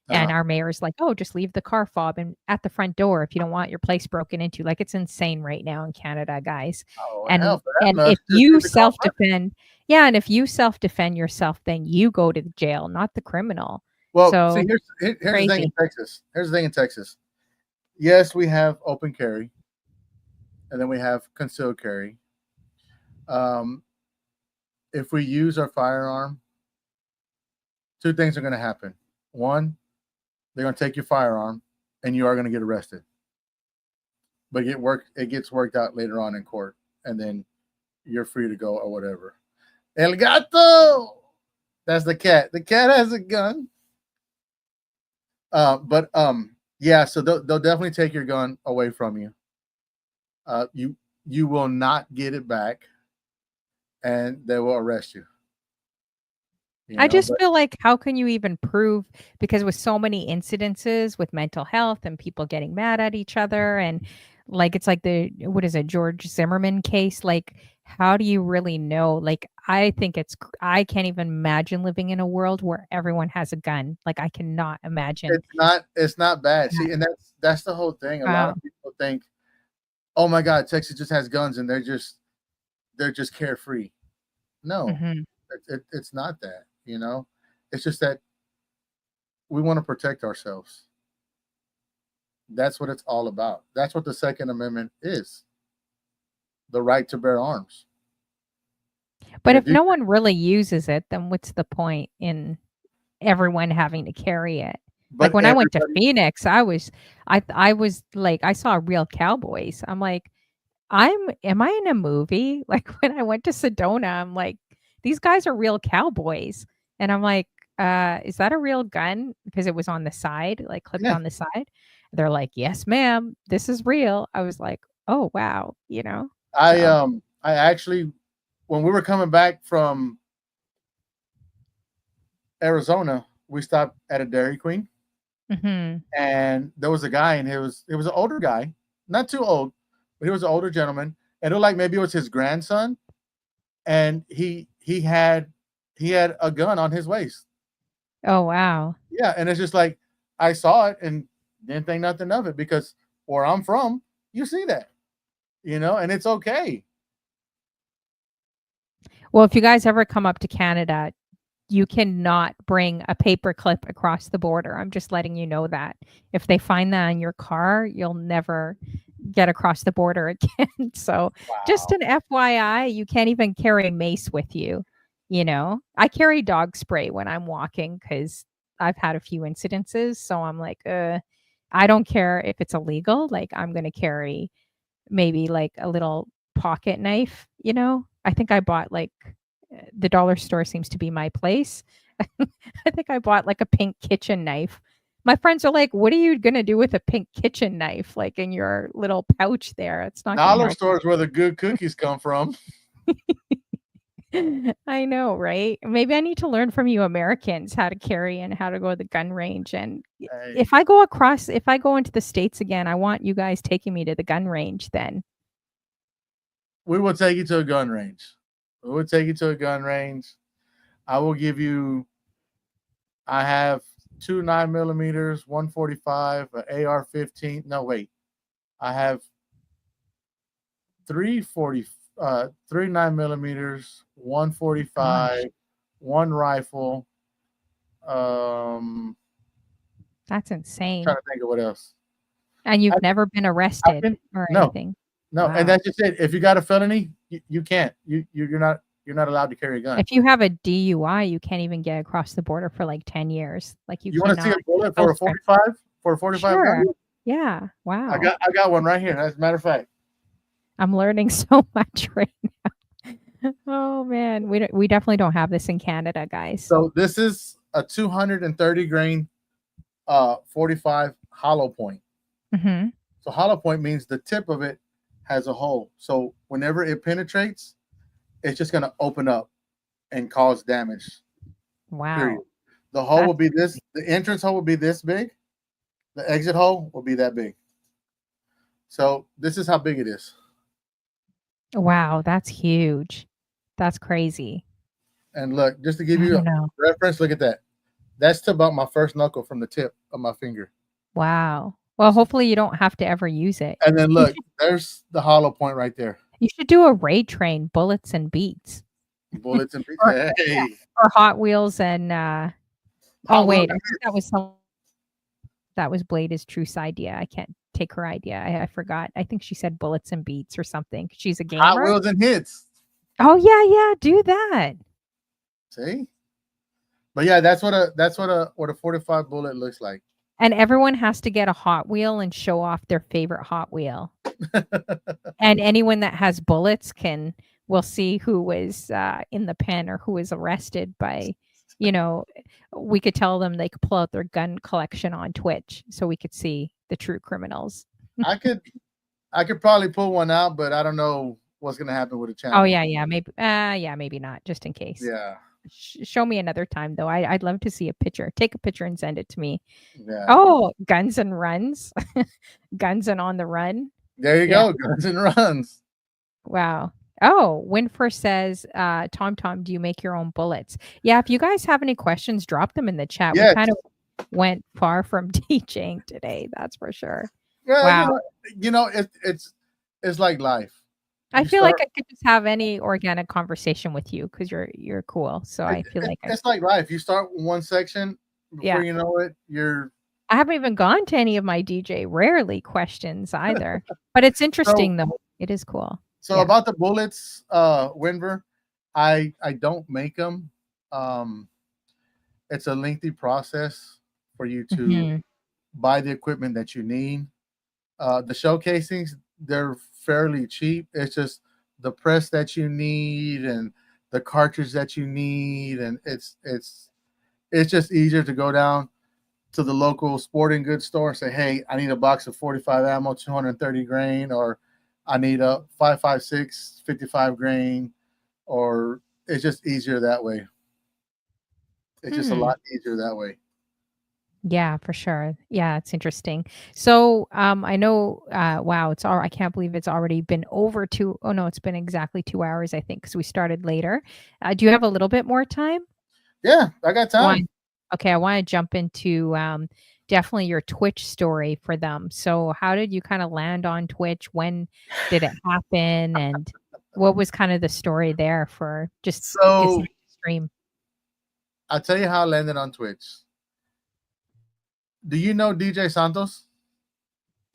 And Uh-huh. our mayor's like, oh, just leave the car fob and at the front door if you don't want your place broken into. Like it's insane right now in Canada, guys. Oh hell, And for that and much, if just you leave the car self running. defend yeah, and if you self-defend yourself, then you go to the jail, not the criminal. Well, see, So, here's the thing in crazy. Texas. Here's the thing in Texas. Yes, we have open carry, and then we have concealed carry. Um, if we use our firearm, two things are going to happen. One, they're going to take your firearm, and you are going to get arrested. But it gets worked out later on in court, and then you're free to go or whatever. El gato. That's the cat. The cat has a gun. Yeah. So they'll definitely take your gun away from you. You will not get it back, and they will arrest you. You I know, just but feel like how can you even prove because with so many incidences with mental health and people getting mad at each other and like it's like the what is it, George Zimmerman case, like how do you really know? Like I think I can't even imagine living in a world where everyone has a gun. Like I cannot imagine it's not bad. that. See, and that's the whole thing. A lot Wow. of people think, oh my God, Texas just has guns, and they're just carefree. No, Mhm. it's not that. It's just that we want to protect ourselves. That's what it's all about. That's what the Second Amendment is: the right to bear arms. But If if you, no one really uses it, then what's the point in everyone having to carry it? Like but when I went to everybody, Phoenix, I was like I saw real cowboys. I'm like, am I in a movie? Like when I went to Sedona, I'm like, these guys are real cowboys. And I'm like, is that a real gun? Because it was on the side, like clipped yeah, on the side. They're like, yes, ma'am, this is real. I was like, oh wow, So I actually, when we were coming back from Arizona, we stopped at a Dairy Queen, mhm. and there was a guy, and it was an older guy, not too old, but he was an older gentleman, and it looked like maybe it was his grandson, and he had a gun on his waist. Oh wow. Yeah, and it's just like I saw it and didn't think nothing of it because where I'm from, you see that, and it's okay. Well, if you guys ever come up to Canada, you cannot bring a paper clip across the border. I'm just letting you know that. If they find that in your car, you'll never get across the border again. So, just Wow. an FYI, you can't even carry mace with you. I carry dog spray when I'm walking cuz I've had a few incidences, so I'm like, I don't care if it's illegal, like I'm going to carry maybe like a little pocket knife. I think I bought like the dollar store seems to be my place. I think I bought like a pink kitchen knife. My friends are like, "What are you gonna do with a pink kitchen knife, like in your little pouch there? It's not gonna Dollar help." stores where the good cookies come from. I know, right? Maybe I need to learn from you Americans how to carry and how to go to the gun range. And Hey, if I go into the States again, I want you guys taking me to the gun range then. we will take you to a gun range. We will take you to a gun range. I will give you. I have two 9 millimeters, 145, an AR-15. No, wait. I have three 9 millimeters, Gosh, 145, one rifle. that's Trying insane. to think of what else. And I, you've never been I arrested can or no, anything. no, and Wow. that's just it. If you got a felony, you can't. You're not allowed to carry a gun. If you have a DUI, you can't even get across the border for like 10 years. Like you You want to see a cannot bullet for still a spend. 45 for a 45 gun? Sure. Yeah. I Wow. got I got one right here. As a matter of fact. I'm learning so much right now. Oh man, we definitely don't have this in Canada, guys. So this is a 230 grain 45 hollow point. Mhm. So hollow point means the tip of it has a hole. So whenever it penetrates, it's just going to open up and cause damage. Period. Wow. The hole will That's be this. crazy. The entrance hole will be this big. The exit hole will be that big. So this is how big it is. Wow, that's huge. That's crazy. And look, just to give I you a don't know. reference, look at that. That's to about my first knuckle from the tip of my finger. Wow. Well, hopefully you don't have to ever use it. And then look, there's the hollow point right there. You should do a raid train, bullets and beats. Bullets and Or yeah, hey, or Hot Wheels and oh Hot Wheels. wait, I think that was Blade's Truth's idea. I can't take her idea. I forgot. I think she said bullets and beats or something. She's a Hot gamer. Wheels and hits. Oh yeah, yeah, do that. See? But yeah, that's what a 45 bullet looks like. And everyone has to get a Hot Wheel and show off their favorite Hot Wheel. And anyone that has bullets will see who was in the pen or who was arrested by, you know, we could tell them they could pull out their gun collection on Twitch so we could see the true criminals. I could probably pull one out, but I don't know what's gonna happen with the Oh channel. yeah, maybe not, just in case. Yeah, Show me another time though. I'd love to see a picture. Take a picture and send it to me. yeah. Oh, guns and runs, guns and on the run. There you Yeah. go, guns and runs. Wow. Oh, Winford says, Tom Tom, do you make your own bullets? Yeah, if you guys have any questions, drop them in the chat. We Yes. kind of went far from teaching today, that's for sure. Well, Wow. it's like life. I You feel like start. I could just have any organic conversation with you because you're cool. So I feel like It's like life. You start one section yeah. before you know it, you're I haven't even gone to any of my DJ rarely questions either. But it's so interesting though. It is cool. so Yeah. about the bullets, Winver. I don't make them. Um, it's a lengthy process for you to Hmm. buy the equipment that you need. The showcasings, they're fairly cheap. It's just the press that you need and the cartridge that you need, and it's just easier to go down to the local sporting goods store and say, "Hey, I need a box of 45 ammo, 230 grain, or I need a 5.56 55 grain," or it's just easier that way. It's just a Hmm. lot easier that way. Yeah, for sure. Yeah, it's interesting. So, I know, wow, I can't believe it's already been over oh no, it's been exactly 2 hours, I think, because we started later. Do you have a little bit more time? Yeah, I got I time. want, okay, I want to jump into definitely your Twitch story for them. So, how did you kind of land on Twitch? When did it happen? And what was kind of the story there for just So deciding to stream? I'll tell you how I landed on Twitch. Do you know DJ Santos?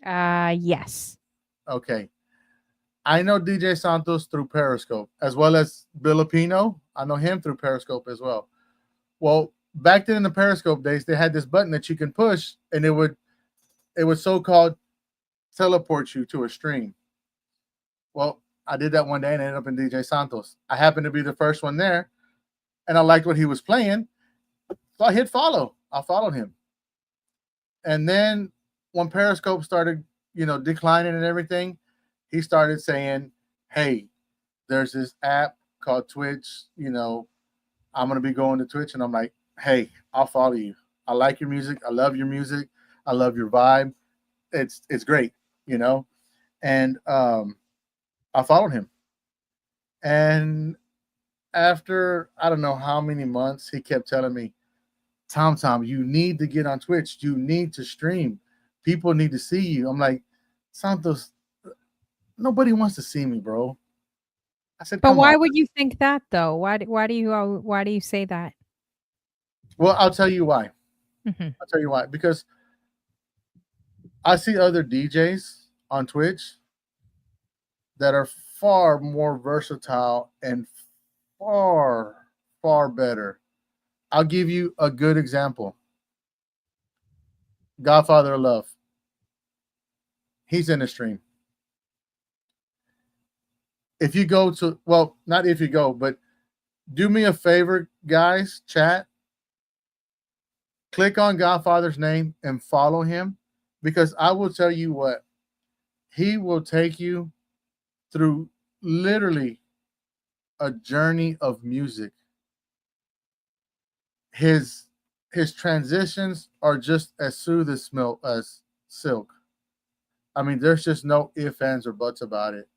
Yes. Okay. I know DJ Santos through Periscope, as well as Filipino. I know him through Periscope as well. Well, back then in the Periscope days, they had this button that you can push, and it would so-called teleport you to a stream. Well, I did that one day and ended up in DJ Santos. I happened to be the first one there, and I liked what he was playing, so I hit follow. I followed him, and then when Periscope started, declining and everything, he started saying, "Hey, there's this app called Twitch. I'm gonna be going to Twitch," and I'm like, "Hey, I'll follow you. I like your music. I love your music. I love your vibe. It's great, you know." And I followed him, and after I don't know how many months, he kept telling me, Tom, you need to get on Twitch. You need to stream. People need to see you. I'm like, Santos, nobody wants to see me, bro. I said, But come on. why would you think that though? Why do you say that? Well, I'll tell you why. Mhm. I'll tell you why. Because I see other DJs on Twitch that are far more versatile and far, far better. I'll give you a good example. Godfather of Love. He's in the stream. If you go to, well, not if you go, but do me a favor, guys, chat, click on Godfather's name and follow him, because I will tell you what, he will take you through literally a journey of music. His his transitions are just as smooth as silk. I mean, there's just no ifs, ands, or buts about it.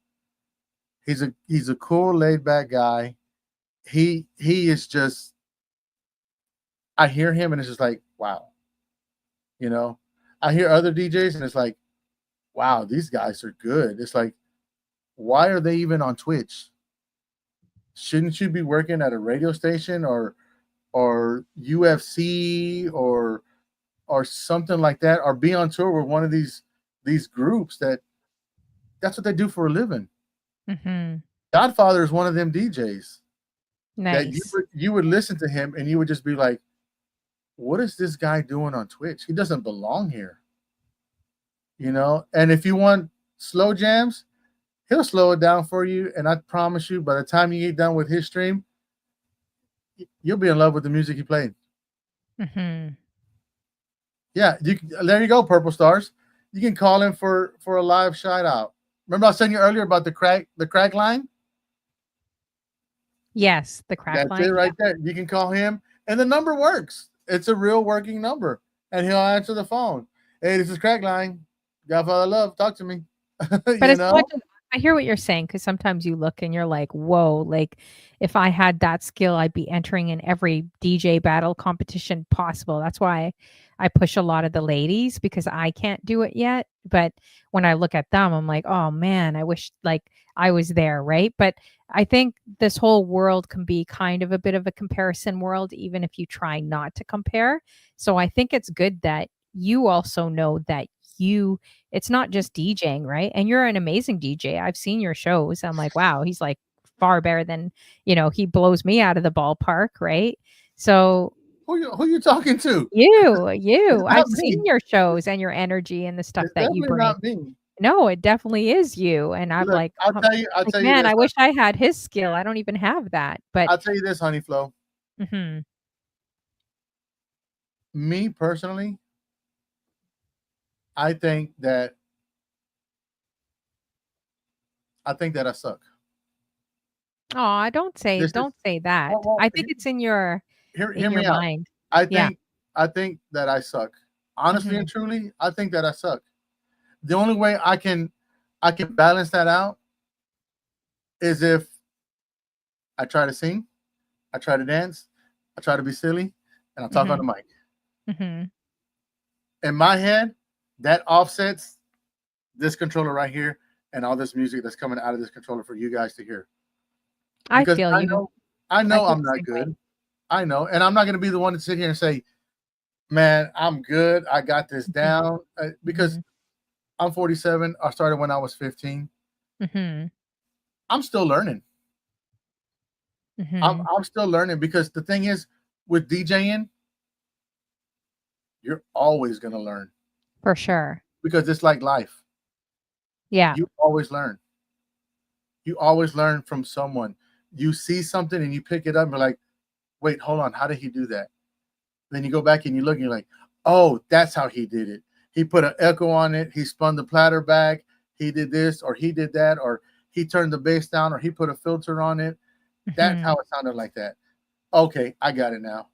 He's a cool, laid back guy. He is just, I hear him and it's just like, wow, you know. I hear other DJs and it's like, wow, these guys are good. It's like, why are they even on Twitch? Shouldn't you be working at a radio station or UFC or something like that, or be on tour with one of these groups that's what they do for a living? Mhm. Godfather is one of them DJs that you Nice. would you would listen to him and you would just be like, what is this guy doing on Twitch? He doesn't belong here. And if you want slow jams, he'll slow it down for you. And I promise you, by the time you get done with his stream, you'll be in love with the music he played. Mhm. Yeah, there you go, Purple Stars. You can call him for a live shout out. Remember I was saying you earlier about the crack line? Yes, the crack That's it line. Yeah. right there. You can call him, and the number works. It's a real working number, and he'll answer the phone. Hey, this is Crack Line. Godfather Love, talk to me. But you it's not know? just, I hear what you're saying, because sometimes you look and you're like, "Whoa, like, if I had that skill, I'd be entering in every DJ battle competition possible." That's why I push a lot of the ladies, because I can't do it yet, but when I look at them, I'm like, "Oh, man, I wish, like, I was there," right? But I think this whole world can be kind of a bit of a comparison world, even if you try not to compare. So I think it's good that you also know that you it's not just DJing, right? And you're an amazing DJ. I've seen your shows. I'm like, wow, he's like far better than, he blows me out of the ballpark, right? So Who you talking to? you, It's I've not seen me. your shows and your energy and the stuff It's that you definitely bring. not me. No, it definitely is you. And I'm Look, like, I'll like, tell you man, this. I wish I had his skill. I don't even have that. But I'll tell you this, Honey Flo. mhm, Me personally, I think that I suck. oh, This is don't say that. well, I think it's in your hear me out. mind. I Yeah. think I think that I suck. Honestly and Mhm. truly, I think that I suck. The only way I can balance that out is if I try to sing, I try to dance, I try to be silly, and I talk on Mhm. the mic. Mhm. In my head, that offsets this controller right here and all this music that's coming out of this controller for you guys to hear. I Because feel you. I I know feel I'm the not same way. good. I know, and I'm not going to be the one to sit here and say, "Man, I'm good. I got this Mhm. down." Because Mhm. I'm 47. I started when I was 15. Mhm. I'm still learning. Mhm. I'm still learning because the thing is, with DJing, you're always going to learn For sure. because it's like life. Yeah. You always learn. You always learn from someone. You see something and you pick it up and you're like, "Wait, hold on. How did he do that?" Then you go back and you look and you're like, "Oh, that's how he did it. He put an echo on it. He spun the platter back. He did this or he did that or he turned the bass down or he put a filter on it. That's how Mhm. it sounded like that." Okay, I got it now.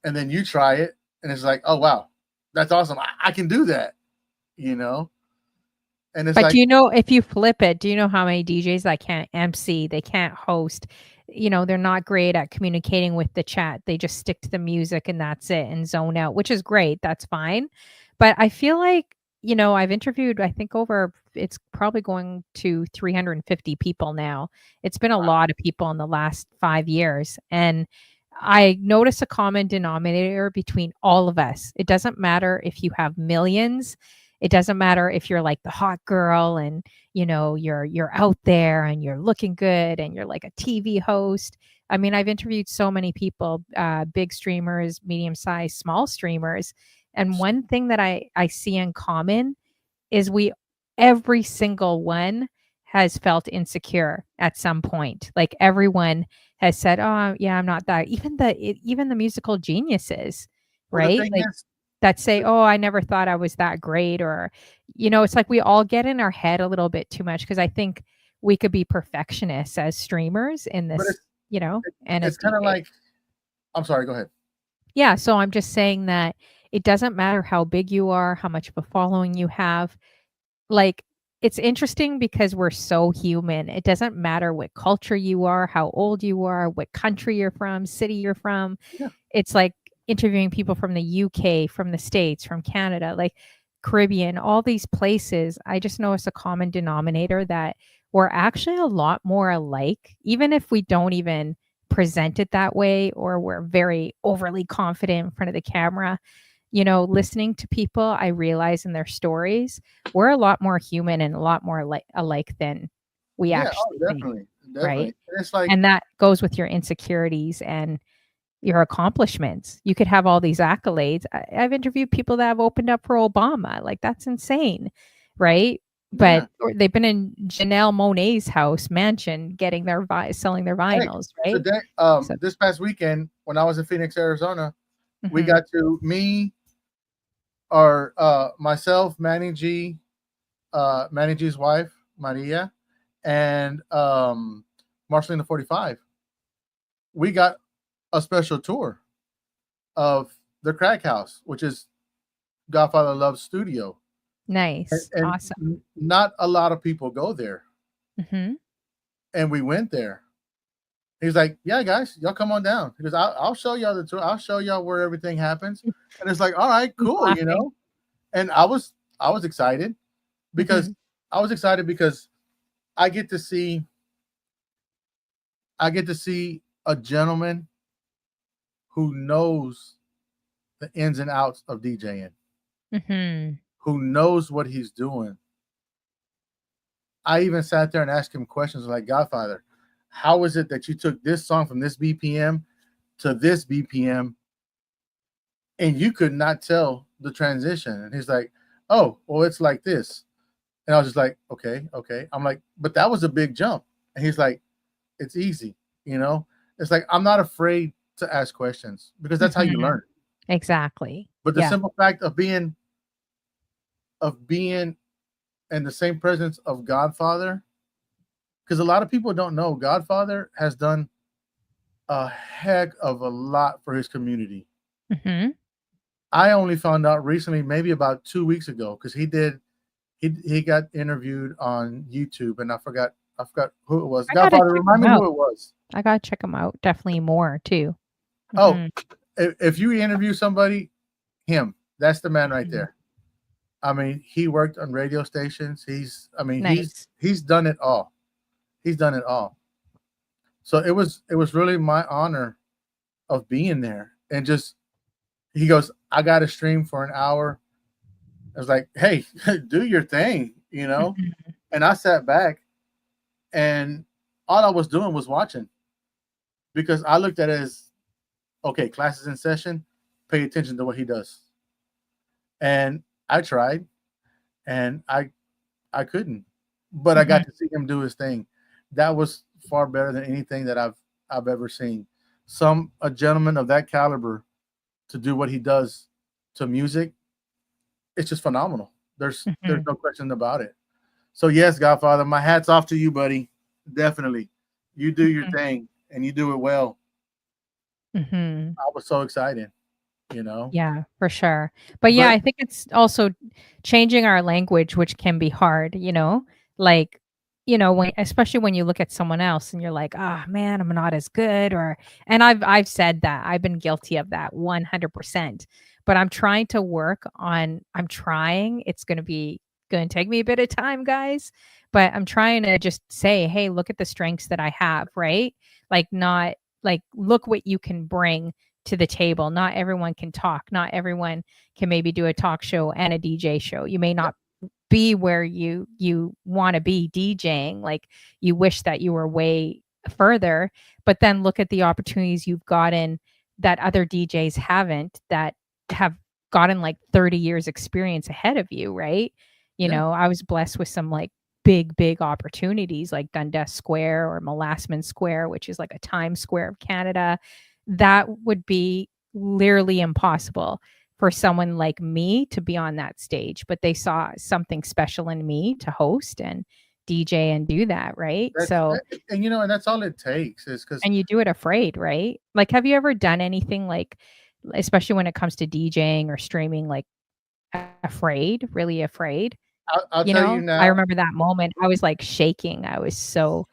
And then you try it and it's like, "Oh wow, that's awesome. I can do that." You know? And it's But do like, you know, if you flip it, do you know how many DJs that can't MC, they can't host, they're not great at communicating with the chat. They just stick to the music and that's it and zone out, which is great. That's fine. But I feel like, I've interviewed, I think over, it's probably going to 350 people now. It's been a lot of people in the last 5 years. And I notice a common denominator between all of us. It doesn't matter if you have millions. It doesn't matter if you're like the hot girl and you're out there and you're looking good and you're like a TV host. I mean, I've interviewed so many people, big streamers, medium sized, small streamers, and one thing that I see in common is we every single one has felt insecure at some point. Like everyone has said, "Oh, yeah, I'm not that." Even the musical geniuses, well, the right? thing Like is, that say, "Oh, I never thought I was that great," or it's like we all get in our head a little bit too much because I think we could be perfectionists as streamers in but this, and it's as kind of DJs. like, I'm sorry, go ahead. Yeah, so I'm just saying that it doesn't matter how big you are, how much of a following you have. Like, it's interesting because we're so human. It doesn't matter what culture you are, how old you are, what country you're from, city you're from. Yeah. It's like interviewing people from the UK, from the States, from Canada, like Caribbean, all these places. I just notice a common denominator that we're actually a lot more alike, even if we don't even present it that way or we're very overly confident in front of the camera. Listening to people, I realize in their stories, we're a lot more human and a lot more alike than we Yeah, oh, actually think, definitely, right? definitely. And it's like, And that goes with your insecurities and your accomplishments. You could have all these accolades. I've interviewed people that have opened up for Obama. Like that's insane, right? But yeah. or they've been in Janelle Monae's house mansion, getting their selling their Heck, vinyls, right? today, So, this past weekend when I was in Phoenix, Arizona, we mhm. got to me, or myself, Manny G's wife, Maria, and Marcelina 45. We got a special tour of the Crack House, which is Godfather Love's studio, Nice, and awesome. not a lot of people go there, Hmm. and we went there. He's like, "Yeah, guys, y'all come on down." Because I'll show y'all the tour. I'll show y'all where everything happens. And it's like, all right, He's cool, you laughing. know. And I was excited because Mhm. I was excited because I get to see I get to see a gentleman who knows the ins and outs of DJing, Mhm. who knows what he's doing, I even sat there and asked him questions like, Godfather, how is it that you took this song from this BPM to this BPM and you could not tell the transition? And he's like, oh, well, it's like this. And I was just like, okay, okay. I'm like, but that was a big jump. And he's like, it's easy, you know? It's like, I'm not afraid to ask questions because that's how you Mhm. learn. Exactly. But the Yeah. simple fact of being in the same presence of Godfather, because a lot of people don't know Godfather has done a heck of a lot for his community. Mhm. I only found out recently, maybe about 2 weeks ago, because he got interviewed on YouTube, and I forgot who it was. I gotta Godfather, check remind them me out. who it was. I gotta check them out. Definitely more too. Oh, Mhm. if you interview somebody, him. That's the man right Mhm. there. I mean, he worked on radio stations. I mean, Nice. he's done it all. He's done it all. So it was really my honor of being there, and just he goes, I got to stream for an hour. I was like, hey, do your thing, you know? Mhm. And I sat back and all I was doing was watching because I looked at it as, okay, class is in session, pay attention to what he does. And I tried and I couldn't. But I Mhm. got to see him do his thing. That was far better than anything that I've ever seen. A gentleman of that caliber to do what he does to music, it's just phenomenal. There's Mhm. no question about it. So yes, Godfather, my hat's off to you, buddy. Definitely. You do your Mhm. thing and you do it well. Mhm. I was so excited, you know. Yeah, for sure. But yeah, But I think it's also changing our language, which can be hard, like, when especially when you look at someone else and you're like, "Ah, man, I'm not as good," and I've said that. I've been guilty of that 100%. But I'm trying. It's gonna take me a bit of time, guys, but I'm trying to just say, "Hey, look at the strengths that I have," right? Like, not like, look what you can bring to the table. Not everyone can talk. Not everyone can maybe do a talk show and a DJ show. You may yeah, not be where you want to be DJing. Like, you wish that you were way further, but then look at the opportunities you've gotten that other DJs haven't, that have gotten like 30 years experience ahead of you, right? yeah, I was blessed with some like big opportunities like Dundas Square or Molassman Square, which is like a Times Square of Canada. That would be literally impossible for someone like me to be on that stage, but they saw something special in me to host and DJ and do that, right? So, and and that's all it takes is because and you do it afraid, right? Like, have you ever done anything like, especially when it comes to DJing or streaming, like afraid, really afraid? I'll tell you I now. remember that moment. I was like shaking. I was so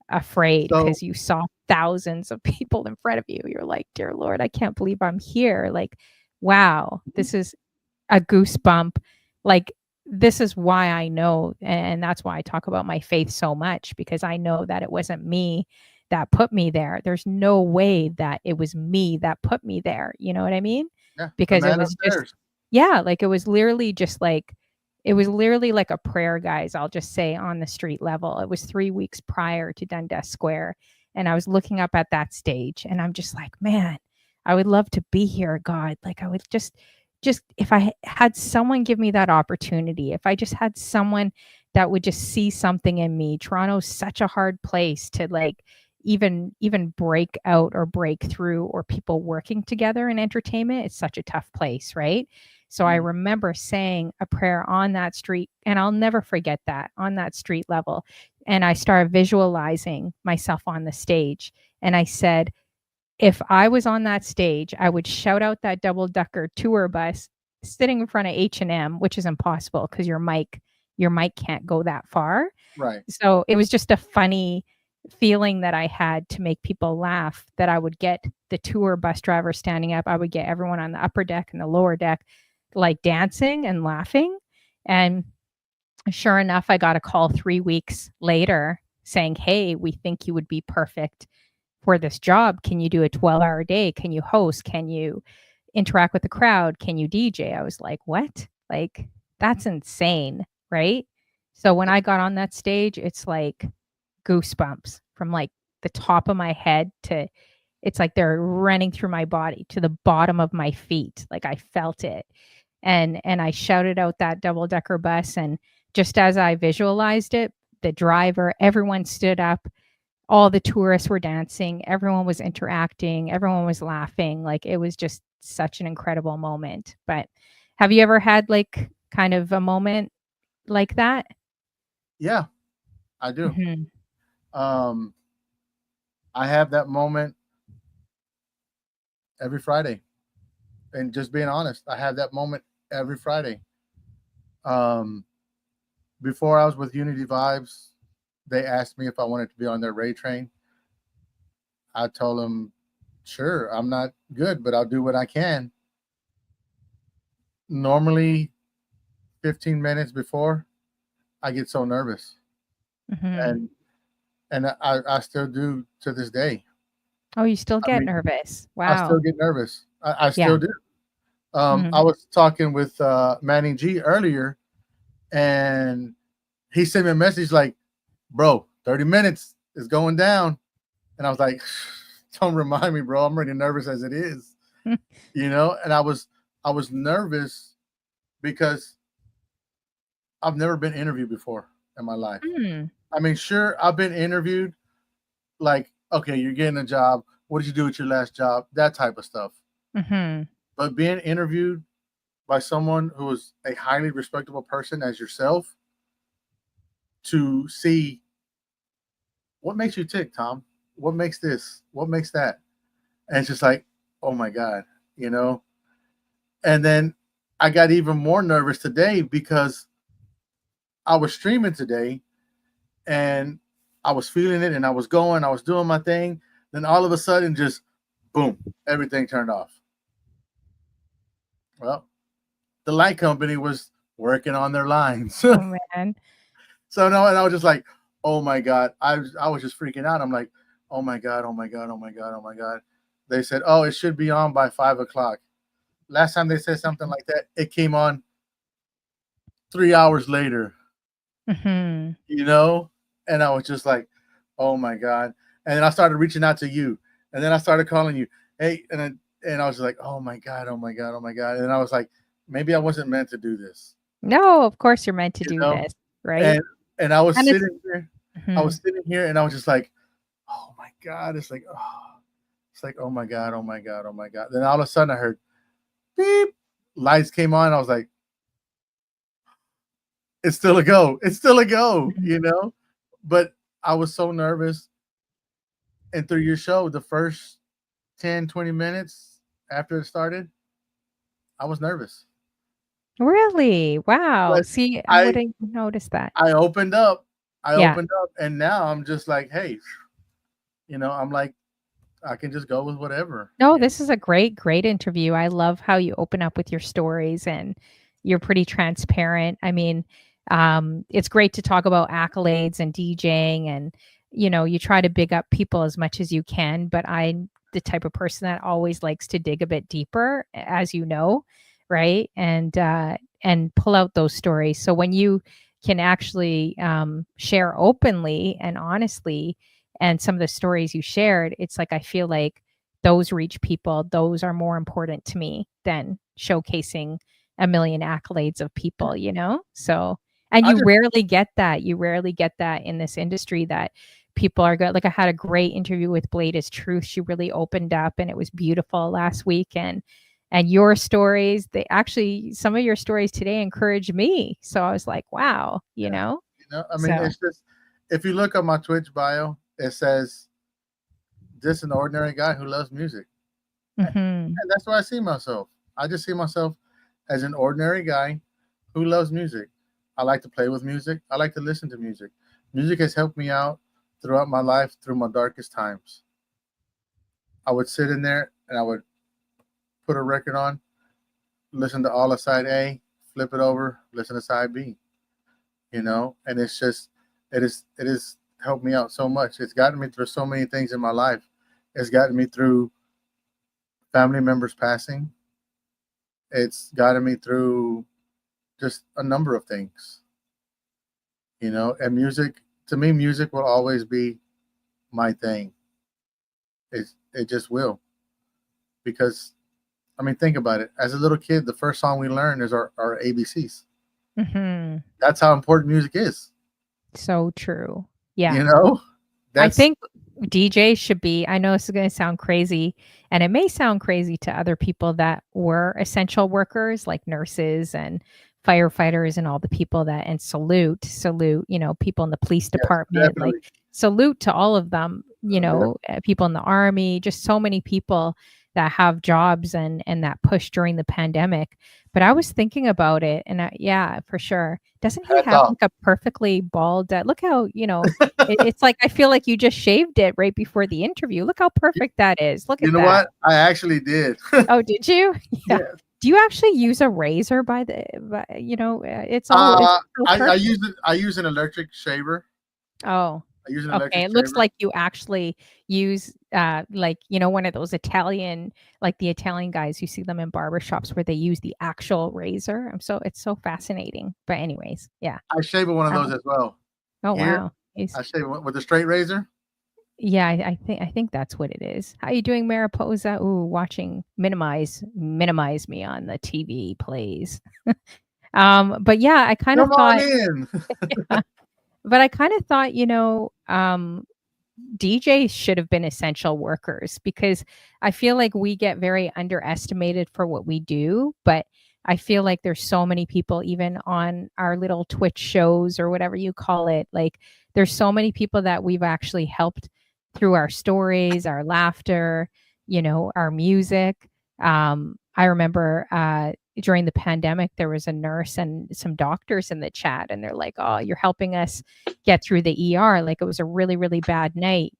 afraid So because you saw thousands of people in front of you. You're like, "Dear Lord, I can't believe I'm here." Like, wow, this is a goosebump. Like, this is why I know, and that's why I talk about my faith so much, because I know that it wasn't me that put me there. There's no way that it was me that put me there. You know what I mean? yeah, the Because it man was just, upstairs. yeah, like, it was literally like a prayer, guys, I'll just say, on the street level. It was 3 weeks prior to Dundas Square, and I was looking up at that stage, and I'm just like, "Man, I would love to be here, God." Like, I would just if I had someone give me that opportunity, if I just had someone that would just see something in me. Toronto's such a hard place to, like, even break out or break through, or people working together in entertainment. It's such a tough place, right? So I Mhm. remember saying a prayer on that street, and I'll never forget that, on that street level. And I started visualizing myself on the stage. And I said, if I was on that stage, I would shout out that double decker tour bus sitting in front of H&M, which is impossible because your mic can't go that far. Right. So it was just a funny feeling that I had to make people laugh, that I would get the tour bus driver standing up. I would get everyone on the upper deck and the lower deck like dancing and laughing. And sure enough, I got a call 3 weeks later saying, "Hey, we think you would be perfect for this job. Can you do a 12-hour day? Can you host? Can you interact with the crowd? Can you DJ?" I was like, "What?" Like, that's insane, right? So when I got on that stage, it's like goosebumps from like the top of my head to it's like they're running through my body to the bottom of my feet. Like I felt it. And I shouted out that double-decker bus, and just as I visualized it, the driver, everyone stood up, all the tourists were dancing, everyone was interacting, everyone was laughing. Like it was just such an incredible moment. But have you ever had like kind of a moment like that? Yeah, I do. Mhm. Um, I have that moment every Friday. And just being honest, I have that moment every Friday. Um, Before I was with Unity Vibes, they asked me if I wanted to be on their Ray train. I told them, sure, I'm not good, but I'll do what I can. Normally, 15 minutes before, I get so nervous. Mhm. And I still do to this day. Oh, you still I get mean, nervous. I still Wow. get nervous. I Yeah. still do. I Mhm. was talking with Manny G earlier, and he sent me a message like, bro, 30 minutes is going down. And I was like, don't remind me, bro. I'm already nervous as it is, And I was nervous because I've never been interviewed before in my life. Mm. I mean, sure, I've been interviewed like, okay, you're getting a job. What did you do with your last job? That type of stuff. Mhm. But being interviewed by someone who is a highly respectable person as yourself to see what makes you tick, Tom? What makes this? What makes that? And it's just like, oh my God, you know? And then I got even more nervous today because I was streaming today and I was feeling it and I was doing my thing. Then all of a sudden, just boom, everything turned off. Well, the light company was working on their lines. Oh, man. So no, and I was just like, oh my God. I was just freaking out. I'm like, oh my God, oh my God, oh my God, oh my God. They said, oh, it should be on by 5 o'clock. Last time they said something like that, it came on 3 hours later, Mhm. you know? And I was just like, oh my God. And then I started reaching out to you. And then I started calling you. Hey, and I was like, oh my God, oh my God, oh my God. And I was like, maybe I wasn't meant to do this, No, of course you're meant to you do know? this, right? And I was And it's sitting here, I was mhm. sitting here and I was just like, oh my God. It's like, oh my God, oh my God, oh my God. Then all of a sudden I heard beep, lights came on. I was like, it's still a go. It's still a go. But I was so nervous. And through your show, the first 10, 20 minutes after it started, I was nervous. Really? Wow. But See, I I wouldn't notice that. I opened up. I Yeah. opened up and now I'm just like, hey, I'm like, I can just go with whatever. No, this is a great, great interview. I love how you open up with your stories and you're pretty transparent. I mean, it's great to talk about accolades and DJing and, you try to big up people as much as you can, but I'm the type of person that always likes to dig a bit deeper, as you know, right? And pull out those stories. So when you can actually share openly and honestly, and some of the stories you shared, it's like I feel like those reach people, those are more important to me than showcasing a million accolades of people. So, and I you just rarely get that. You rarely get that in this industry that people are good. Like I had a great interview with Blade is Truth. She really opened up and it was beautiful last week. And your stories, they actually some of your stories today encouraged me. So I was like, wow, you yeah. know? I mean, So it's just if you look at my Twitch bio, it says just an ordinary guy who loves music. mhm. And that's where I see myself. I just see myself as an ordinary guy who loves music. I like to play with music. I like to listen to music. Music has helped me out throughout my life through my darkest times. I would sit in there and I would put a record on, listen to all of side A, flip it over, listen to side B, and it's just it is helped me out so much. It's gotten me through so many things in my life. It's gotten me through family members passing. It's gotten me through just a number of things. And music, to me, music will always be my thing. It just will, because I mean, think about it. As a little kid, the first song we learn is our ABCs. Hmm. That's how important music is. So true. Yeah. You know, I that's think DJs should be, I know this is going to sound crazy, and it may sound crazy to other people that were essential workers like nurses and firefighters and all the people that, and salute, people in the police yes, department, like definitely. salute to all of them, people in the army, just so many people that have jobs and that push during the pandemic. But I was thinking about it, and yeah, for sure. Doesn't he Hats have off. like a perfectly bald, look how, it's like I feel like you just shaved it right before the interview. Look how perfect that is. Look You at know that. what? I actually did. Oh, did you? Yeah. Yes. Do you actually use a razor it's Uh, so I perfect. use it. I use an electric shaver. Oh, I use an okay. electric It looks shaver. like you actually use like, one of those Italian, like the Italian guys, you see them in barbershops where they use the actual razor. It's so fascinating. But anyways, yeah. I shave with one of Uh, those as well. oh Here, wow. I shave it with a straight razor. Yeah, I think that's what it is. How you doing, Mariposa? Ooh, watching minimize me on the TV plays. But yeah, I kind of Come on thought, in. but I kind of thought, DJs should have been essential workers because I feel like we get very underestimated for what we do, but I feel like there's so many people even on our little Twitch shows or whatever you call it. Like there's so many people that we've actually helped through our stories, our laughter, our music. I remember during the pandemic, there was a nurse and some doctors in the chat, and they're like, "Oh, you're helping us get through the ER." Like it was a really, really bad night,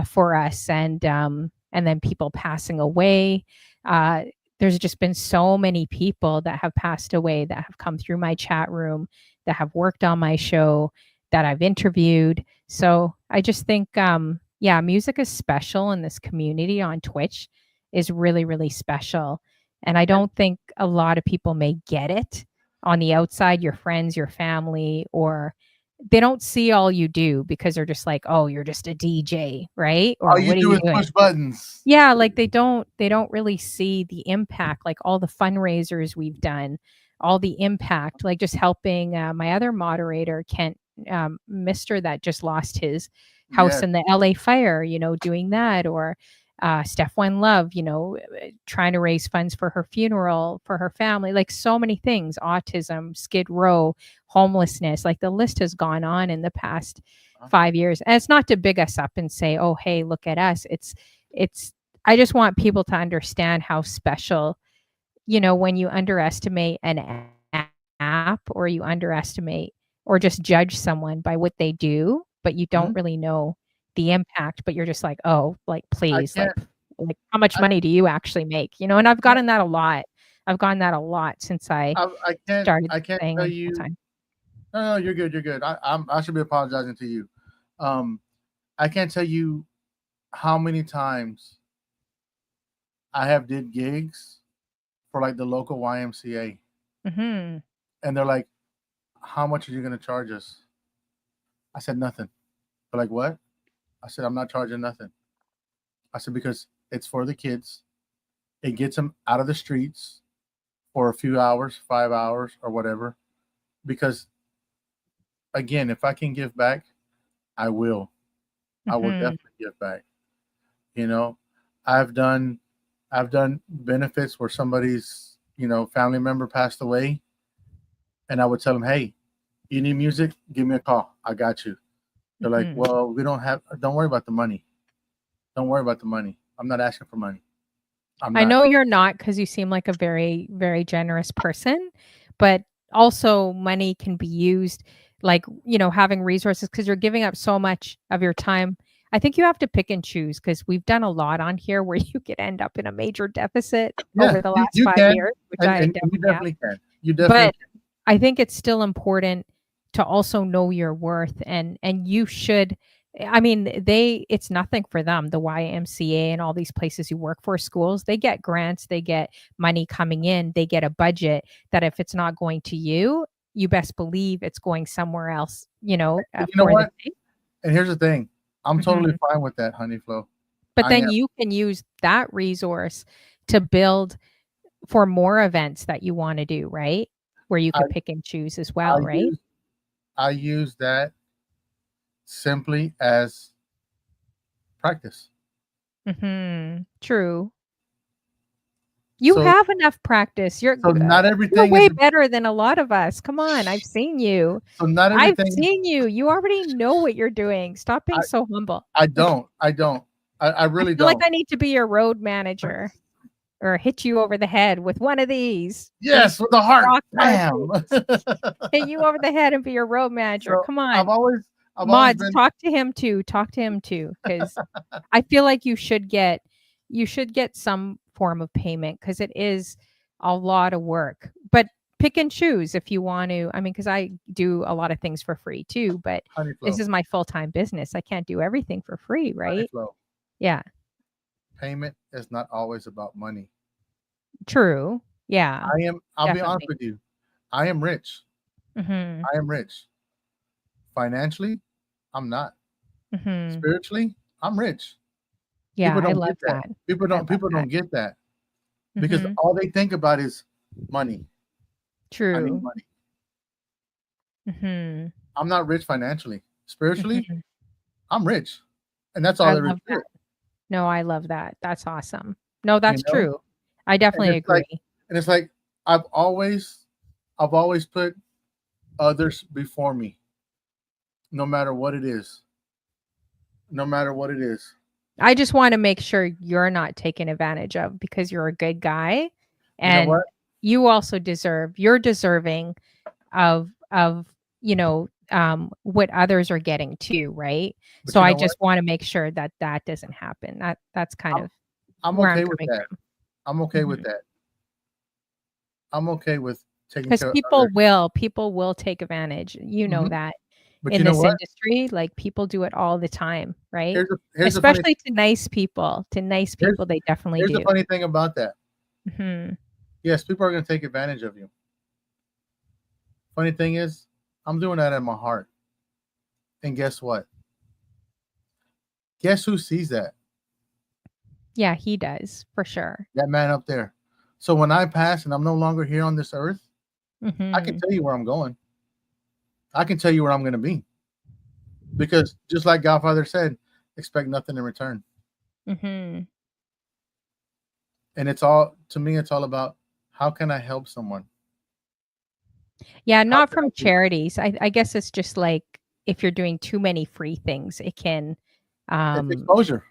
for us, and then people passing away. Uh, there's just been so many people that have passed away that have come through my chat room, that have worked on my show, that I've interviewed. So I just think, yeah, music is special, in this community on Twitch is really, really special. And I And don't think a lot of people may get it on the outside, your friends, your family, or they don't see all you do because they're just like, "Oh, you're just a DJ, right?" all Or, you "What are do you is doing?" push buttons. Yeah, like they don't really see the impact, like all the fundraisers we've done, all the impact, like just helping my other moderator, Kent, Mister, that just lost his house Yes. in the LA fire, doing that, or Steph One Love, trying to raise funds for her funeral, for her family, like so many things, autism, Skid Row, homelessness, like the list has gone on in the past 5 years. And it's not to big us up and say, "Oh, hey, look at us." It's I just want people to understand how special, when you underestimate an app, or you underestimate or just judge someone by what they do, but you don't Mhm. really know the impact, but you're just like, "Oh, like I please, can't. like how much I money do you actually make?" And I've can't. gotten that a lot. I've gotten that a lot since I I can't. started I can't staying tell in full you. time. No, no, you're good. You're good. I should be apologizing to you. Um, I can't tell you how many times I have did gigs for like the local YMCA, Mhm. and they're like, "How much are you going to charge us?" I said nothing. They're like, "What?" I said, "I'm not charging nothing." I said because it's for the kids. It gets them out of the streets for a few hours, 5 hours, or whatever. Because again, if I can give back, I will. I will Mhm. definitely give back. You know, I've done I've done benefits where somebody's, family member passed away, and I would tell them, "Hey, you need music? Give me a call. I got you." They're like, Mhm. "Well, we don't have. Don't worry about the money. Don't worry about the money. I'm not asking for money. I'm I not." know you're not, because you seem like a very, very generous person, but also money can be used, like, having resources, because you're giving up so much of your time. I think you have to pick and choose, because we've done a lot on here where you could end up in a major deficit Yeah, over the you, last you 5 can, years, which and, I and you definitely have. definitely can. You definitely But can. I think it's still important to also know your worth, and you should, I mean, it's nothing for them, the YMCA and all these places you work for, schools, they get grants, they get money coming in, they get a budget that if it's not going to you, you best believe it's going somewhere else, You know for the what? day. And here's the thing. I'm totally Mhm. fine with that, Honey Flow. But I then am. you can use that resource to build for more events that you wanna do, right? Where you I could pick and choose as I well, right? use I use that simply as practice. True. You So have enough practice. so not You're everything is way better than a lot of us. Come on, I've seen you. so not I've everything seen you. You already know what you're doing. Stop being I so humble. I don't. I don't. I I really feel like don't. I need to be your road manager or hit you over the head with one of these Yes, with the heart. rock hard Bam. boots. Hit you over the head and be your road manager. So Come I've on. always I've always Mods, been talk to him too. Talk to him too, because I feel like you should get some form of payment because it is a lot of work. But pick and choose if you want to. I mean, because I do a lot of things for free too, but Honey this Flow. is my full-time business. I can't do everything for free, Honey right? Flow. Yeah. Payment is not always about money. True. Yeah, I'll be honest definitely. with you. I am rich. Mhm. I am rich. Financially, I'm not. Mhm. Spiritually, I'm rich. Yeah, People I don't get love that. that. People I don't love people that. don't get that because Mhm. all they think about is money. I need True. money. Mhm. I'm not rich financially. Spiritually, Mhm. I'm rich. And that's all I there is love to that. it, No, I love that. That's awesome. No, you that's know? true. I And definitely it's like agree. and it's like I've always I've always put others before me, no matter what it is. No matter what it is. I just wanna make sure you're not taken advantage of because you're a good guy, You know what? and you also you're deserving of, what others are getting too, right? But So you I know what? just wanna make sure that that doesn't happen. That's kind I'm of I'm where I'm okay with coming that. from. I'm okay with Mhm. that. I'm okay with taking 'Cause care of others. people will take advantage. You know Mhm. that But in you know this what? industry, like, people do it all the time, right? Here's the funny Especially to nice people. To nice here's people, they definitely here's the do. funny thing about that. Mhm. Yes, people are gonna take advantage of you. Funny thing is, I'm doing that in my heart. And guess what? Guess who sees that? Yeah, he does, for sure. That man up there. So when I pass and I'm no longer here on this earth, I can Mhm. tell you where I'm going. I can tell you where I'm gonna be. Because just like Godfather said, expect nothing in return. Mhm. And it's all to me, it's all about how can I help someone? Yeah, How not can I from be charities. I guess it's just like if you're doing too many free things, it can, it's um exposure.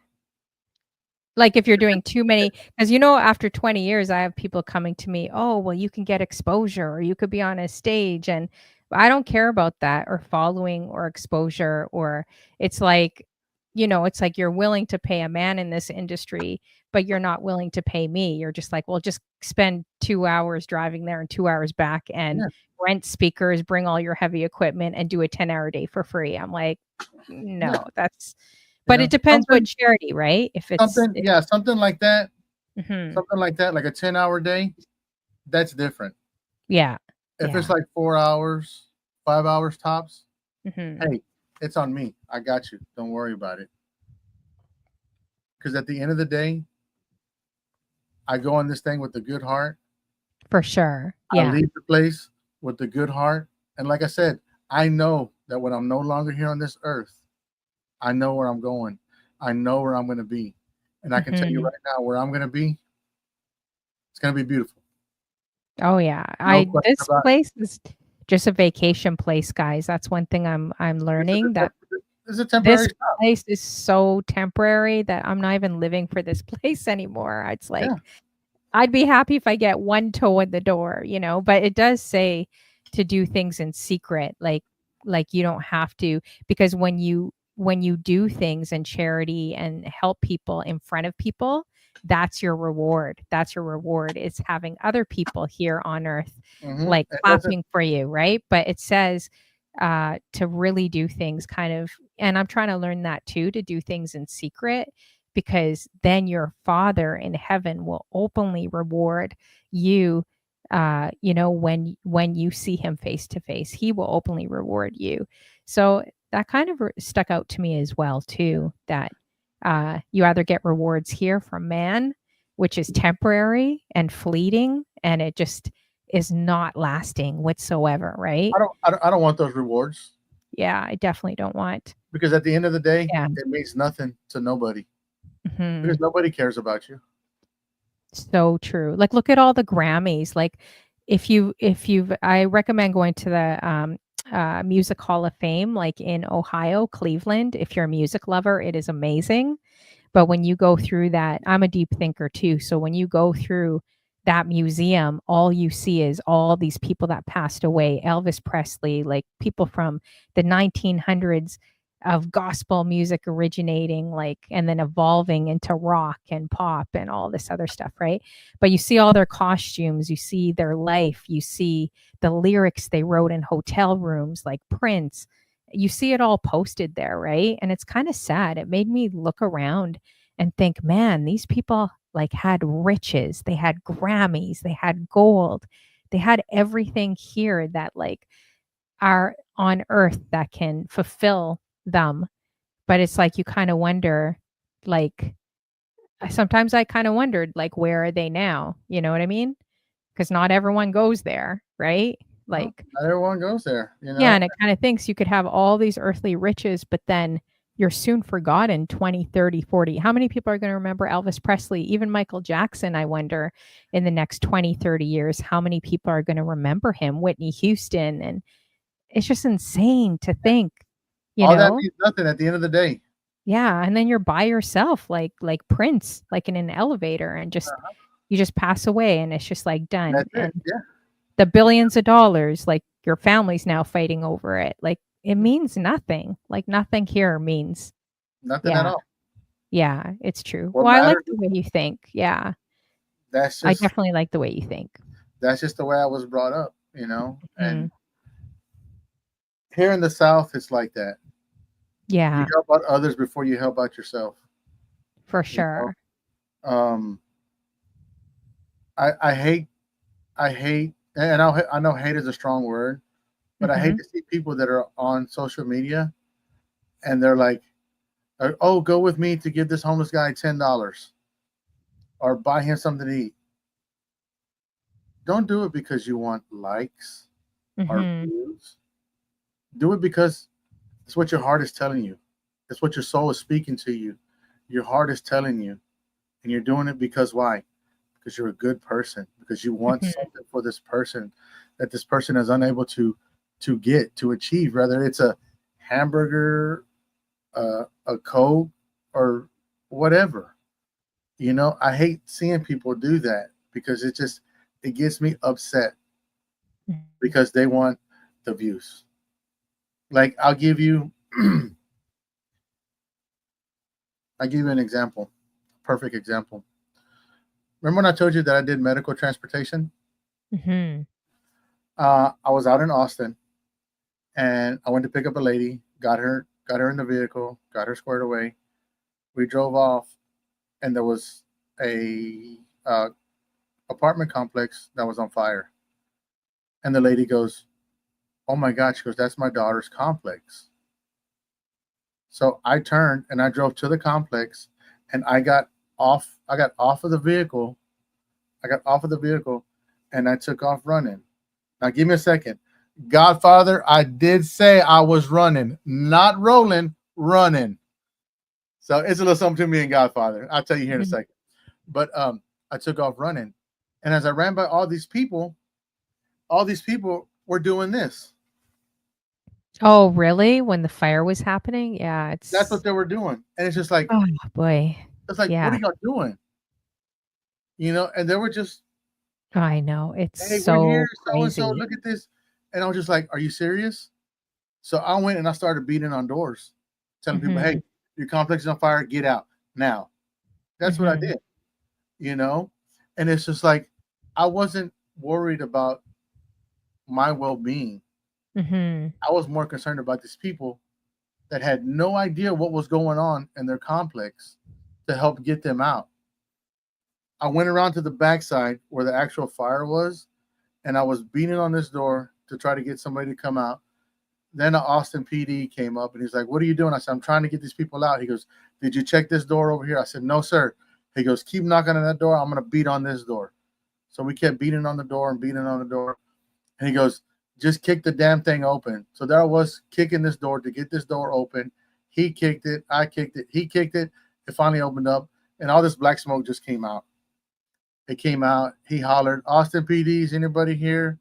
like if you're It's doing ex- too many, because after 20 years, I have people coming to me, "Oh, well, you can get exposure or you could be on a stage," and I don't care about that or following or exposure or it's like, it's like you're willing to pay a man in this industry, but you're not willing to pay me. You're just like, "Well, just spend 2 hours driving there and 2 hours back and yeah, rent speakers, bring all your heavy equipment, and do a 10-hour day for free." I'm like, yeah. "No, that's." You But know, it depends what charity, right? If it's something, yeah, something like that. Mhm. Something like that, like a 10-hour day, that's different. Yeah. If it's Yeah. like 4 hours, 5 hours tops, Mhm. hey, it's on me. I got you. Don't worry about it. Because at the end of the day, I go on this thing with a good heart. For sure. I Yeah. leave the place with a good heart. And like I said, I know that when I'm no longer here on this earth, I know where I'm going. I know where I'm going to be. And I can tell you Mhm. right now where I'm going to be, it's going to be beautiful. Oh, yeah. No I question This about place is just a vacation place, guys. That's one thing I'm it. This is learning, that this is a this temporary stop. place is so temporary that I'm not even living for this place anymore. It's Yeah. like I'd be happy if I get one toe in the door, but it does say to do things in secret, like you don't have to, because when you do things in charity and help people in front of people, that's your reward. That's your reward. It's having other people here on earth like It doesn't. clapping for you, right? But it says to really do things kind of, and I'm trying to learn that too, to do things in secret, because then your father in heaven will openly reward you when you see him face to face, he will openly reward you. So that kind of stuck out to me as well too, that you either get rewards here from man, which is temporary and fleeting, and it just is not lasting whatsoever, right? I don't want those rewards. Yeah, I definitely don't want. Because at the end of the day, Yeah. it means nothing to nobody. Mhm. Because nobody cares about you. So true. Like, look at all the Grammys. Like, if you've I recommend going to the, Music Hall of Fame, like, in Ohio, Cleveland. If you're a music lover, it is amazing. But when you go through that, I'm a deep thinker too, so when you go through that museum, all you see is all these people that passed away, Elvis Presley, like, people from the 1900s of gospel music originating, like, and then evolving into rock and pop and all this other stuff, right? But you see all their costumes, you see their life, you see the lyrics they wrote in hotel rooms, like Prince. You see it all posted there, right? And it's kind of sad. It made me look around and think, man, these people like had riches, they had Grammys, they had gold, they had everything here that like are on earth that can fulfill them. But it's like you kind of wonder, like, sometimes I kind of wondered, like, where are they now? You know what I mean? Because not everyone goes there, right? No, Like, not everyone goes there, yeah, and it kind of thinks you could have all these earthly riches, but then you're soon forgotten 20, 30, 40. How many people are going to remember Elvis Presley? Even Michael Jackson, I wonder, in the next 20, 30 years, how many people are going to remember him? Whitney Houston. And it's just insane to think, you All that know? means nothing at the end of the day. Yeah, and then you're by yourself, like Prince, like in an elevator, and just you just pass away, and it's just like done. That's it. And Yeah. the billions of dollars, like, your family's now fighting over it. Like, it means nothing. Like, nothing here means. Nothing at Yeah. all. Yeah, it's true. What Well, I like matters, the way you think. Yeah. that's I just definitely like the way you think. that's just the way I was brought up, you know. Mm. And here in the South, it's like that. You Yeah, help out others before you help out yourself. for You know, sure. um, I hate, and I know hate is a strong word, but I hate Mhm. to see people that are on social media and they're like, "Oh, go with me to give this homeless guy $10 or buy him something to eat." Don't do it because you want likes or Mhm. views. Do it because it's what your heart is telling you. It's what your soul is speaking to you. Your heart is telling you, and you're doing it because why? Because you're a good person. Because you want Mhm. something for this person that this person is unable to achieve. Whether it's a hamburger, a Coke, or whatever. You know, I hate seeing people do that because it gets me upset Mhm. because they want the views. Like I'll give you an example, perfect example. Remember when I told you that I did medical transportation? Mhm. I was out in Austin and I went to pick up a lady, got her in the vehicle, got her squared away. We drove off, and there was a apartment complex that was on fire. And the lady goes, "Oh my God!" She goes, "That's my daughter's complex." So I turned and I drove to the complex, and I got off. I got off of the vehicle. I got off of the vehicle, and I took off running. Now, give me a second. Godfather, I did say I was running, not rolling, running. So it's a little something to me in Godfather. I'll tell you here in a Mhm. second. But I took off running. And as I ran by all these people were doing this. Oh, really? When the fire was happening? Yeah, That's what it's they were doing. And oh, boy. what Yeah, are y'all doing? You know, and they were just, I know. It's hey, we're here, so so and so, crazy. look at this. And I was just like, are you serious? So I went and I started beating on doors, telling people, hey, Mhm. your complex is on fire, get out now. That's what I Mhm. did, you know? And it's just like I wasn't worried about my well-being. Mhm. I was more concerned about these people that had no idea what was going on in their complex to help get them out. I went around to the backside where the actual fire was, and I was beating on this door to try to get somebody to come out. Then the Austin PD came up and he's like, "What are you doing?" I said, "I'm trying to get these people out." He goes, "Did you check this door over here?" I said, "No, sir." He goes, "Keep knocking on that door. I'm going to beat on this door." So we kept beating on the door and beating on the door. And he goes, "Just kick the damn thing open." So there I was kicking this door to get this door open. He kicked it. I kicked it. He kicked it. It finally opened up. And all this black smoke just came out. It came out. He hollered, "Austin PD's, anybody here?"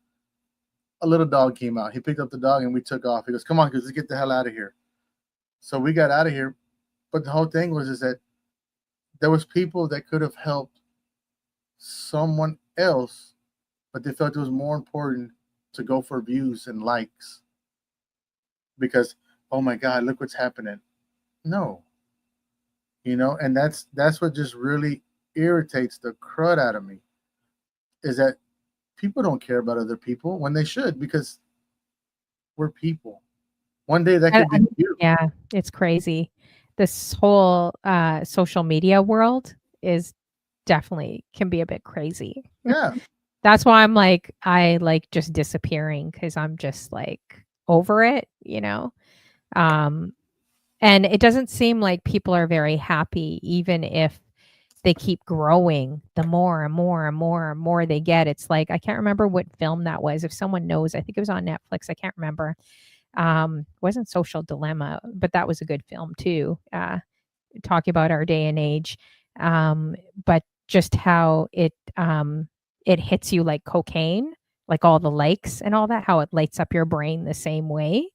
A little dog came out. He picked up the dog and we took off. He goes, "Come on, let's get the hell out of here." So we got out of here. But the whole thing was is that there was people that could have helped someone else, but they felt it was more important to go for views and likes because, oh my God, look what's happening. No, and that's what just really irritates the crud out of me is that people don't care about other people when they should because we're people. One day that could be you. Yeah, it's crazy. This whole social media world is definitely can be a bit crazy. Yeah. That's why I like just disappearing because I'm just like over it, and it doesn't seem like people are very happy, even if they keep growing. The more and more and more and more they get, it's like I can't remember what film that was. If someone knows, I think it was on Netflix. I can't remember. Wasn't Social Dilemma, but that was a good film too. Talking about our day and age, but just how it hits you like cocaine, like all the likes and all that, how it lights up your brain the same way.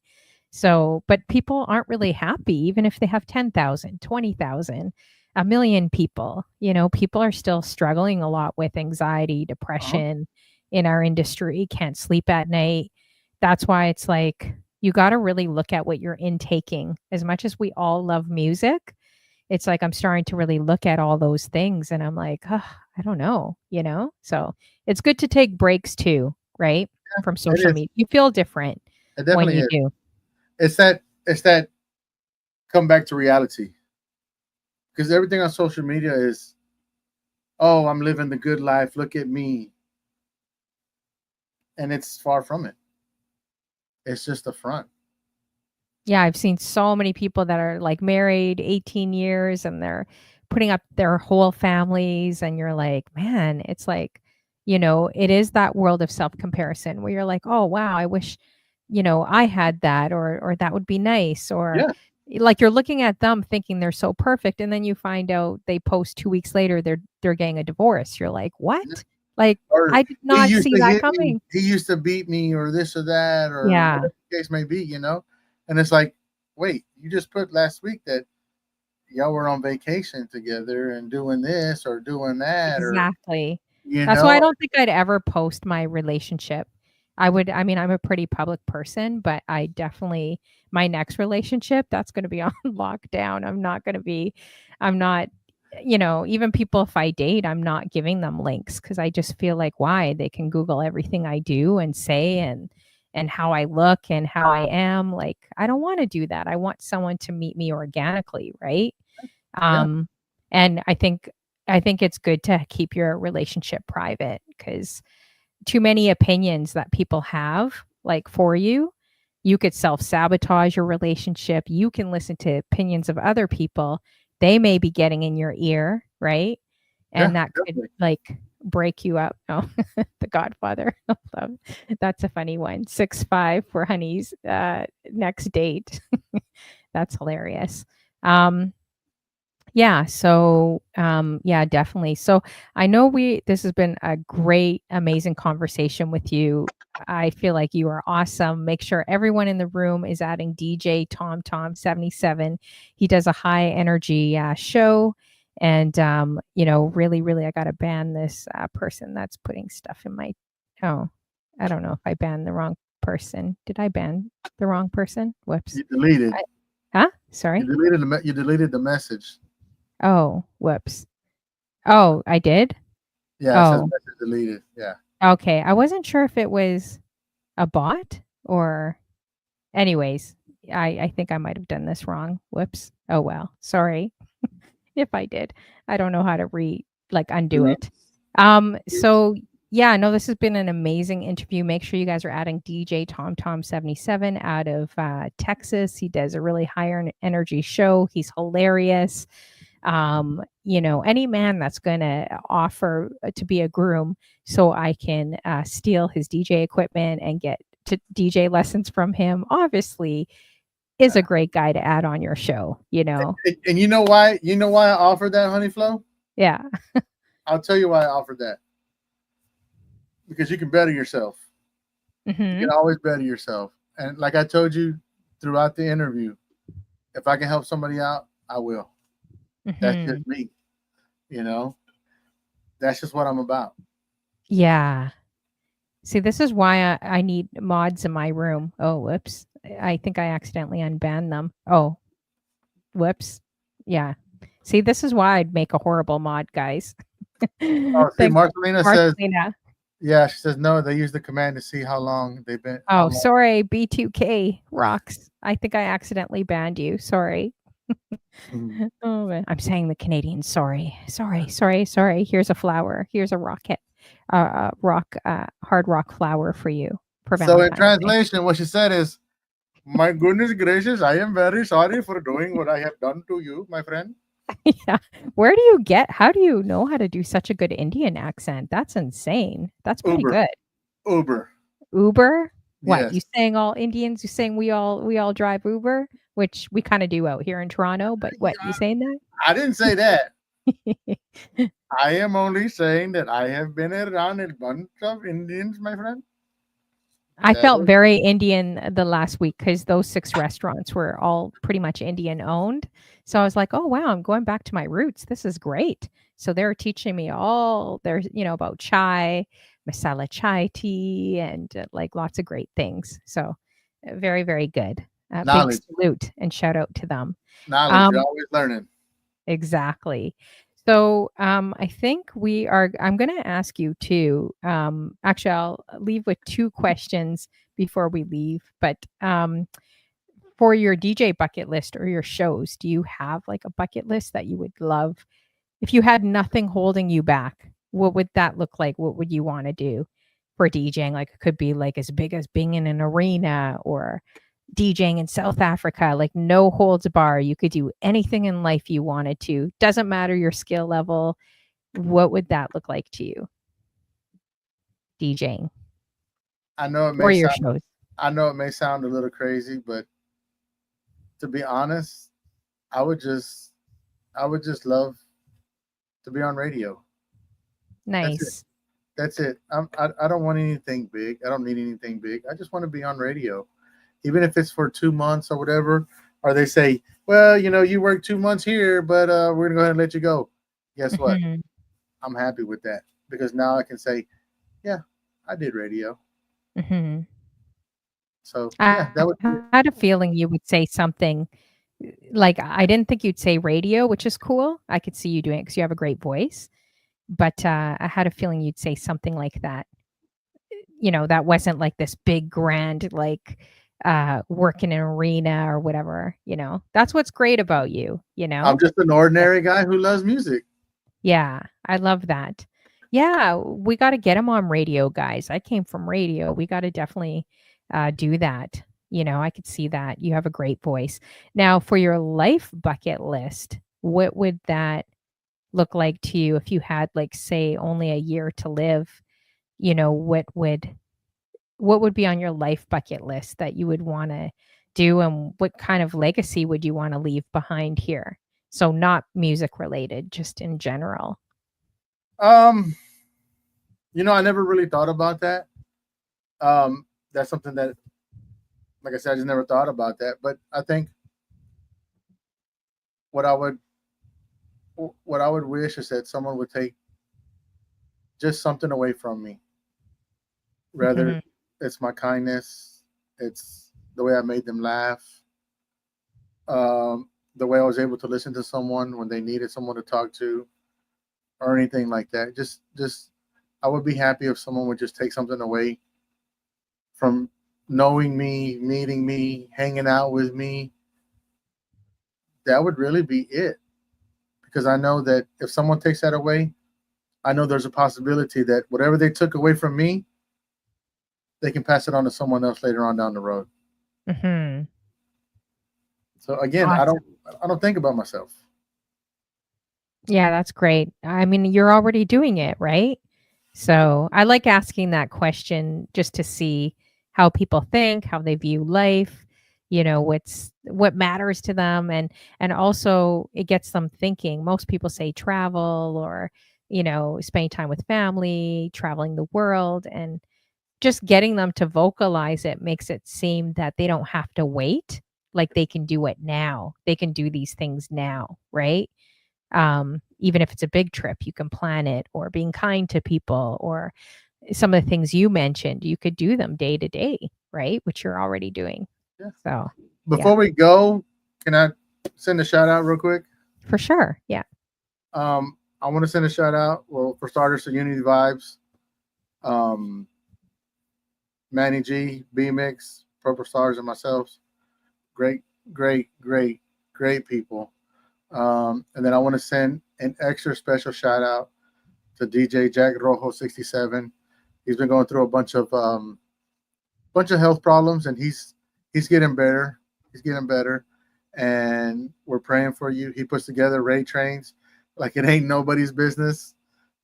So, but people aren't really happy, even if they have 10,000, 20,000, a million people. People are still struggling a lot with anxiety, depression in our industry, can't sleep at night. That's why it's like you got to really look at what you're intaking. As much as we all love music, it's like I'm starting to really look at all those things and I'm like, oh, I don't know, So it's good to take breaks too, right? Yeah, From social media. You feel different it when definitely you is. do. It's that come back to reality. Because everything on social media is, oh, I'm living the good life. Look at me. And it's far from it. It's just a front. Yeah, I've seen so many people that are like married 18 years and they're putting up their whole families and you're like, man, it's like, it is that world of self-comparison where you're like, "Oh, wow, I wish, I had that or that would be nice." Or Yeah. like you're looking at them thinking they're so perfect and then you find out they post 2 weeks later they're getting a divorce. You're like, "What?" Yeah. Like Or I did he not used see to that hit me. coming. He used to beat me or this or that or Yeah, whatever the case may be. And it's like, wait, you just put last week that y'all were on vacation together and doing this or doing that or exactly. you That's why I know don't think I'd ever post my relationship. I mean, I'm a pretty public person, but I definitely my next relationship, that's gonna be on lockdown. I'm not, even people if I date, I'm not giving them links because I just feel like why? They can Google everything I do and say and how I look and how I am. Like, I don't wanna do that. I want someone to meet me organically, right? Yeah. Um, and I think it's good to keep your relationship private because too many opinions that people have, like for you, you could self sabotage your relationship. You can listen to opinions of other people. They may be getting in your ear, right? Yeah, And that could definitely. like break you up. Oh, the Godfather. That's a funny one. 6'5" for Honey's next date. That's hilarious. Um, yeah, so, yeah, definitely. So, I know this has been a great, amazing conversation with you. I feel like you are awesome. Make sure everyone in the room is adding DJ TomTom77. He does a high energy, show, and, really, really, I gotta ban this, person that's putting stuff in my oh, I don't know if I banned the wrong person. Did I ban the wrong person? Whoops. You deleted. I Huh? Sorry? You deleted the message. Oh, whoops. Oh, I did? Yeah, it says Oh, message deleted. Yeah. okay. I wasn't sure if it was a bot or anyways, I think I might have done this wrong. Whoops. Oh, well. Sorry if I did. I don't know how to undo Mhm. it. So Yeah, no, this has been an amazing interview. Make sure you guys are adding DJ TomTom77 out of Texas. He does a really energy show. He's hilarious. Any man that's going to offer to be a groom so I can steal his DJ equipment and get to DJ lessons from him, obviously is a great guy to add on your show, And you know why? You know why I offered that, Honey Flo? Yeah. I'll tell you why I offered that. Because you can better yourself. Mm-hmm. You can always better yourself. And like I told you throughout the interview, if I can help somebody out, I will. Mm-hmm. That's just me. That's just what I'm about. Yeah. See, this is why I need mods in my room. Oh, whoops. I think I accidentally unbanned them. Oh, whoops. Yeah. See, this is why I'd make a horrible mod, guys. Oh, see, Thanks, Marcelina says, Marcelina. yeah, she says, no, they use the command to see how long they've been. Oh, sorry, B2K rocks. I think I accidentally banned you. Sorry. Mhm. Oh, man. I'm saying the Canadian. Sorry. Here's a flower. Here's a rocket, hard rock flower for you. For So in Valentine's Day. translation, what she said is, my goodness gracious, I am very sorry for doing what I have done to you, my friend. Yeah. How do you know how to do such a good Indian accent? That's insane. That's pretty good. Uber. What? Yes. You saying all Indians, you saying we all drive Uber, which we kind of do out here in Toronto, but what, you saying that? I didn't say that. I am only saying that I have been around a bunch of Indians, my friend. I felt very Indian the last week because those 6 restaurants were all pretty much Indian owned. So I was like, oh, wow, I'm going back to my roots. This is great. So they're teaching me all about chai, masala chai tea, and like lots of great things. So very, very good. Big salute and shout out to them. Knowledge, you're always learning. Exactly. So I think I'm going to ask you too. Actually, I'll leave with 2 questions before we leave. But for your DJ bucket list or your shows, do you have like a bucket list that you would love? If you had nothing holding you back, what would that look like? What would you want to do for DJing? Like it could be like as big as being in an arena or DJing in South Africa, like no holds bar. You could do anything in life you wanted to. Doesn't matter your skill level. What would that look like to you? DJing. I know it may sound a little crazy, but to be honest, I would just love to be on radio. Nice. That's it. I don't want anything big. I don't need anything big. I just want to be on radio. Even if it's for 2 months or whatever, or they say, well, you work 2 months here, but we're gonna go ahead and let you go. Guess what? Mm-hmm. I'm happy with that because now I can say, yeah, I did radio. Mm-hmm. So yeah, that would. I had a feeling you would say something like I didn't think you'd say radio, which is cool. I could see you doing it because you have a great voice. But I had a feeling you'd say something like that. That wasn't like this big grand like work in an arena or whatever, that's what's great about you. I'm just an ordinary guy who loves music. Yeah, I love that. Yeah, we got to get him on radio, guys. I came from radio. We got to definitely do that. I could see that you have a great voice. Now, for your life bucket list, what would that look like to you if you had, like, say, only a year to live? What would be on your life bucket list that you would want to do, and what kind of legacy would you want to leave behind here? So not music related, just in general. I never really thought about that. That's something that, like I said, I just never thought about that. But I think what I would wish is that someone would take just something away from me. Rather, it's my kindness. It's the way I made them laugh. The way I was able to listen to someone when they needed someone to talk to, or anything like that. Just, I would be happy if someone would just take something away from knowing me, meeting me, hanging out with me. That would really be it. Because I know that if someone takes that away, I know there's a possibility that whatever they took away from me, they can pass it on to someone else later on down the road. Mm-hmm. So again, Awesome. I don't think about myself. Yeah, that's great. I mean, you're already doing it, right? So I like asking that question just to see how people think, how they view life, what matters to them, and also it gets them thinking. Most people say travel or, spending time with family, traveling the world, and just getting them to vocalize it makes it seem that they don't have to wait, like they can do it now. They can do these things now, right? Even if it's a big trip, you can plan it, or being kind to people, or some of the things you mentioned, you could do them day to day, right? Which you're already doing. Yeah. So, yeah, Before we go, can I send a shout out real quick? for sure. Yeah. I want to send a shout out. Well, for starters, to Unity Vibes, um, Manny G, B Mix, Purple Stars, and myself. Great, great, great, great people. And then I want to send an extra special shout out to DJ Jack Rojo 67. He's been going through a bunch of health problems, and he's getting better. He's getting better, and we're praying for you. He puts together raid trains like it ain't nobody's business.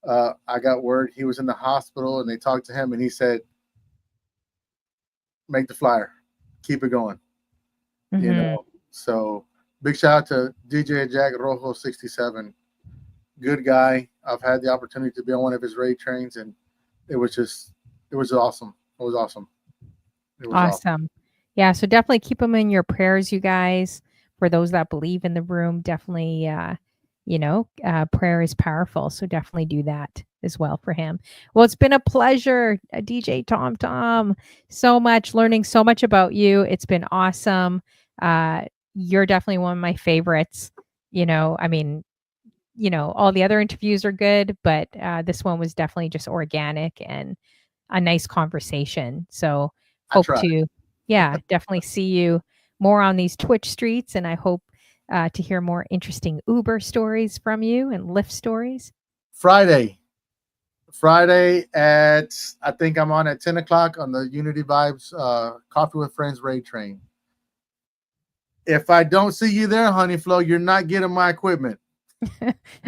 I got word he was in the hospital, and they talked to him, and he said, "Make the flyer, keep it going." Mm-hmm. So big shout out to DJ Jack Rojo 67. Good guy. I've had the opportunity to be on one of his raid trains, and it was awesome. It was awesome. It was awesome. Awesome. Yeah. So definitely keep them in your prayers, you guys. For those that believe in the room, definitely, prayer is powerful. So definitely do that as well for him. Well, it's been a pleasure, DJ Tom Tom. So much learning so much about you. It's been awesome. You're definitely one of my favorites. I mean, all the other interviews are good, but this one was definitely just organic and a nice conversation. So hope to, yeah, definitely see you more on these Twitch streets. And I hope to hear more interesting Uber stories from you and Lyft stories. Friday at, I think I'm on at 10 o'clock on the Unity Vibes Coffee with Friends raid train. If I don't see you there, Honey Flo, you're not getting my equipment.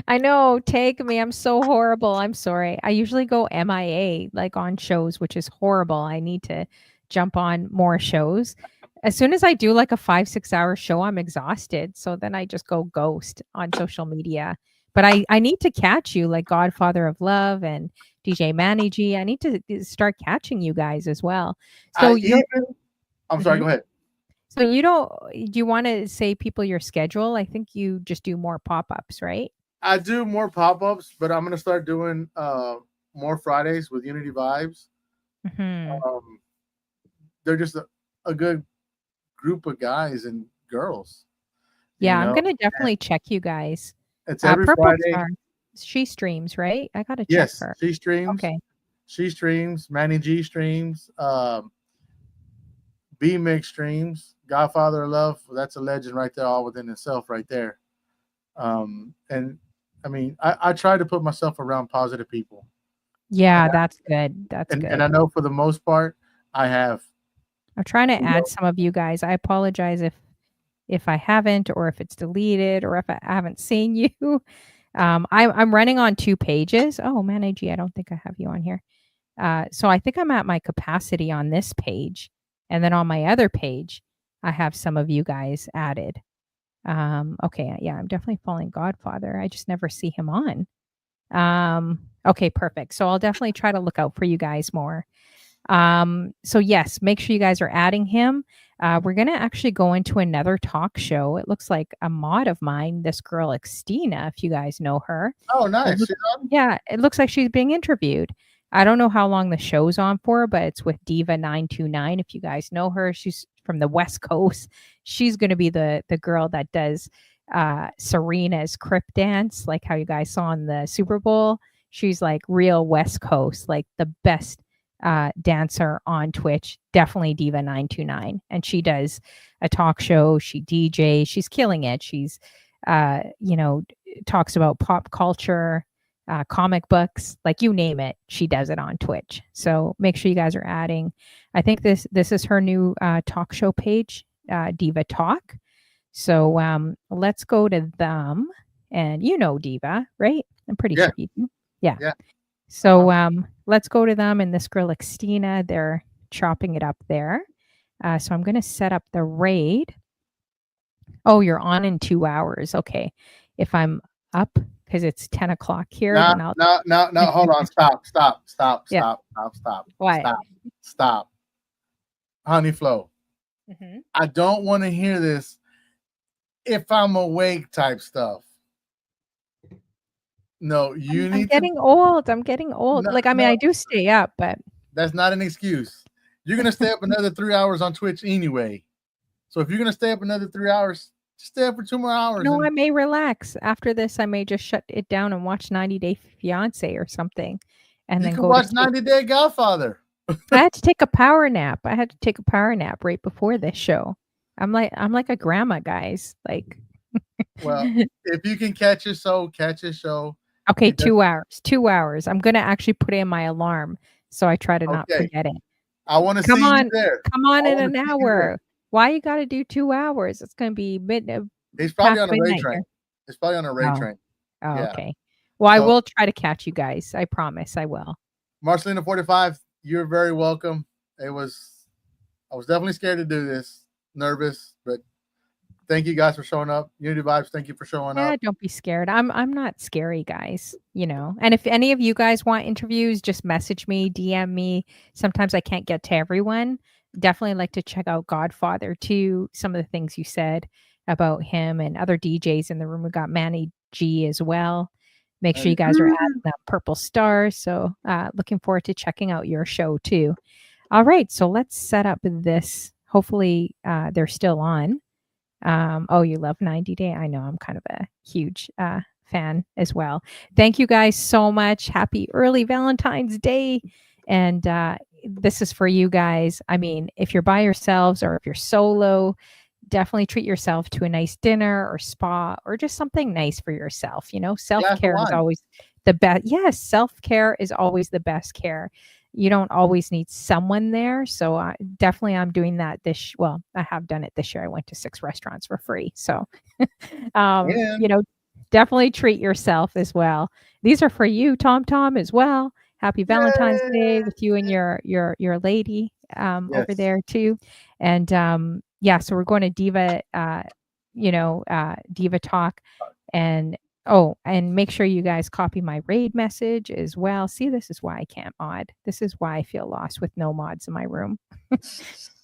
I know. Take me. I'm so horrible. I'm sorry. I usually go MIA like on shows, which is horrible. I need to jump on more shows. As soon as I do like a 5-6 hour show, I'm exhausted. So then I just go ghost on social media. But I need to catch you like Godfather of Love and DJ Manny G. I need to start catching you guys as well. So I'm sorry, go ahead. So do you want to say people your schedule? I think you just do more pop-ups, right? I do more pop-ups, but I'm going to start doing more Fridays with Unity Vibes. Mm-hmm. They're just a good group of guys and girls. Yeah, I'm going to definitely check you guys. It's every Purple Friday. Star, she streams, right? I got to check yes, her. She streams. Okay. She streams. Manny G streams. B Mix streams. Godfather of Love. That's a legend right there, all within itself, right there. And I mean, I try to put myself around positive people. Yeah, that's good. That's good. And I know for the most part, I have. I'm trying to add some of you guys. I apologize if I haven't, or if it's deleted, or if I haven't seen you. I'm running on 2 pages. Oh man, AG, I don't think I have you on here. So I think I'm at my capacity on this page, and then on my other page, I have some of you guys added. Okay, yeah, I'm definitely following Godfather. I just never see him on. Okay, perfect. So I'll definitely try to look out for you guys more. So yes, make sure you guys are adding him. We're gonna actually go into another talk show. It looks like a mod of mine, this girl Xtina, if you guys know her. Oh, nice. Yeah, it looks like she's being interviewed. I don't know how long the show's on for, but it's with Diva929. If you guys know her, she's from the West Coast. She's going to be the girl that does Serena's Crip dance, like how you guys saw in the Super Bowl. She's like real West Coast, like the best dancer on Twitch. Definitely Diva929. And she does a talk show. She DJs. She's killing it. She's, talks about pop culture. comic books, like you name it, she does it on Twitch. So make sure you guys are adding. I think this is her new talk show page, Diva Talk. So let's go to them, and you know Diva, right? I'm pretty Yeah. sure you do. Yeah. Yeah. So let's go to them, and this girl Xtina, they're chopping it up there. So I'm going to set up the raid. Oh, you're on in 2 hours. Okay. If I'm up because it's 10 o'clock here, No, then I'll. no. Hold on. Stop. Yeah. What? Stop. Honey Flow. Mm-hmm. I don't want to hear this if I'm awake type stuff. No, you need I'm getting old. I'm getting old. No, like, I mean, I do stay up, but that's not an excuse. You're going to stay up another 3 hours on Twitch anyway. So if you're going to stay up another 3 hours, just stay up for 2 more hours. no, I may relax. After this, I may just shut it down and watch 90 Day Fiance or something. And you then can go watch to sleep. 90 Day Godfather. I had to take a power nap. Right before this show. I'm like a grandma, guys. Like, well, if you can catch a show, catch a show. Okay, 2 hours. 2 hours. I'm gonna actually put in my alarm so I try to not forget it. I want to see you there. Come on in an hour. Why you got to do 2 hours? It's gonna be midnight. He's probably on a raid train. It's probably on a raid train. Oh, yeah. Okay. Well, I will try to catch you guys. I promise I will. Marcelina 45, you're very welcome. I was definitely scared to do this, nervous, but thank you guys for showing up. Unity Vibes, thank you for showing up. Don't be scared. I'm not scary, guys, you know. And if any of you guys want interviews, just message me, DM me. Sometimes I can't get to everyone. Definitely like to check out Godfather too. Some of the things you said about him and other DJs in the room. We got Manny G as well. Make sure you guys are adding that purple star. So looking forward to checking out your show too. All right, so let's set up this. Hopefully they're still on. Oh, you love 90 Day. I know I'm kind of a huge fan as well. Thank you guys so much. Happy early Valentine's Day. And this is for you guys. I mean, if you're by yourselves or if you're solo, definitely treat yourself to a nice dinner or spa or just something nice for yourself. You know, self-care is always the best. Yes, self-care is always the best care. You don't always need someone there. So definitely I'm doing that I have done it this year. I went to 6 restaurants for free. So, you know, definitely treat yourself as well. These are for you, Tom, as well. Happy Valentine's Day with you and your lady over there too. And so we're going to Diva, Diva Talk, and and make sure you guys copy my raid message as well. See, this is why I can't mod. This is why I feel lost with no mods in my room.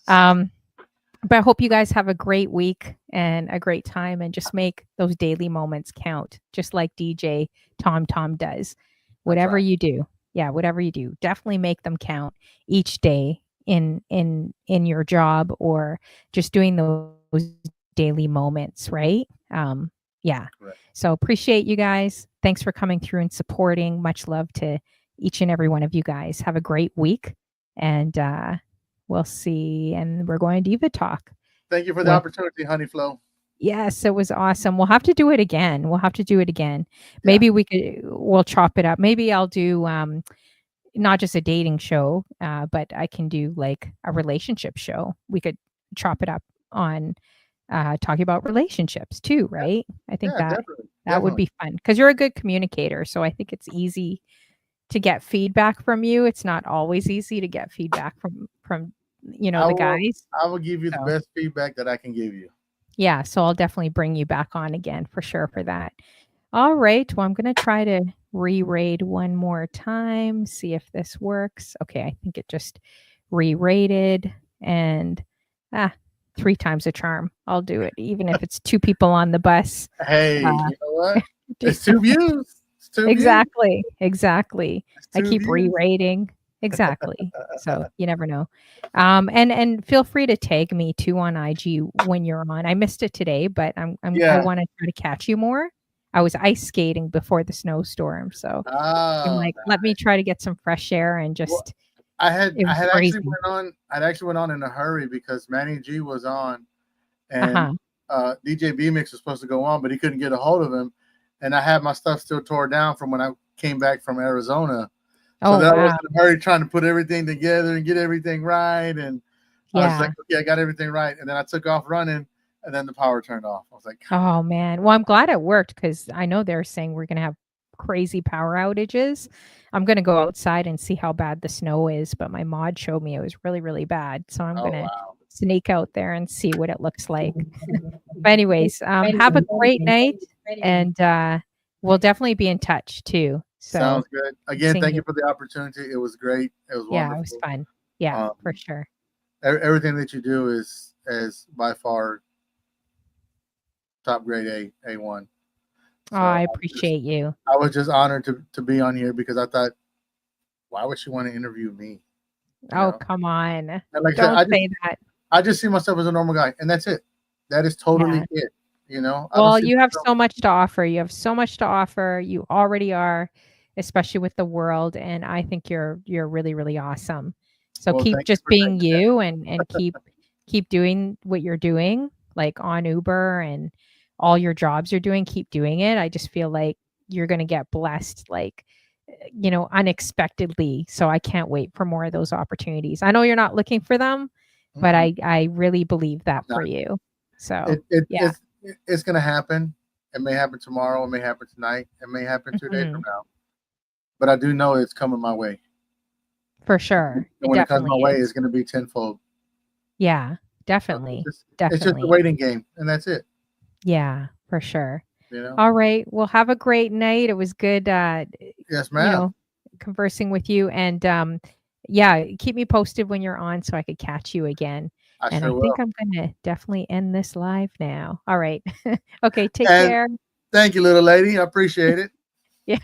But I hope you guys have a great week and a great time, and just make those daily moments count, just like DJ Tom does. Whatever you do. Yeah, whatever you do, definitely make them count each day in your job, or just doing those daily moments, right? Yeah. Correct. So appreciate you guys. Thanks for coming through and supporting. Much love to each and every one of you guys. Have a great week, and we'll see. And we're going to Diva Talk. Thank you for the opportunity, Honey Flow. Yes, it was awesome. We'll have to do it again. Maybe we'll chop it up. Maybe I'll do not just a dating show, but I can do like a relationship show. We could chop it up on talking about relationships too, right? I think that would be fun, because you're a good communicator. So I think it's easy to get feedback from you. It's not always easy to get feedback from the guys. I will give you the best feedback that I can give you. Yeah, so I'll definitely bring you back on again for sure for that. All right, well, I'm going to try to re-raid one more time, see if this works. Okay, I think it just re-raided, and 3 times a charm. I'll do it, even if it's 2 people on the bus. Hey, you know what? It's 2 views. It's 2 exactly. I keep views. Re-rating. Exactly. So you never know. And feel free to tag me too on IG when you're on. I missed it today, but I want to try to catch you more. I was ice skating before the snowstorm, so I'm like, let me try to get some fresh air and just. I actually went on in a hurry because Manny G was on, and DJ B Mix was supposed to go on, but he couldn't get a hold of him, and I had my stuff still tore down from when I came back from Arizona. Oh, So that was wow. in a hurry trying to put everything together and get everything right. And I was Yeah. like, okay, I got everything right. And then I took off running and then the power turned off. I was like, Oh, man. Well, I'm glad it worked because I know they're saying we're going to have crazy power outages. I'm going to go outside and see how bad the snow is, but my mod showed me it was really, really bad. So I'm oh, going to wow. sneak out there and see what it looks like. But anyways, have a great night, and we'll definitely be in touch too. So Sounds good. Again, seeing thank you. you for the opportunity. It was great. It was Yeah, it was wonderful. fun. Yeah, Um, for sure. everything that you do is by far top grade A1. Oh, So I appreciate you. I was just honored to be on here because I thought, why would she want to interview me? You Oh, know, come on. and like I said, Don't say that. I just see myself as a normal guy, and that's it. That is totally Yeah. it. You know, I don't Well, see you have myself. so much to offer. You have so much to offer. You already are, especially with the world, and I think you're really, really awesome. So Well, keep thank you just for being thinking that. you and keep doing what you're doing, like on Uber and all your jobs you're doing, keep doing it. I just feel like you're going to get blessed like unexpectedly. So I can't wait for more of those opportunities. I know you're not looking for them, but Mm-mm, I really believe I'm that not. for you. So, It yeah. it's gonna happen. It may happen tomorrow. It may happen tonight. It may happen 2 days from Mhm. now. But I do know it's coming my way. For sure. And It when it comes definitely my way, it's is. going to be tenfold. Yeah, So definitely. it's just a Definitely. waiting game, and that's it. Yeah, for sure. You know. All right. Well, have a great night. It was good Yes, you ma'am. know, conversing with you and yeah, keep me posted when you're on so I could catch you again. I And sure I think will. I'm going to definitely end this live now. All right. Okay, take And care. thank you, little lady. I appreciate it. Yeah.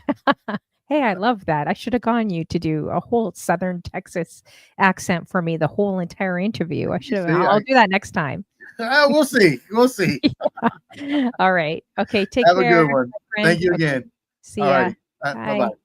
Hey, I love that. I should have gone you to do a whole Southern Texas accent for me the whole entire interview. I You should have. see, I'll do that next time. we'll see. We'll see. All right. Okay. Take Have a care, good one. my friend. Thank you Okay. again. See All ya. righty. Bye bye. Bye.